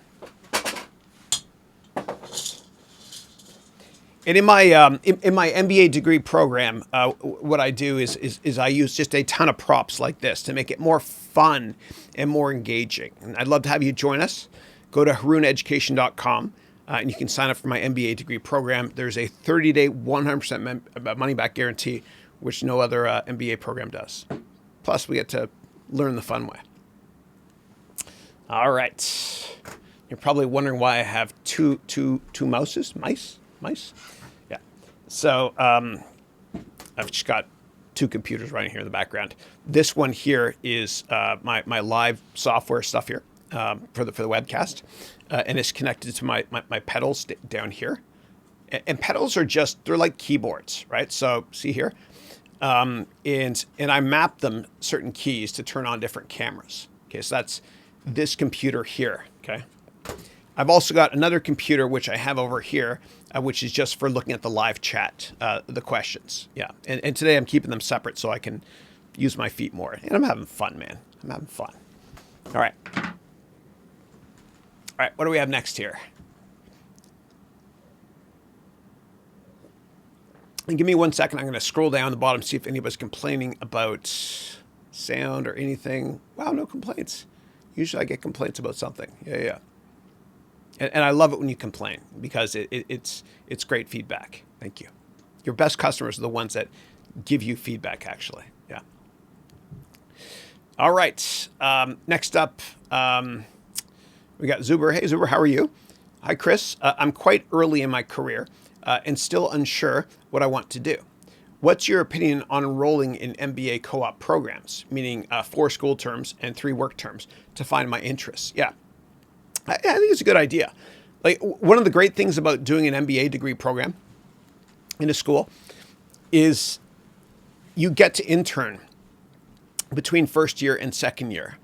And in my MBA degree program, what I do is I use just a ton of props like this to make it more fun and more engaging. And I'd love to have you join us. Go to harouneducation.com and you can sign up for my MBA degree program. There's a 30-day 100% money back guarantee, which no other MBA program does. Plus, we get to learn the fun way. All right. You're probably wondering why I have two mice. Yeah. So I've just got two computers running here in the background. This one here is my live software stuff here for the webcast, and it's connected to my pedals down here. And pedals are they're like keyboards, right? So see here, and I map them certain keys to turn on different cameras. Okay, so that's this computer here. Okay. I've also got another computer, which I have over here, which is just for looking at the live chat, the questions. Yeah. And today I'm keeping them separate so I can use my feet more. And I'm having fun, man. I'm having fun. All right. All right. What do we have next here? And give me 1 second. I'm going to scroll down the bottom, see if anybody's complaining about sound or anything. Wow, no complaints. Usually I get complaints about something. Yeah. And I love it when you complain because it's great feedback. Thank you. Your best customers are the ones that give you feedback, actually. Yeah. All right. Next up, we got Zuber. Hey, Zuber, how are you? Hi, Chris. I'm quite early in my career and still unsure what I want to do. What's your opinion on enrolling in MBA co-op programs, meaning 4 school terms and 3 work terms to find my interests? Yeah. I think it's a good idea. Like, one of the great things about doing an MBA degree program in a school is you get to intern between first year and second year.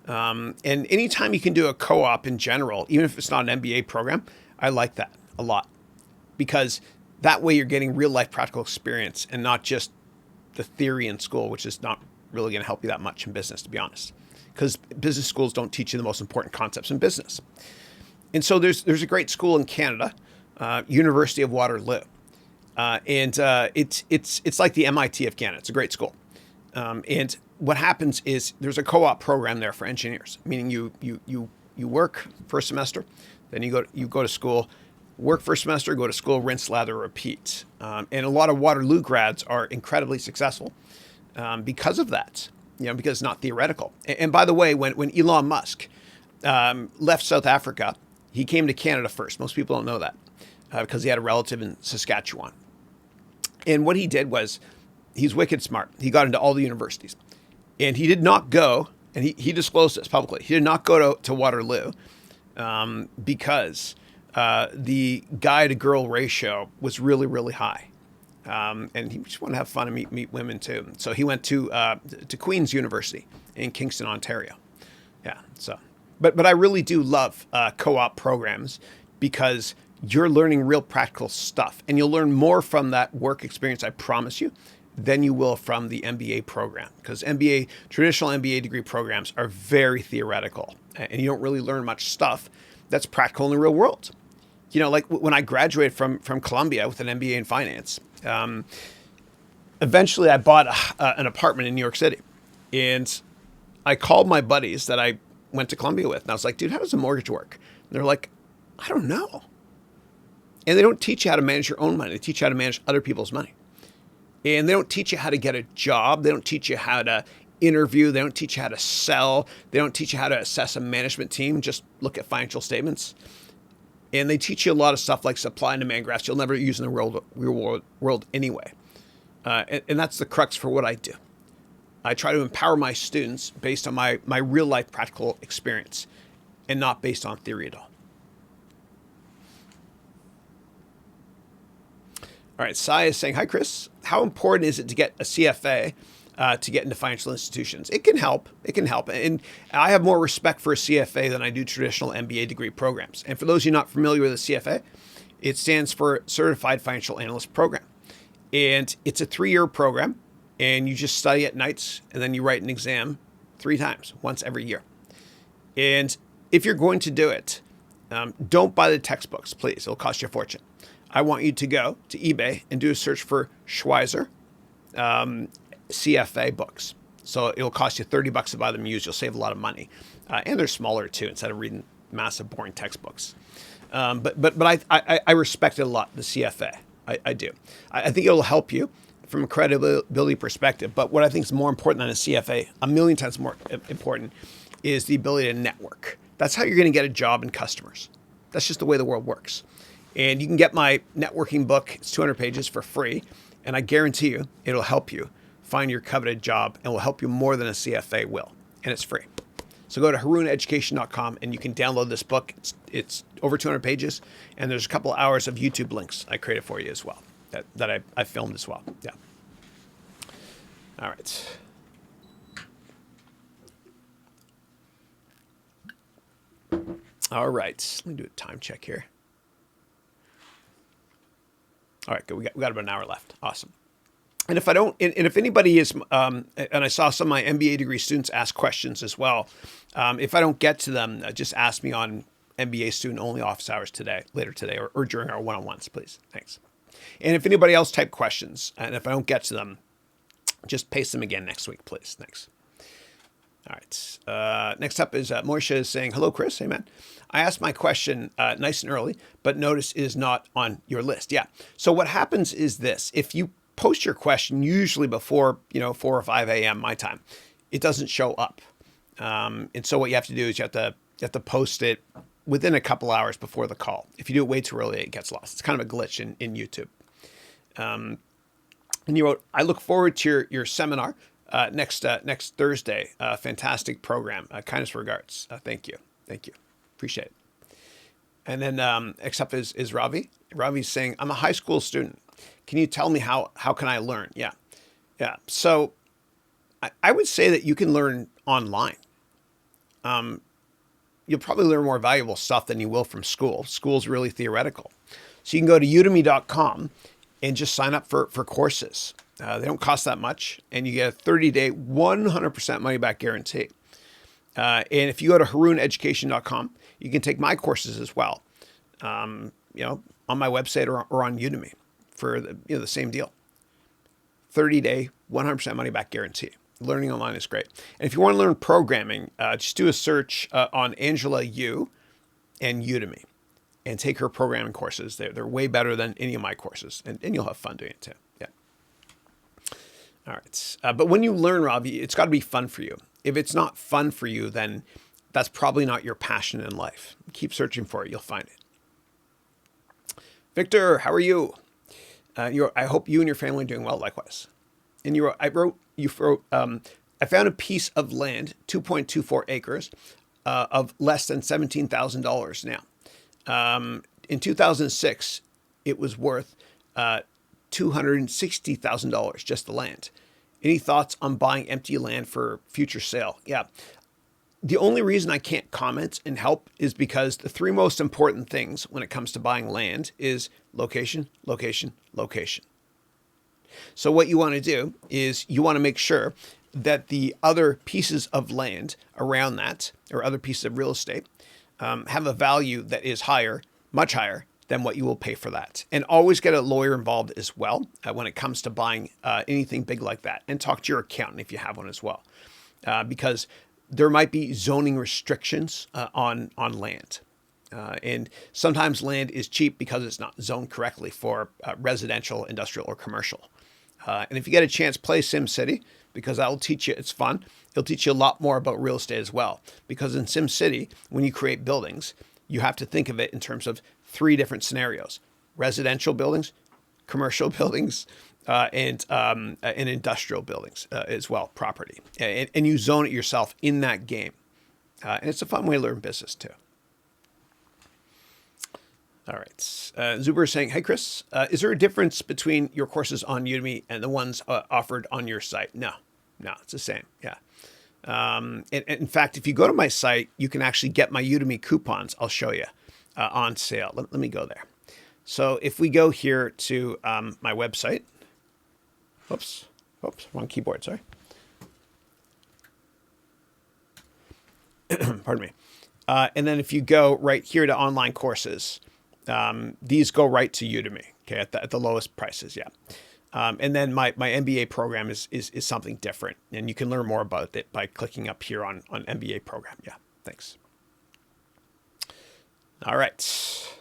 And anytime you can do a co-op in general, even if it's not an MBA program, I like that a lot because that way you're getting real life practical experience and not just the theory in school, which is not really going to help you that much in business, to be honest. Because business schools don't teach you the most important concepts in business. And so there's a great school in Canada, University of Waterloo. And it's like the MIT of Canada. It's a great school. And what happens is there's a co-op program there for engineers, meaning you work first semester, then you go to school, work first semester, go to school, rinse, lather, repeat. And a lot of Waterloo grads are incredibly successful because of that. Because it's not theoretical. And by the way, when Elon Musk left South Africa, he came to Canada first. Most people don't know that because he had a relative in Saskatchewan. And what he did was, he's wicked smart. He got into all the universities. And he did not go, and he disclosed this publicly, he did not go to Waterloo because the guy-to-girl ratio was really, really high. And he just wanted to have fun and meet women too. So he went to Queen's University in Kingston, Ontario. Yeah. So, but I really do love co-op programs because you're learning real practical stuff, and you'll learn more from that work experience, I promise you, than you will from the MBA program. Because traditional MBA degree programs are very theoretical, and you don't really learn much stuff that's practical in the real world. Like when I graduated from Columbia with an MBA in finance, eventually I bought an apartment in New York City, and I called my buddies that I went to Columbia with, and I was like, dude, how does a mortgage work? And they're like, I don't know. And they don't teach you how to manage your own money. They teach you how to manage other people's money. And they don't teach you how to get a job. They don't teach you how to interview. They don't teach you how to sell. They don't teach you how to assess a management team. Just look at financial statements. And they teach you a lot of stuff like supply and demand graphs you'll never use in the real world anyway. And that's the crux for what I do. I try to empower my students based on my real life practical experience and not based on theory at all. All right, Sai is saying, hi, Chris. How important is it to get a CFA to get into financial institutions? It can help. And I have more respect for a CFA than I do traditional MBA degree programs. And for those of you not familiar with a CFA, it stands for Certified Financial Analyst Program. And it's a 3-year program, and you just study at nights, and then you write an exam 3 times, once every year. And if you're going to do it, don't buy the textbooks, please. It'll cost you a fortune. I want you to go to eBay and do a search for Schweizer CFA books. So it'll cost you $30 to buy them used. You'll save a lot of money. And they're smaller too, instead of reading massive, boring textbooks. But I respect it a lot, the CFA. I do. I think it'll help you from a credibility perspective. But what I think is more important than a CFA, a million times more important, is the ability to network. That's how you're going to get a job and customers. That's just the way the world works. And you can get my networking book. It's 200 pages for free. And I guarantee you, it'll help you find your coveted job and will help you more than a CFA will. And it's free. So go to harouneducation.com and you can download this book. It's over 200 pages. And there's a couple of hours of YouTube links I created for you as well that I filmed as well. Yeah. All right. All right. Let me do a time check here. All right, good. We got about an hour left. Awesome. And if I don't, and if anybody is, and I saw some of my MBA degree students ask questions as well. If I don't get to them, just ask me on MBA student only office hours later today, or during our one-on-ones, please. Thanks. And if anybody else type questions, and if I don't get to them, just paste them again next week, please. Thanks. All right. Next up is Moisha is saying, hello, Chris. Hey, man. I asked my question nice and early, but notice it is not on your list. Yeah. So what happens is this. If you post your question usually before 4 or 5 a.m. my time, it doesn't show up. And so what you have to do is you have to post it within a couple hours before the call. If you do it way too early, it gets lost. It's kind of a glitch in YouTube. And you wrote, I look forward to your seminar next Thursday. Fantastic program. Kindest regards. Thank you. Appreciate it. And then next up is Ravi. Ravi's saying, I'm a high school student. Can you tell me how can I learn? Yeah. So I would say that you can learn online. You'll probably learn more valuable stuff than you will from school. School's really theoretical. So you can go to udemy.com and just sign up for courses. They don't cost that much, and you get a 30-day, 100% money-back guarantee. And if you go to harouneducation.com, you can take my courses as well, on my website or on Udemy for the same deal. 30-day, 100% money-back guarantee. Learning online is great. And if you want to learn programming, just do a search on Angela Yu and Udemy and take her programming courses. They're way better than any of my courses, and you'll have fun doing it too. Yeah. All right. But when you learn, Ravi, it's got to be fun for you. If it's not fun for you, then that's probably not your passion in life. Keep searching for it. You'll find it. Victor, how are you? I hope you and your family are doing well. Likewise. And I found a piece of land, 2.24 acres, of less than $17,000 now. In 2006, it was worth $260,000, just the land. Any thoughts on buying empty land for future sale? Yeah. The only reason I can't comment and help is because the three most important things when it comes to buying land is location, location, location. So what you want to do is you want to make sure that the other pieces of land around that, or other pieces of real estate, have a value that is higher, much higher than what you will pay for that. And always get a lawyer involved as well when it comes to buying anything big like that. And talk to your accountant if you have one as well. Because there might be zoning restrictions on land. And sometimes land is cheap because it's not zoned correctly for residential, industrial, or commercial. And if you get a chance, play SimCity, because that will teach you, it's fun. It'll teach you a lot more about real estate as well. Because in SimCity, when you create buildings, you have to think of it in terms of 3 different scenarios: residential buildings, commercial buildings, and industrial buildings as well, property. And you zone it yourself in that game. And it's a fun way to learn business too. All right. Zuber is saying, hey, Chris, is there a difference between your courses on Udemy and the ones offered on your site? No, it's the same. Yeah. And in fact, if you go to my site, you can actually get my Udemy coupons. I'll show you on sale. Let me go there. So if we go here to my website, oops, wrong keyboard, sorry. Pardon me. And then if you go right here to online courses, these go right to Udemy, okay, at the lowest prices, yeah. And then my MBA program is something different, and you can learn more about it by clicking up here on MBA program. Yeah, thanks. All right.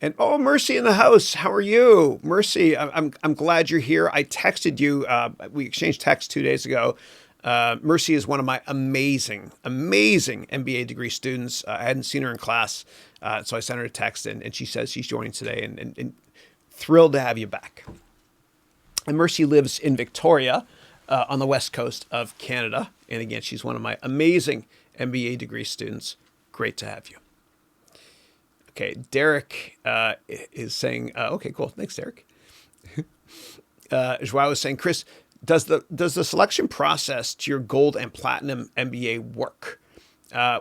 And Mercy in the house. How are you, Mercy? I'm glad you're here. I texted you. We exchanged texts 2 days ago. Mercy is one of my amazing MBA degree students. I hadn't seen her in class, so I sent her a text, and she says she's joining today, and thrilled to have you back. And Mercy lives in Victoria, on the west coast of Canada. And again, she's one of my amazing MBA degree students. Great to have you. Okay, Derek is saying, okay, cool. Thanks, Derek. Joao is saying, Chris, does the selection process to your gold and platinum MBA work?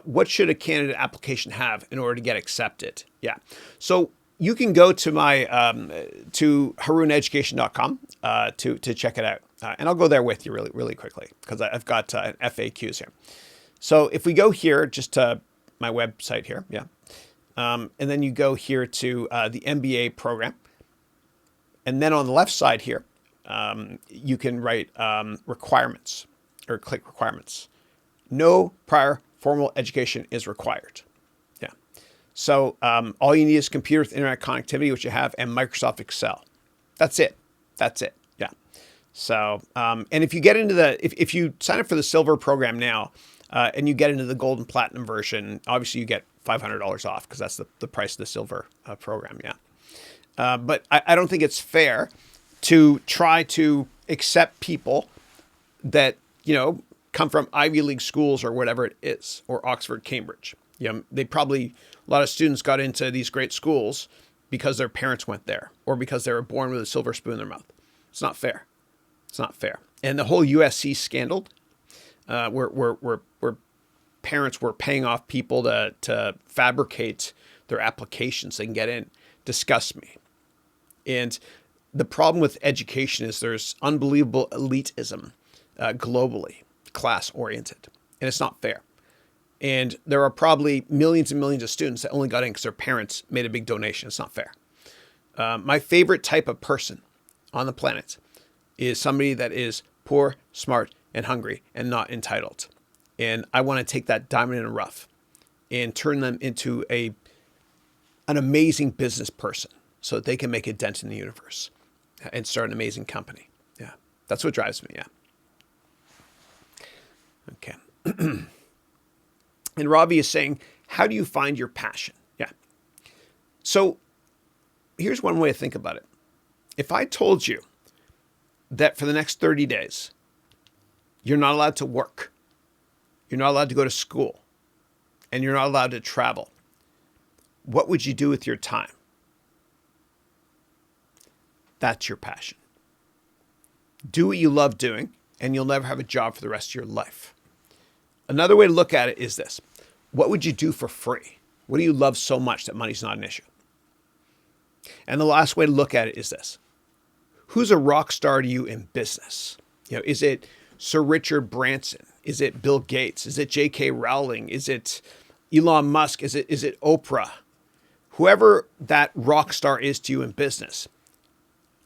What should a candidate application have in order to get accepted? Yeah. So you can go to my to harouneducation.com to check it out. And I'll go there with you really quickly because I've got FAQs here. So if we go here, just to my website here, yeah. And then you go here to the MBA program. And then on the left side here, you can write requirements or click requirements. No prior formal education is required. Yeah. So all you need is computer with internet connectivity, which you have, and Microsoft Excel. That's it. Yeah. So, and if you get into if you sign up for the silver program now, and you get into the gold and platinum version, obviously you get $500 off because that's the price of the silver program. Yeah. But I don't think it's fair to try to accept people that, come from Ivy League schools or whatever it is, or Oxford, Cambridge. They probably, a lot of students got into these great schools because their parents went there or because they were born with a silver spoon in their mouth. It's not fair. And the whole USC scandal, where parents were paying off people to fabricate their applications so they can get in, disgusts me. And the problem with education is there's unbelievable elitism globally, class-oriented, and it's not fair. And there are probably millions and millions of students that only got in because their parents made a big donation. It's not fair. My favorite type of person on the planet is somebody that is poor, smart, and hungry, and not entitled. And I want to take that diamond in the rough and turn them into an amazing business person so that they can make a dent in the universe and start an amazing company. Yeah, that's what drives me, yeah. Okay. And Robbie is saying, how do you find your passion? Yeah. So here's one way to think about it. If I told you that for the next 30 days, you're not allowed to work, you're not allowed to go to school, and you're not allowed to travel, what would you do with your time? That's your passion. Do what you love doing, and you'll never have a job for the rest of your life. Another way to look at it is this. What would you do for free? What do you love so much that money's not an issue? And the last way to look at it is this. Who's a rock star to you in business? Is it Sir Richard Branson? Is it Bill Gates? Is it J.K. Rowling? Is it Elon Musk? Is it Oprah? Whoever that rock star is to you in business,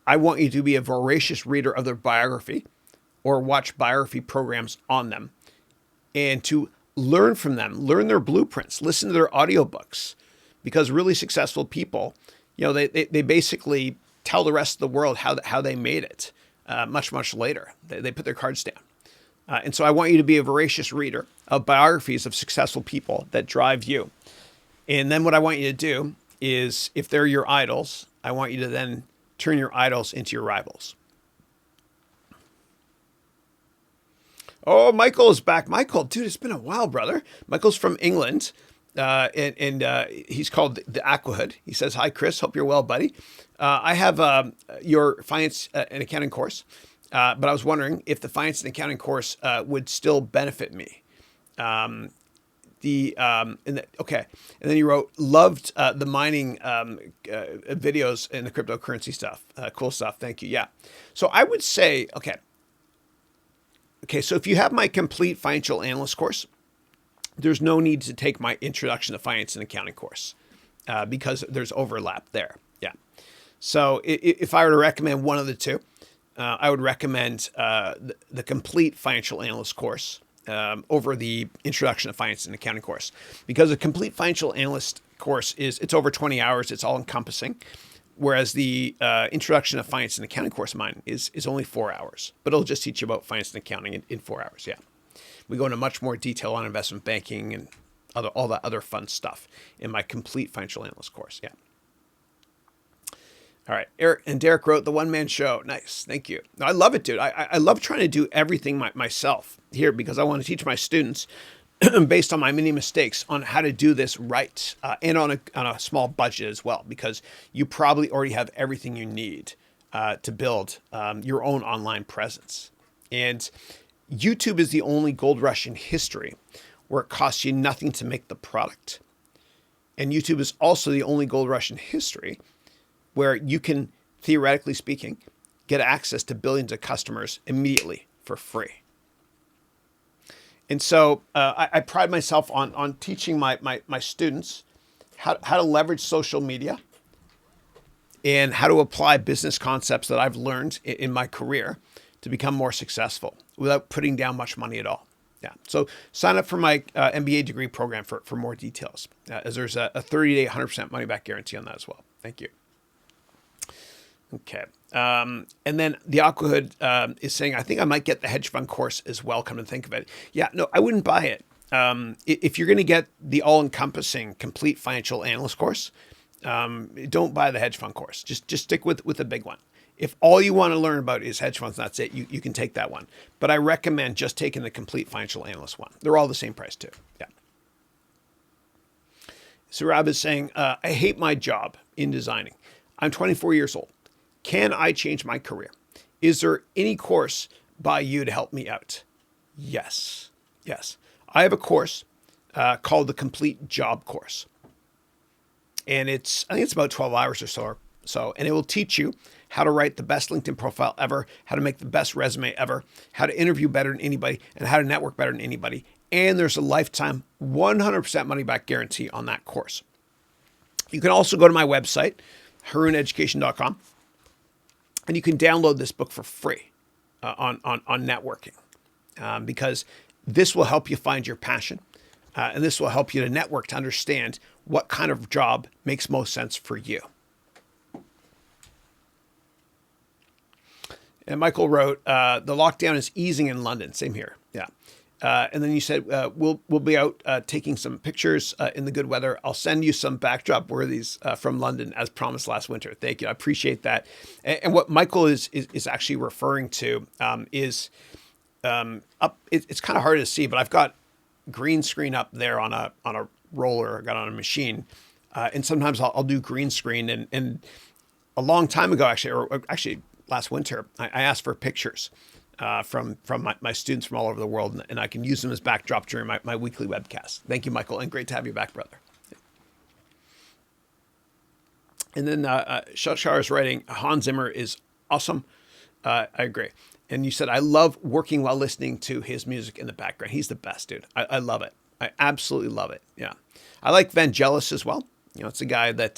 I want you to be a voracious reader of their biography or watch biography programs on them and to learn from them, learn their blueprints, listen to their audiobooks, because really successful people, they basically tell the rest of the world how they made it much later. They put their cards down. And so I want you to be a voracious reader of biographies of successful people that drive you. And then what I want you to do is, if they're your idols, I want you to then turn your idols into your rivals. Oh, Michael is back. Michael, dude, it's been a while, brother. Michael's from England, and he's called the Aquahood. He says, hi, Chris. Hope you're well, buddy. I have your finance and accounting course, but I was wondering if the finance and accounting course would still benefit me. Okay. And then you wrote, loved the mining videos and the cryptocurrency stuff. Cool stuff. Thank you. Yeah. So I would say, Okay, so if you have my complete financial analyst course, there's no need to take my introduction to finance and accounting course. because there's overlap there. Yeah. So if I were to recommend one of the two, I would recommend the complete financial analyst course over the introduction to finance and accounting course, because the complete financial analyst course it's over 20 hours. It's all encompassing. Whereas the introduction to finance and accounting course of mine is only 4 hours, but it'll just teach you about finance and accounting in 4 hours. Yeah. We go into much more detail on investment banking and all that other fun stuff in my complete financial analyst course. Yeah. All right. Eric and Derek wrote the one-man show. Nice. Thank you. I love it, dude. I love trying to do everything myself here because I want to teach my students based on my many mistakes on how to do this right, and on a small budget as well, because you probably already have everything you need to build your own online presence. And YouTube is the only gold rush in history where it costs you nothing to make the product. And YouTube is also the only gold rush in history where you can, theoretically speaking, get access to billions of customers immediately for free. And so I pride myself on teaching my students how to leverage social media and how to apply business concepts that I've learned in my career to become more successful without putting down much money at all. Yeah. So sign up for my MBA degree program for more details, as there's a 30-day 100% money back guarantee on that as well. Thank you. Okay. And then the Aquahood is saying, I think I might get the hedge fund course as well, come to think of it. Yeah, no, I wouldn't buy it. If you're going to get the all-encompassing complete financial analyst course, don't buy the hedge fund course. Just stick with the big one. If all you want to learn about is hedge funds, that's it, you can take that one. But I recommend just taking the complete financial analyst one. They're all the same price too. Yeah. Surab is saying, I hate my job in designing. I'm 24 years old. Can I change my career? Is there any course by you to help me out? Yes. I have a course called the Complete Job Course. And I think it's about 12 hours or so. And it will teach you how to write the best LinkedIn profile ever, how to make the best resume ever, how to interview better than anybody, and how to network better than anybody. And there's a lifetime 100% money back guarantee on that course. You can also go to my website, harouneducation.com. And you can download this book for free on networking, because this will help you find your passion. And this will help you to network to understand what kind of job makes most sense for you. And Michael wrote, the lockdown is easing in London. Same here. Yeah. And then you said, we'll be out taking some pictures in the good weather. I'll send you some backdrop worthies from London as promised last winter. Thank you. I appreciate that. And what Michael is actually referring to is up. It's kind of hard to see, but I've got green screen up there on a roller. I got on a machine, and sometimes I'll do green screen. And a long time ago, actually last winter, I asked for pictures from my students from all over the world, and I can use them as backdrop during my weekly webcast. Thank you, Michael, and great to have you back, brother. And then Shar is writing, Hans Zimmer is awesome. I agree. And you said, I love working while listening to his music in the background. He's the best, dude. I love it. I absolutely love it. Yeah. I like Vangelis as well. You know, it's a guy that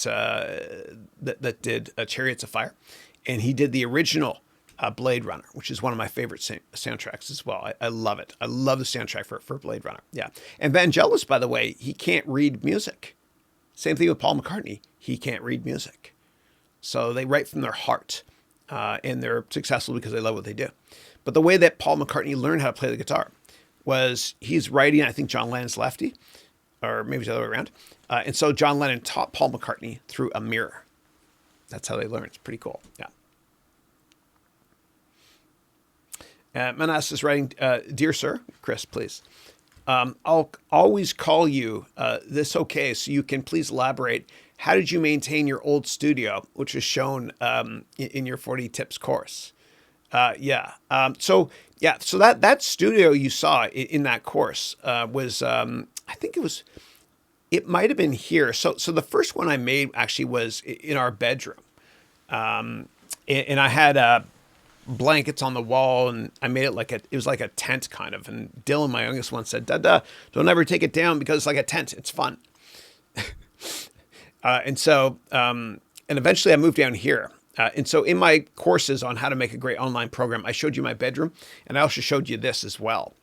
did Chariots of Fire, and he did the original Blade Runner, which is one of my favorite soundtracks as well. I love it. I love the soundtrack for Blade Runner. Yeah. And Vangelis, by the way, he can't read music. Same thing with Paul McCartney. He can't read music. So they write from their heart, and they're successful because they love what they do. But the way that Paul McCartney learned how to play the guitar was he's writing, I think John Lennon's lefty, or maybe it's the other way around. And so John Lennon taught Paul McCartney through a mirror. That's how they learn. It's pretty cool. Yeah. Manas is writing, Dear Sir, Chris, please. I'll always call you this okay, so you can please elaborate. How did you maintain your old studio, which is shown in your 40 tips course? So that studio you saw in that course was, I think it might have been here. So the first one I made actually was in our bedroom. And I had blankets on the wall, and I made it it was like a tent kind of. And Dylan, my youngest one, said, Dada, don't ever take it down because it's like a tent. It's fun. And eventually I moved down here. And so in my courses on how to make a great online program, I showed you my bedroom, and I also showed you this as well.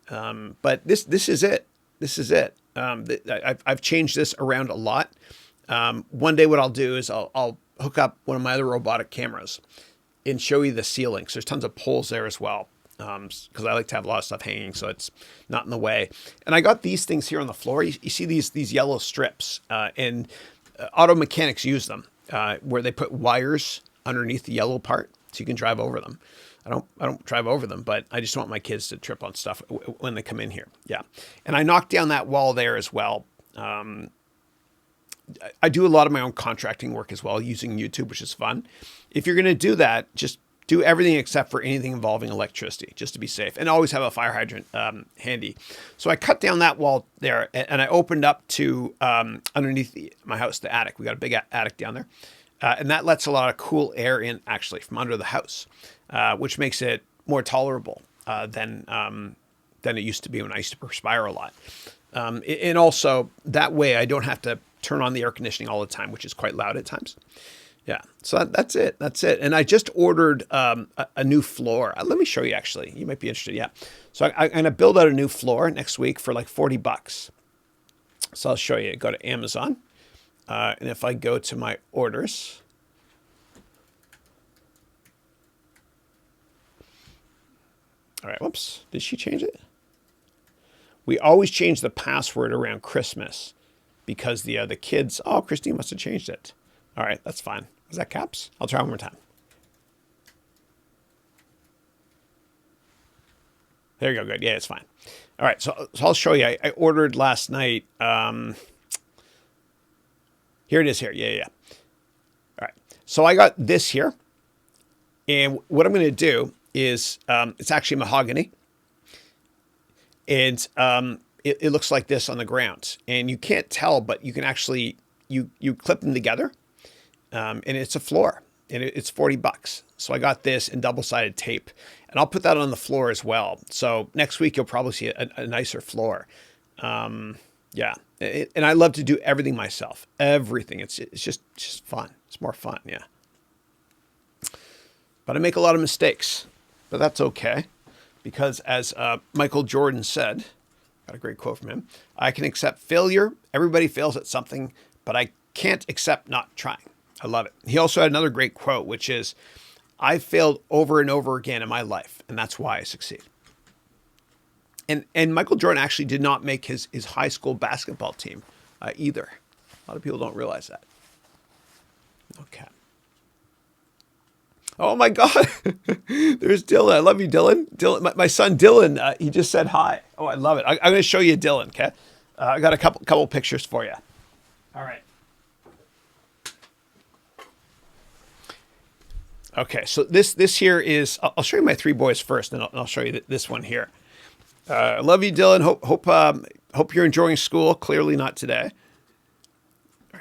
But this is it. This is it. I've changed this around a lot. One day what I'll do is I'll hook up one of my other robotic cameras and show you the ceilings. There's tons of poles there as well, because I like to have a lot of stuff hanging so it's not in the way. And I got these things here on the floor. You see these yellow strips, and auto mechanics use them, where they put wires underneath the yellow part so you can drive over them. I don't drive over them, but I just don't want my kids to trip on stuff when they come in here. Yeah. And I knocked down that wall there as well. I do a lot of my own contracting work as well using YouTube, which is fun. If you're going to do that, just do everything except for anything involving electricity, just to be safe, and always have a fire hydrant handy. So I cut down that wall there, and I opened up to underneath my house, the attic. We got a big attic down there, and that lets a lot of cool air in actually from under the house, which makes it more tolerable than it used to be when I used to perspire a lot. And also that way I don't have to turn on the air conditioning all the time, which is quite loud at times. Yeah, so that's it. That's it. And I just ordered a new floor. Let me show you, actually. You might be interested. Yeah. So I'm going to build out a new floor next week for like $40. So I'll show you. Go to Amazon. And if I go to my orders, all right, whoops. Did she change it? We always change the password around Christmas because the kids, oh, Christine must have changed it. All right, that's fine. Is that caps? I'll try one more time. There you go. Good. Yeah, it's fine. All right, so I'll show you. I ordered last night. Here it is here. Yeah. All right. So I got this here. And what I'm going to do is, it's actually mahogany. And it looks like this on the ground. And you can't tell, but you can actually, you clip them together. And it's a floor, and it's $40. So I got this in double-sided tape, and I'll put that on the floor as well. So next week you'll probably see a nicer floor. Yeah, and I love to do everything myself. Everything. It's just fun. It's more fun. Yeah. But I make a lot of mistakes, but that's okay, because as Michael Jordan said, got a great quote from him: "I can accept failure. Everybody fails at something, but I can't accept not trying." I love it. He also had another great quote, which is, "I've failed over and over again in my life, and that's why I succeed." And Michael Jordan actually did not make his high school basketball team either. A lot of people don't realize that. Okay. Oh my God. There's Dylan. I love you, Dylan. Dylan, my son Dylan, he just said hi. Oh, I love it. I'm going to show you Dylan, okay? I got a couple pictures for you. All right. Okay, so this here is, I'll show you my three boys first, and I'll show you this one here. I love you, Dylan. Hope you're enjoying school. Clearly not today.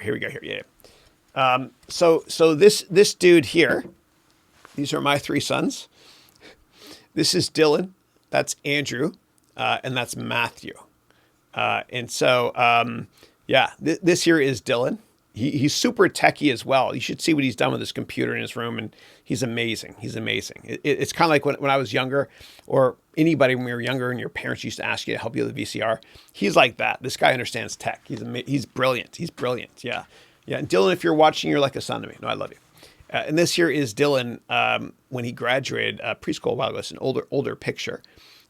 Here we go. Here, yeah. So this dude here, these are my three sons. This is Dylan. That's Andrew, and that's Matthew. And so yeah, this here is Dylan. He's super techie as well. You should see what he's done with his computer in his room, and he's amazing. He's amazing. It's kind of like when I was younger, or anybody when we were younger and your parents used to ask you to help you with a VCR. He's like that. This guy understands tech. He's brilliant. He's brilliant. Yeah. Yeah. And Dylan, if you're watching, you're like a son to me. No, I love you. And this here is Dylan when he graduated preschool a while ago. It's an older picture.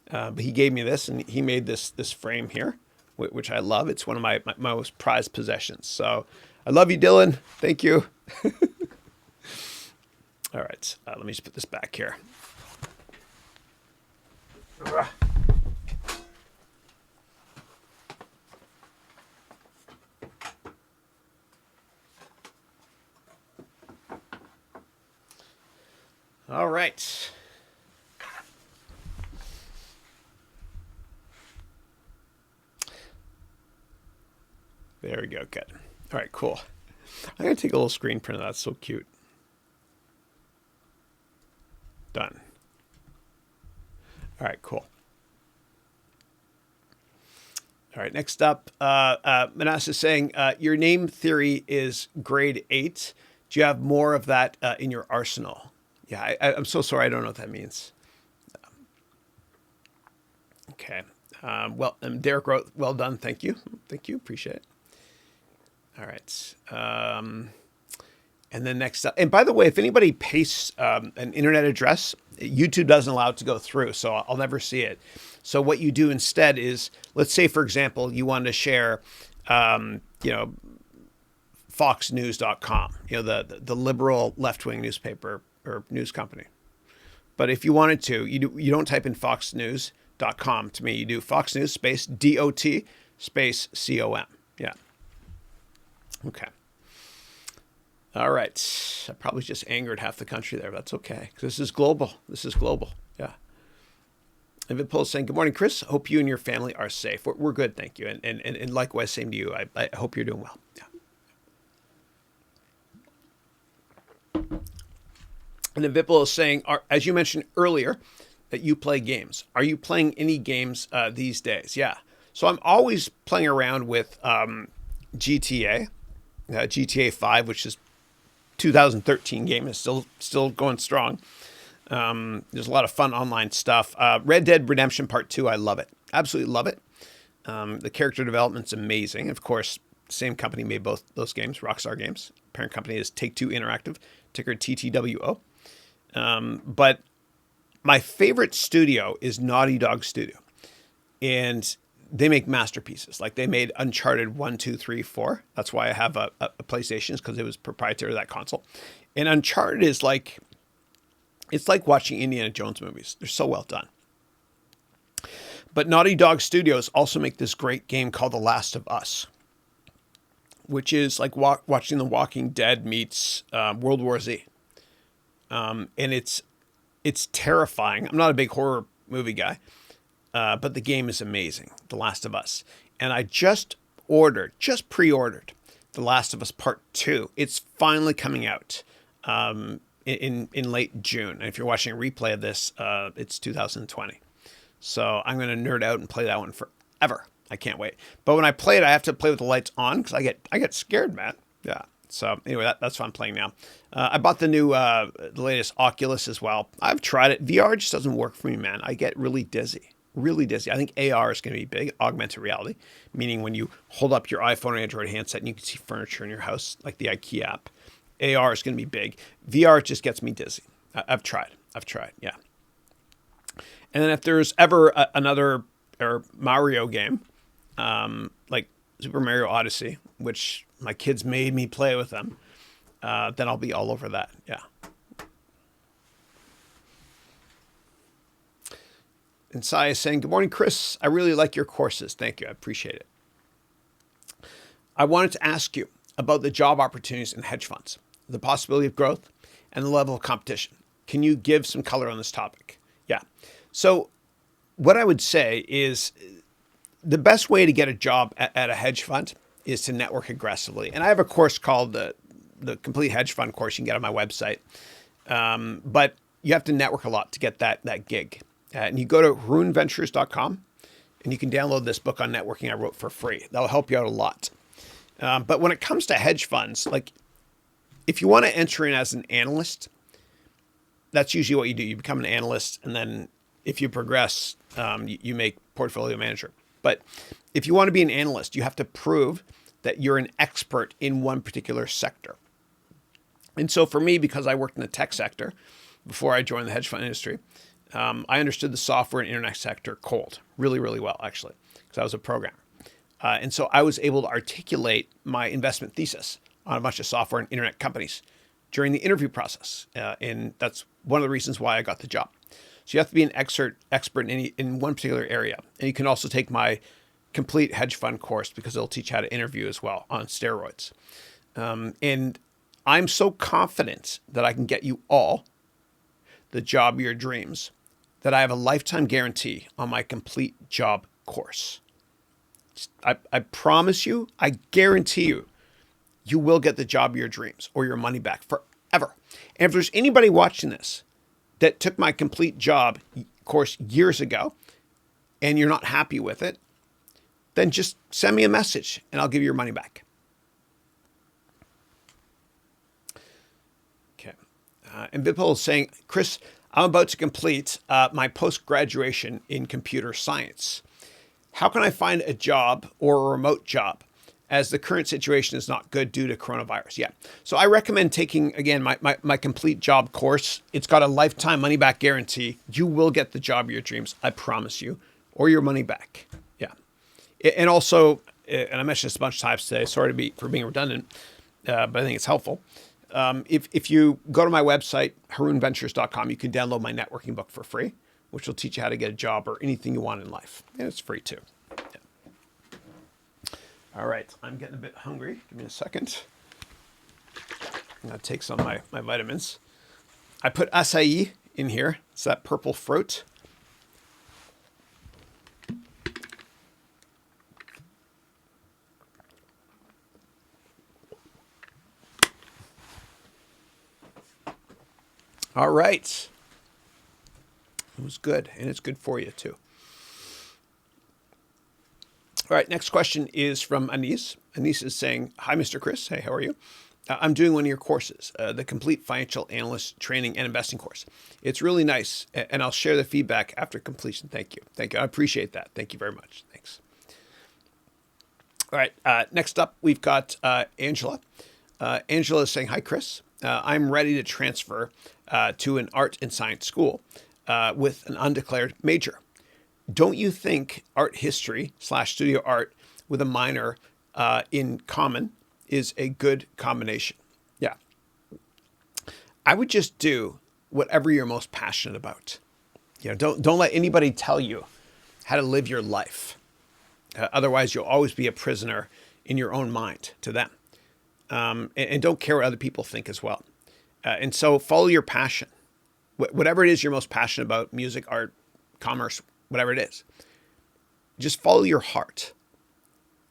But he gave me this, and he made this frame here, which I love. It's one of my most prized possessions. So I love you, Dylan. Thank you. All right. Let me just put this back here. All right. There we go. Good. All right, cool. I'm going to take a little screen print of that. That's so cute. Done. All right, cool. All right, next up, Manasseh is saying, your name theory is grade 8. Do you have more of that in your arsenal? Yeah, I'm so sorry. I don't know what that means. Okay. Derek wrote, well done. Thank you. Thank you. Appreciate it. All right. And then next up, and by the way, if anybody pastes an internet address, YouTube doesn't allow it to go through, so I'll never see it. So what you do instead is, let's say, for example, you wanted to share, foxnews.com, the liberal left-wing newspaper or news company. But if you wanted to, you don't type in foxnews.com to me. You do Fox News space DOT space COM. Yeah. Okay. All right. I probably just angered half the country there. But that's okay, because this is global. Yeah. And Vipul's saying, good morning, Chris. Hope you and your family are safe. We're good, thank you. And likewise, same to you. I hope you're doing well. Yeah. And then Vipul is saying, as you mentioned earlier, that you play games. Are you playing any games these days? Yeah. So I'm always playing around with GTA 5, which is 2013 game, is still going strong. There's a lot of fun online stuff. Red Dead Redemption Part 2, I love it. Absolutely love it. The character development's amazing. Of course, same company made both those games, Rockstar Games. Parent company is Take-Two Interactive, ticker TTWO. But my favorite studio is Naughty Dog Studio. And they make masterpieces. Like they made Uncharted 1, 2, 3, 4. That's why I have a PlayStation, because it was proprietary to that console. And Uncharted is like, it's like watching Indiana Jones movies. They're so well done. But Naughty Dog Studios also make this great game called The Last of Us, which is like watching The Walking Dead meets World War Z. And it's terrifying. I'm not a big horror movie guy, but the game is amazing, The Last of Us. And I just pre-ordered The Last of Us Part 2. It's finally coming out in late June. And if you're watching a replay of this, it's 2020. So I'm going to nerd out and play that one forever. I can't wait. But when I play it, I have to play with the lights on because I get scared, man. Yeah. So anyway, that's what I'm playing now. I bought the latest Oculus as well. I've tried it. VR just doesn't work for me, man. I get really dizzy. I think AR is going to be big, augmented reality, meaning when you hold up your iPhone or Android handset and you can see furniture in your house, like the IKEA app. AR is going to be big. VR just gets me dizzy. I've tried. Yeah. And then if there's ever another Mario game, like Super Mario Odyssey, which my kids made me play with them, then I'll be all over that. Yeah. And Sai is saying, good morning, Chris. I really like your courses. Thank you. I appreciate it. I wanted to ask you about the job opportunities in hedge funds, the possibility of growth, and the level of competition. Can you give some color on this topic? Yeah. So what I would say is the best way to get a job at a hedge fund is to network aggressively. And I have a course called the Complete Hedge Fund course. You can get on my website. But you have to network a lot to get that gig. And you go to harounventures.com and you can download this book on networking I wrote for free. That'll help you out a lot. But when it comes to hedge funds, like if you want to enter in as an analyst, that's usually what you do. You become an analyst, and then if you progress, you make portfolio manager. But if you want to be an analyst, you have to prove that you're an expert in one particular sector. And so for me, because I worked in the tech sector before I joined the hedge fund industry, I understood the software and internet sector cold, really, really well, actually, because I was a programmer. And so I was able to articulate my investment thesis on a bunch of software and internet companies during the interview process. And that's one of the reasons why I got the job. So you have to be an expert in one particular area. And you can also take my Complete Hedge Fund course because it'll teach how to interview as well on steroids. And I'm so confident that I can get you all the job of your dreams that I have a lifetime guarantee on my Complete Job course. I promise you, I guarantee you, you will get the job of your dreams or your money back forever. And if there's anybody watching this that took my Complete Job course years ago and you're not happy with it, then just send me a message and I'll give you your money back. Okay. And Vipul is saying, Chris, I'm about to complete my post-graduation in computer science. How can I find a job or a remote job, as the current situation is not good due to coronavirus? Yeah. So I recommend taking, again, my complete job course. It's got a lifetime money back guarantee. You will get the job of your dreams, I promise you, or your money back. Yeah. And also, and I mentioned this a bunch of times today, sorry for being redundant, but I think it's helpful. If you go to my website, harounventures.com, you can download my networking book for free, which will teach you how to get a job or anything you want in life. And it's free too. Yeah. All right. I'm getting a bit hungry. Give me a second. I'm going to take some of my vitamins. I put acai in here. It's that purple fruit. All right. It was good, and it's good for you too. All right, next question is from Anise. Anise is saying, hi, Mr. Chris. Hey, how are you? I'm doing one of your courses, the Complete Financial Analyst Training and Investing course. It's really nice, and I'll share the feedback after completion. Thank you. Thank you. I appreciate that. Thank you very much. Thanks. All right, next up, we've got Angela. Angela is saying, hi, Chris. I'm ready to transfer to an art and science school with an undeclared major. Don't you think art history / studio art with a minor in common is a good combination? Yeah. I would just do whatever you're most passionate about. You know, don't let anybody tell you how to live your life. Otherwise, you'll always be a prisoner in your own mind to them. And don't care what other people think as well. And so follow your passion. Whatever it is you're most passionate about, music, art, commerce, whatever it is, just follow your heart.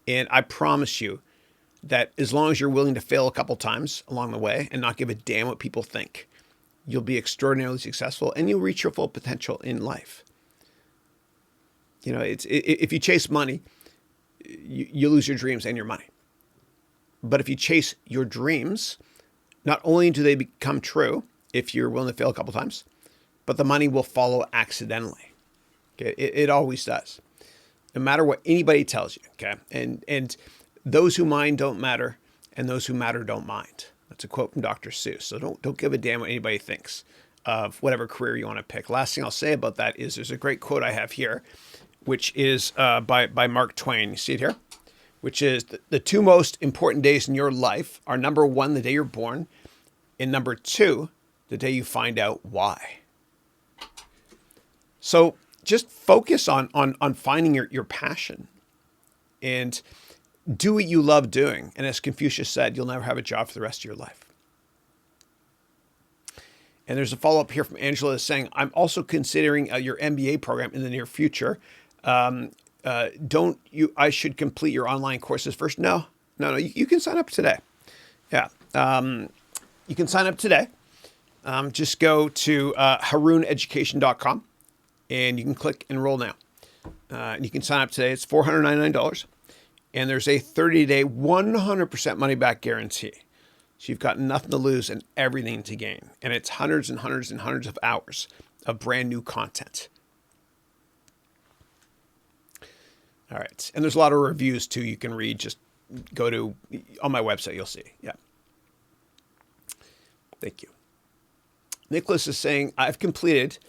And I promise you that as long as you're willing to fail a couple times along the way and not give a damn what people think, you'll be extraordinarily successful and you'll reach your full potential in life. You know, if you chase money, you lose your dreams and your money. But if you chase your dreams, not only do they become true if you're willing to fail a couple times, but the money will follow accidentally. Okay, it always does, no matter what anybody tells you. Okay, and those who mind don't matter, and those who matter don't mind. That's a quote from Dr. Seuss. So don't give a damn what anybody thinks of whatever career you want to pick. Last thing I'll say about that is there's a great quote I have here, which is by Mark Twain. You see it here, which is the two most important days in your life are, number one, the day you're born, and number two, the day you find out why. So just focus on finding your passion and do what you love doing. And as Confucius said, you'll never have a job for the rest of your life. And there's a follow-up here from Angela saying, I'm also considering your MBA program in the near future. I should complete your online courses first? No, you can sign up today. Yeah. You can sign up today. Just go to harouneducation.com and you can click enroll now. And you can sign up today. It's $499. And there's a 30-day, 100% money back guarantee. So you've got nothing to lose and everything to gain. And it's hundreds and hundreds and hundreds of hours of brand new content. All right. And there's a lot of reviews too you can read. Just go to on my website, you'll see. Yeah. Thank you. Nicholas is saying, I've completed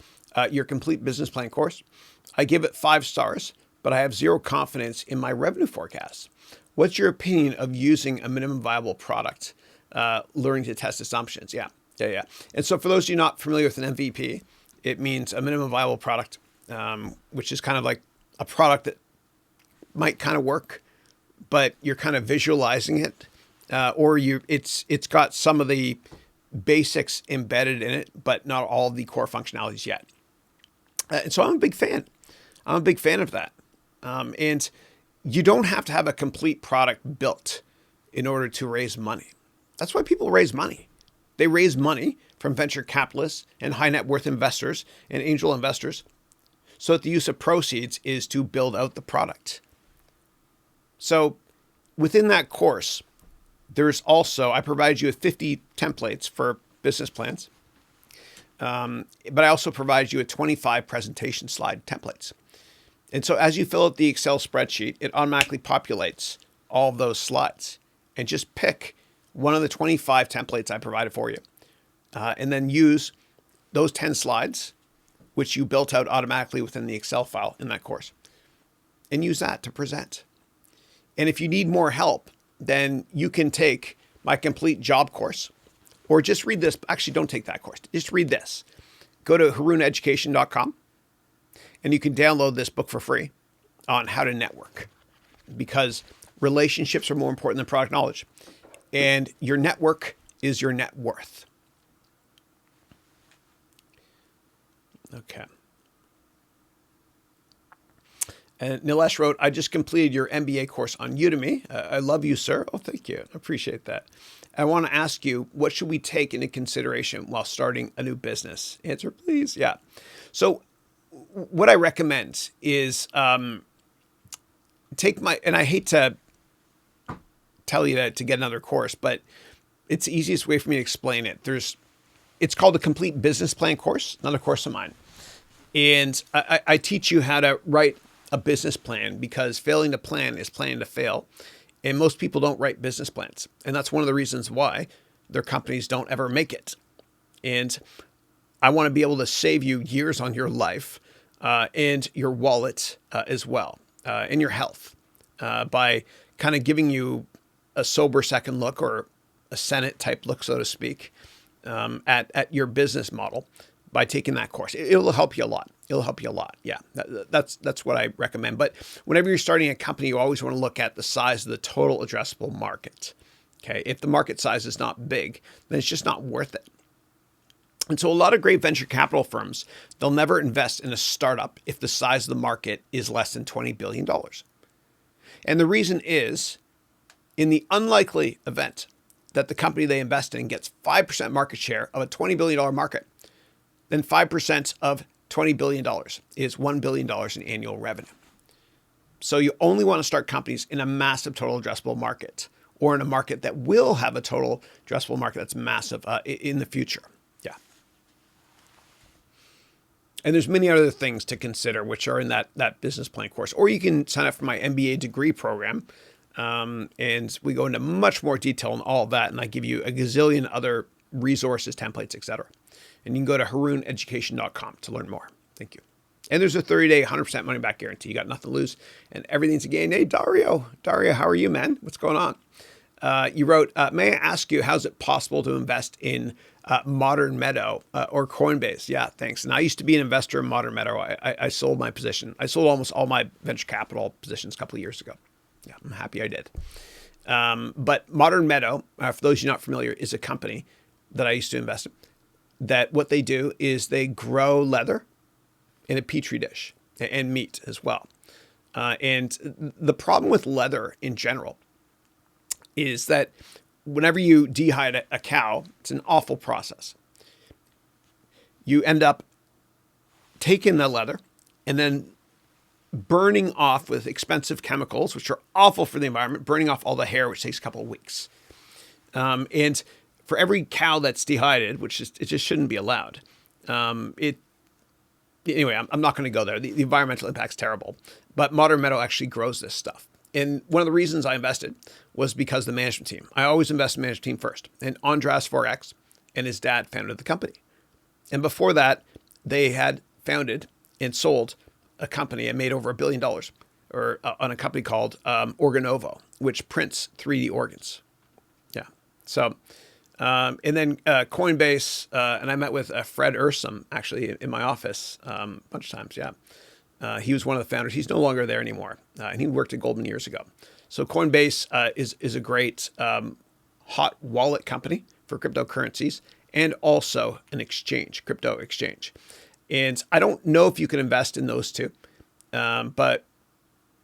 your complete business plan course. I give it 5 stars, but I have zero confidence in my revenue forecast. What's your opinion of using a minimum viable product, learning to test assumptions? Yeah. And so for those of you not familiar with an MVP, it means a minimum viable product, which is kind of like a product that might kind of work, but you're kind of visualizing it, or it's got some of the basics embedded in it, but not all of the core functionalities yet. And so I'm a big fan. I'm a big fan of that. And you don't have to have a complete product built in order to raise money. That's why people raise money. They raise money from venture capitalists and high net worth investors and angel investors so that the use of proceeds is to build out the product. So within that course, there's also, I provide you with 50 templates for business plans. But I also provide you with 25 presentation slide templates. And so as you fill out the Excel spreadsheet, it automatically populates all of those slides. And just pick one of the 25 templates I provided for you. And then use those 10 slides, which you built out automatically within the Excel file in that course, and use that to present. And if you need more help, then you can take my complete job course, or just read this. Actually, don't take that course. Just read this. Go to harouneducation.com, and you can download this book for free on how to network, because relationships are more important than product knowledge. And your network is your net worth. Okay. And Nilesh wrote, I just completed your MBA course on Udemy. I love you, sir. Oh, thank you. I appreciate that. I want to ask you, what should we take into consideration while starting a new business? Answer, please. Yeah. So what I recommend is take my, and I hate to tell you to get another course, but it's the easiest way for me to explain it. It's called the Complete Business Plan course, another course of mine. And I teach you how to write a business plan, because failing to plan is planning to fail. And most people don't write business plans. And that's one of the reasons why their companies don't ever make it. And I want to be able to save you years on your life and your wallet as well, and your health, by kind of giving you a sober second look, or a Senate type look, so to speak, at your business model by taking that course. It'll help you a lot. It'll help you a lot. Yeah, that's what I recommend. But whenever you're starting a company, you always want to look at the size of the total addressable market. Okay, if the market size is not big, then it's just not worth it. And so a lot of great venture capital firms, they'll never invest in a startup if the size of the market is less than $20 billion. And the reason is, in the unlikely event that the company they invest in gets 5% market share of a $20 billion market, then 5% of $20 billion is $1 billion in annual revenue. So you only want to start companies in a massive total addressable market, or in a market that will have a total addressable market that's massive in the future. Yeah. And there's many other things to consider, which are in that business plan course. Or you can sign up for my MBA degree program. And we go into much more detail on all of that. And I give you a gazillion other resources, templates, etc. And you can go to harouneducation.com to learn more. Thank you. And there's a 30-day, 100% money back guarantee. You got nothing to lose and everything's a gain. Hey, Dario, how are you, man? What's going on? You wrote, may I ask you, how's it possible to invest in Modern Meadow or Coinbase? Yeah, thanks. And I used to be an investor in Modern Meadow. I sold my position. I sold almost all my venture capital positions a couple of years ago. Yeah, I'm happy I did. But Modern Meadow, for those of you not familiar, is a company that I used to invest in. That what they do is they grow leather in a petri dish, and meat as well. And the problem with leather in general is that whenever you dehydrate a cow, it's an awful process. You end up taking the leather and then burning off with expensive chemicals, which are awful for the environment, burning off all the hair, which takes a couple of weeks. And for every cow that's dehydrated, which it just shouldn't be allowed. Anyway, I'm not going to go there. The environmental impact's terrible. But Modern Meadow actually grows this stuff. And one of the reasons I invested was because of the management team. I always invest in the management team first. And Andras 4X and his dad founded the company. And before that, they had founded and sold a company and made over $1 billion on a company called Organovo, which prints 3D organs. Yeah. So... and then Coinbase, and I met with Fred Ursum actually in my office a bunch of times. Yeah, he was one of the founders. He's no longer there anymore, and he worked at Goldman years ago. So Coinbase is a great hot wallet company for cryptocurrencies, and also an exchange, crypto exchange. And I don't know if you can invest in those two, but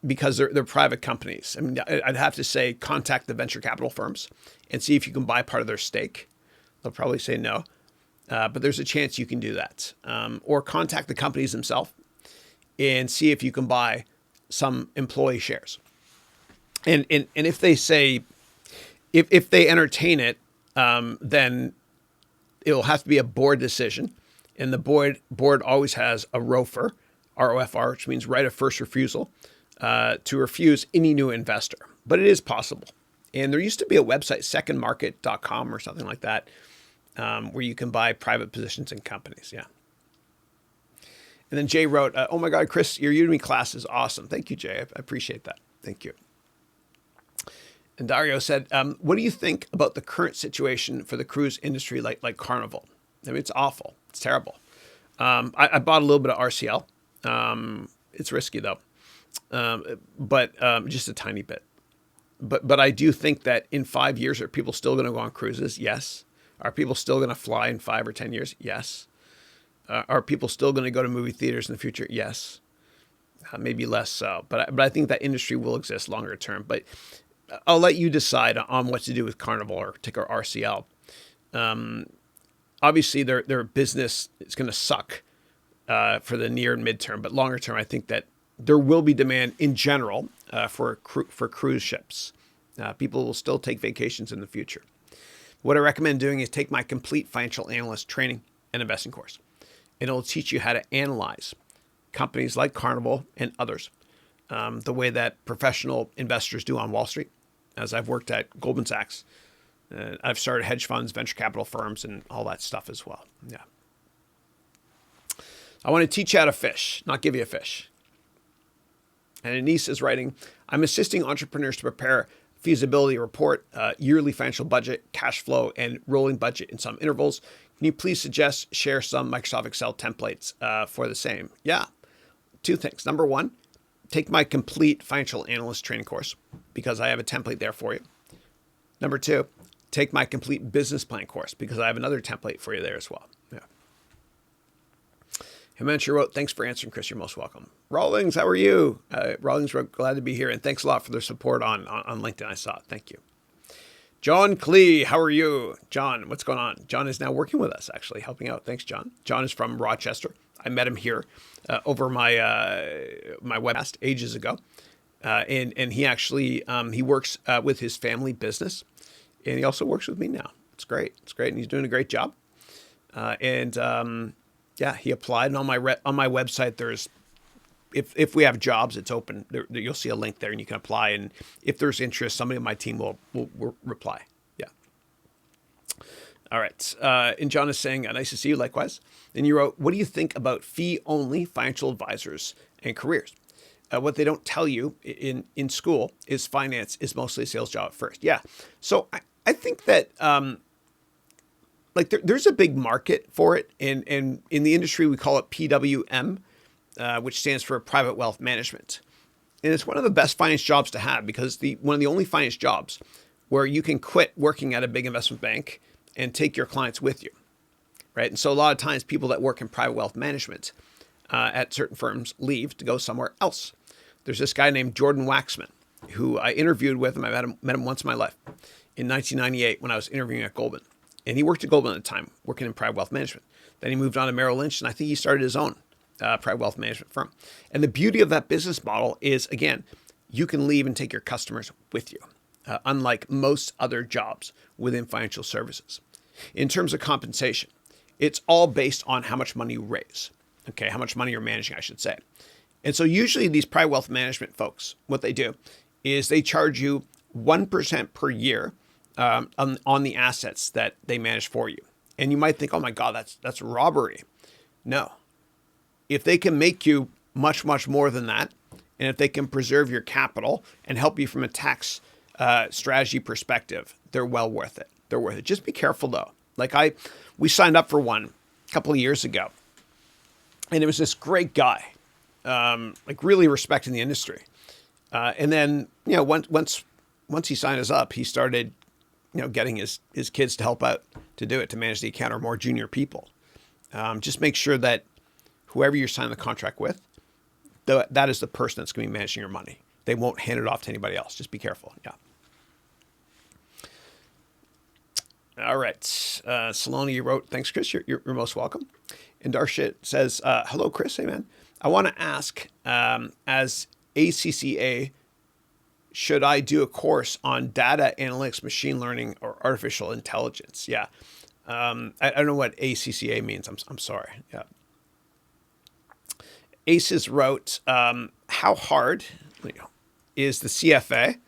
because they're private companies. I mean, I'd have to say contact the venture capital firms and see if you can buy part of their stake. They'll probably say no, but there's a chance you can do that. Or contact the companies themselves and see if you can buy some employee shares. And if they say, if they entertain it, then it will have to be a board decision. And the board always has a ROFR, ROFR, which means right of first refusal, to refuse any new investor. But it is possible. And there used to be a website, secondmarket.com or something like that, where you can buy private positions in companies. Yeah. And then Jay wrote, oh my God, Chris, your Udemy class is awesome. Thank you, Jay. I appreciate that. Thank you. And Dario said, what do you think about the current situation for the cruise industry like Carnival? I mean, it's awful. It's terrible. I bought a little bit of RCL. It's risky though, but just a tiny bit. But I do think that in 5 years, are people still going to go on cruises? Yes. Are people still going to fly in 5 or 10 years? Yes. Are people still going to go to movie theaters in the future? Yes. Maybe less so. But I think that industry will exist longer term. But I'll let you decide on what to do with Carnival or ticker RCL. Obviously, their business is going to suck for the near and midterm. But longer term, I think that there will be demand in general for cruise ships. People will still take vacations in the future. What I recommend doing is take my complete financial analyst training and investing course. And it'll teach you how to analyze companies like Carnival and others the way that professional investors do on Wall Street, as I've worked at Goldman Sachs. I've started hedge funds, venture capital firms, and all that stuff as well. Yeah. I want to teach you how to fish, not give you a fish. And Anise is writing, I'm assisting entrepreneurs to prepare feasibility report, yearly financial budget, cash flow, and rolling budget in some intervals. Can you please share some Microsoft Excel templates for the same? Yeah. 2 things. Number 1, take my complete financial analyst training course because I have a template there for you. Number 2, take my complete business plan course because I have another template for you there as well. Yeah. Himanshu wrote, thanks for answering, Chris. You're most welcome. Rawlings, how are you? Rawlings wrote, glad to be here. And thanks a lot for their support on LinkedIn. I saw it. Thank you. John Clee, how are you? John, what's going on? John is now working with us, actually, helping out. Thanks, John. John is from Rochester. I met him here over my webcast ages ago. And he actually, he works with his family business. And he also works with me now. It's great. It's great. And he's doing a great job. Yeah, he applied. And on my website, there's, if we have jobs, it's open. You'll see a link there and you can apply. And if there's interest, somebody on my team will reply. Yeah. All right. And John is saying, nice to see you. Likewise. And you wrote, what do you think about fee-only financial advisors and careers? What they don't tell you in school is finance is mostly a sales job at first. Yeah. So I think that there's a big market for it. And in the industry, we call it PWM, which stands for private wealth management. And it's one of the best finance jobs to have because one of the only finance jobs where you can quit working at a big investment bank and take your clients with you, right? And so a lot of times people that work in private wealth management at certain firms leave to go somewhere else. There's this guy named Jordan Waxman who I interviewed with him. I met him once in my life in 1998 when I was interviewing at Goldman. And he worked at Goldman at the time, working in private wealth management. Then he moved on to Merrill Lynch, and I think he started his own private wealth management firm. And the beauty of that business model is, again, you can leave and take your customers with you, unlike most other jobs within financial services. In terms of compensation, it's all based on how much money you raise, okay, how much money you're managing, I should say. And so usually these private wealth management folks, what they do is they charge you 1% per year on the assets that they manage for you. And you might think, oh my God, that's robbery. No. If they can make you much, much more than that, and if they can preserve your capital and help you from a tax strategy perspective, they're well worth it. They're worth it. Just be careful though. We signed up for one a couple of years ago, and it was this great guy, really respecting the industry. And then, once he signed us up, he started, getting his kids to help out to do it, to manage the account, or more junior people. Just make sure that whoever you're signing the contract with, that is the person that's going to be managing your money. They won't hand it off to anybody else. Just be careful. Yeah. All right. Saloni, you wrote, thanks, Chris. You're most welcome. And Darshit says, hello, Chris. Hey, man. I want to ask, as ACCA should I do a course on data analytics, machine learning, or artificial intelligence? Yeah. I don't know what ACCA means. I'm sorry. Yeah. ACES wrote, how hard is the CFA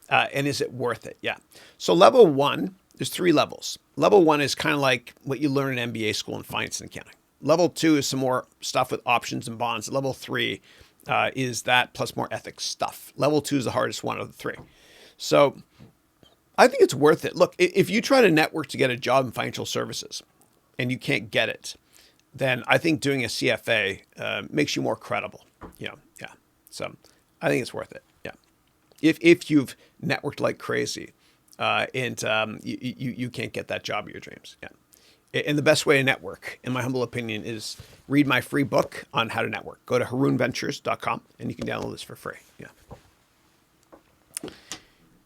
and is it worth it? Yeah. So level 1, there's 3 levels. Level 1 is kind of like what you learn in MBA school in finance and accounting. Level 2 is some more stuff with options and bonds. Level 3 is that plus more ethics stuff. Level 2 is the hardest one of the 3. So I think it's worth it. Look, if you try to network to get a job in financial services and you can't get it, then I think doing a CFA makes you more credible. Yeah. So I think it's worth it. Yeah. If you've networked like crazy and you can't get that job of your dreams. Yeah. And the best way to network, in my humble opinion, is read my free book on how to network. Go to harounventures.com and you can download this for free. Yeah.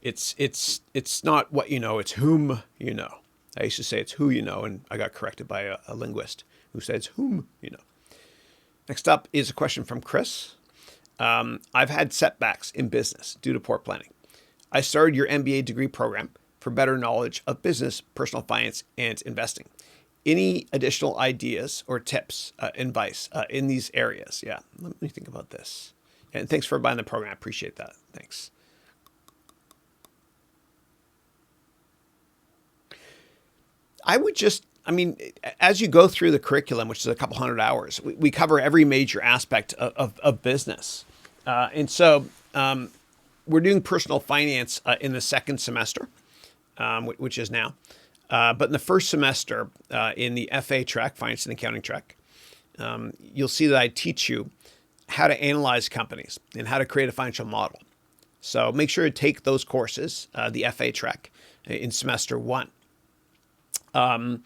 It's not what you know, it's whom you know. I used to say it's who you know, and I got corrected by a linguist who said it's whom you know. Next up is a question from Chris. I've had setbacks in business due to poor planning. I started your MBA degree program for better knowledge of business, personal finance, and investing. Any additional ideas or tips, advice in these areas? Yeah, let me think about this. And thanks for buying the program. I appreciate that. Thanks. I would as you go through the curriculum, which is a couple hundred hours, we cover every major aspect of business. And so we're doing personal finance in the second semester, which is now. But in the first semester, in the FA track, finance and accounting track, you'll see that I teach you how to analyze companies and how to create a financial model. So make sure to take those courses, the FA track, in semester 1. That's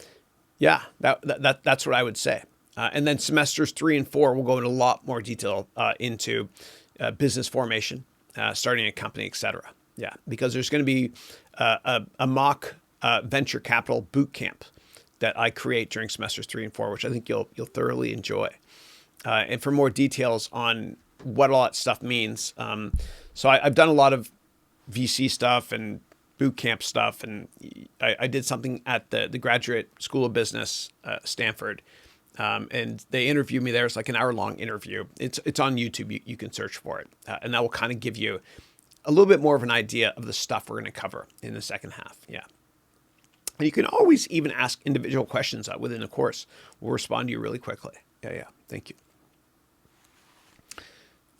what I would say. And then semesters 3 and 4 will go into a lot more detail into business formation, starting a company, etc. Yeah, because there's going to be a mock venture capital boot camp that I create during semesters 3 and 4, which I think you'll thoroughly enjoy. And for more details on what all that stuff means, so I've done a lot of VC stuff and boot camp stuff, and I did something at the Graduate School of Business, Stanford, and they interviewed me there. It's like an hour-long interview. It's on YouTube. You can search for it, and that will kind of give you a little bit more of an idea of the stuff we're going to cover in the second half. Yeah. And you can always even ask individual questions within the course. We'll respond to you really quickly. Yeah. Thank you.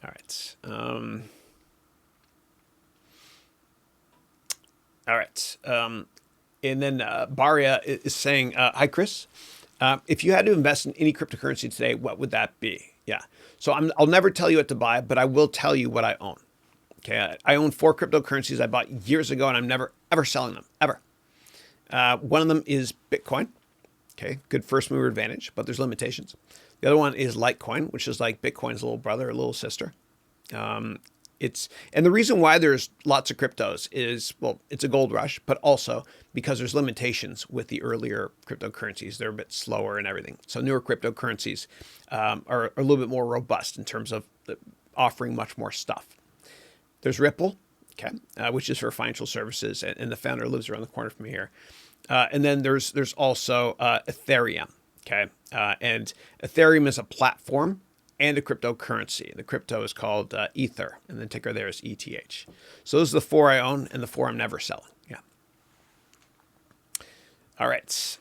All right. All right. And then Baria is saying, hi, Chris. If you had to invest in any cryptocurrency today, what would that be? Yeah. So I'll never tell you what to buy, but I will tell you what I own. Okay. I own 4 cryptocurrencies I bought years ago, and I'm never, ever selling them, ever. One of them is Bitcoin. Okay. Good first mover advantage, but there's limitations. The other one is Litecoin, which is like Bitcoin's little brother or little sister. And the reason why there's lots of cryptos is, well, it's a gold rush, but also because there's limitations with the earlier cryptocurrencies. They're a bit slower and everything. So newer cryptocurrencies are a little bit more robust in terms of offering much more stuff. There's Ripple, okay, which is for financial services, and the founder lives around the corner from me here. And then there's also Ethereum, okay, and Ethereum is a platform and a cryptocurrency. The crypto is called Ether, and the ticker there is ETH. So those are the 4 I own, and the 4 I'm never selling. Yeah. All right.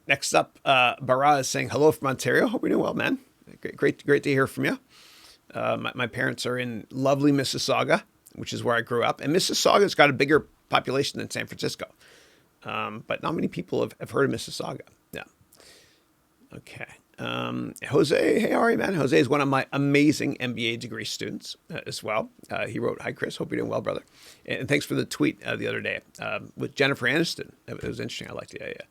Next up, Bara is saying hello from Ontario. Hope you're doing well, man. Great to hear from you. My parents are in lovely Mississauga, which is where I grew up, and Mississauga's got a bigger population than San Francisco, but not many people have heard of Mississauga. Yeah. Okay. Jose, hey, how are you, man? Jose is one of my amazing MBA degree students as well. He wrote, hi, Chris. Hope you're doing well, brother. And thanks for the tweet the other day with Jennifer Aniston. It was interesting. I liked it.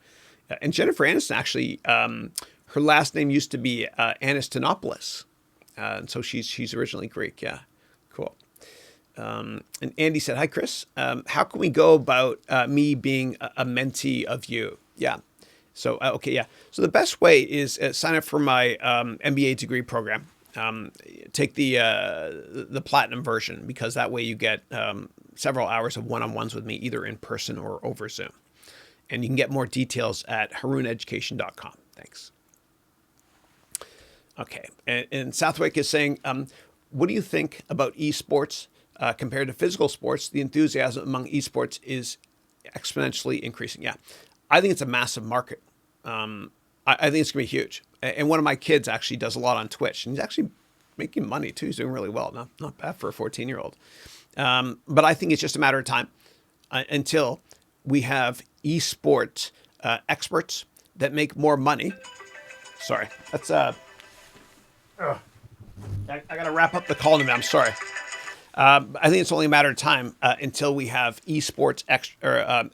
Yeah. And Jennifer Aniston, actually, her last name used to be Anistonopoulos. And so she's originally Greek. Yeah. Cool. And Andy said, hi, Chris. How can we go about me being a mentee of you? Yeah. So, okay, yeah. So the best way is sign up for my MBA degree program. take the platinum version, because that way you get several hours of one-on-ones with me, either in person or over Zoom. And you can get more details at harouneducation.com. Thanks. Okay. And Southwick is saying, what do you think about esports compared to physical sports? The enthusiasm among esports is exponentially increasing. Yeah. I think it's a massive market. I think it's going to be huge. And one of my kids actually does a lot on Twitch, and he's actually making money too. He's doing really well. Not bad for a 14-year-old. But I think it's just a matter of time until we have esports experts that make more money. Sorry, that's I got to wrap up the call now. I'm sorry. I think it's only a matter of time until we have esports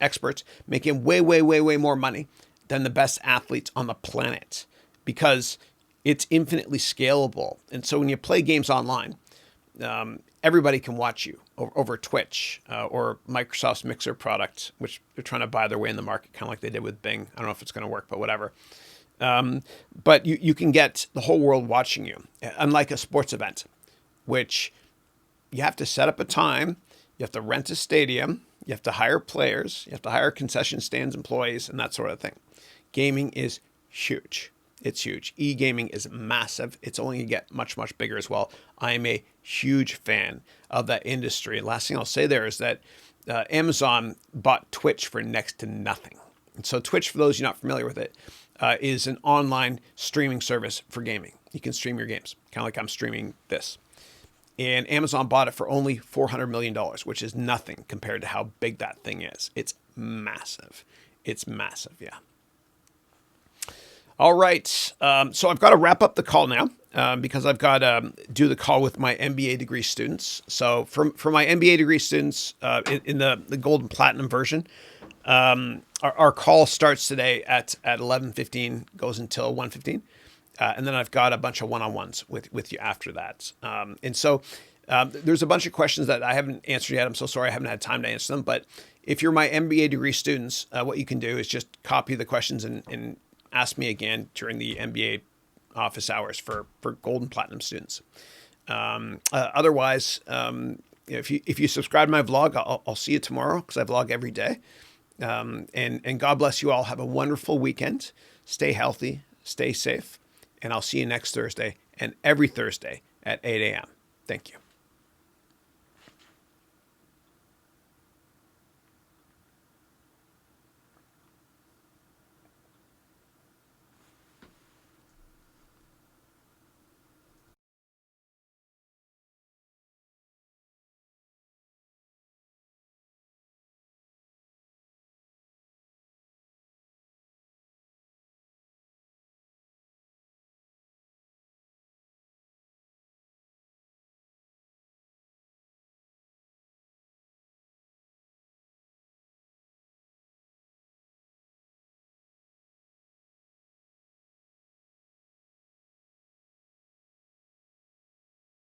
experts making way more money than the best athletes on the planet, because it's infinitely scalable. And so when you play games online, everybody can watch you over Twitch or Microsoft's Mixer product, which they're trying to buy their way in the market, kind of like they did with Bing. I don't know if it's going to work, but whatever. But you can get the whole world watching you, unlike a sports event, which you have to set up a time, you have to rent a stadium, you have to hire players, you have to hire concession stands employees, and that sort of thing. Gaming is huge. It's huge. E-gaming is massive. It's only going to get much bigger as well. I am a huge fan of that industry. Last thing I'll say there is that Amazon bought Twitch for next to nothing. And so Twitch, for those of you not familiar with it, is an online streaming service for gaming. You can stream your games, kind of like I'm streaming this. And Amazon bought it for only $400 million, which is nothing compared to how big that thing is. It's massive. It's massive, yeah. All right. So I've got to wrap up the call now because I've got to do the call with my MBA degree students. So for my MBA degree students in the gold and platinum version, our call starts today at 11:15, goes until 1:15. And then I've got a bunch of one-on-ones with you after that. And so there's a bunch of questions that I haven't answered yet. I'm so sorry I haven't had time to answer them. But if you're my MBA degree students, what you can do is just copy the questions and ask me again during the MBA office hours for gold and platinum students. Otherwise, if you subscribe to my vlog, I'll see you tomorrow because I vlog every day. And God bless you all. Have a wonderful weekend. Stay healthy, stay safe, and I'll see you next Thursday and every Thursday at 8 a.m. Thank you.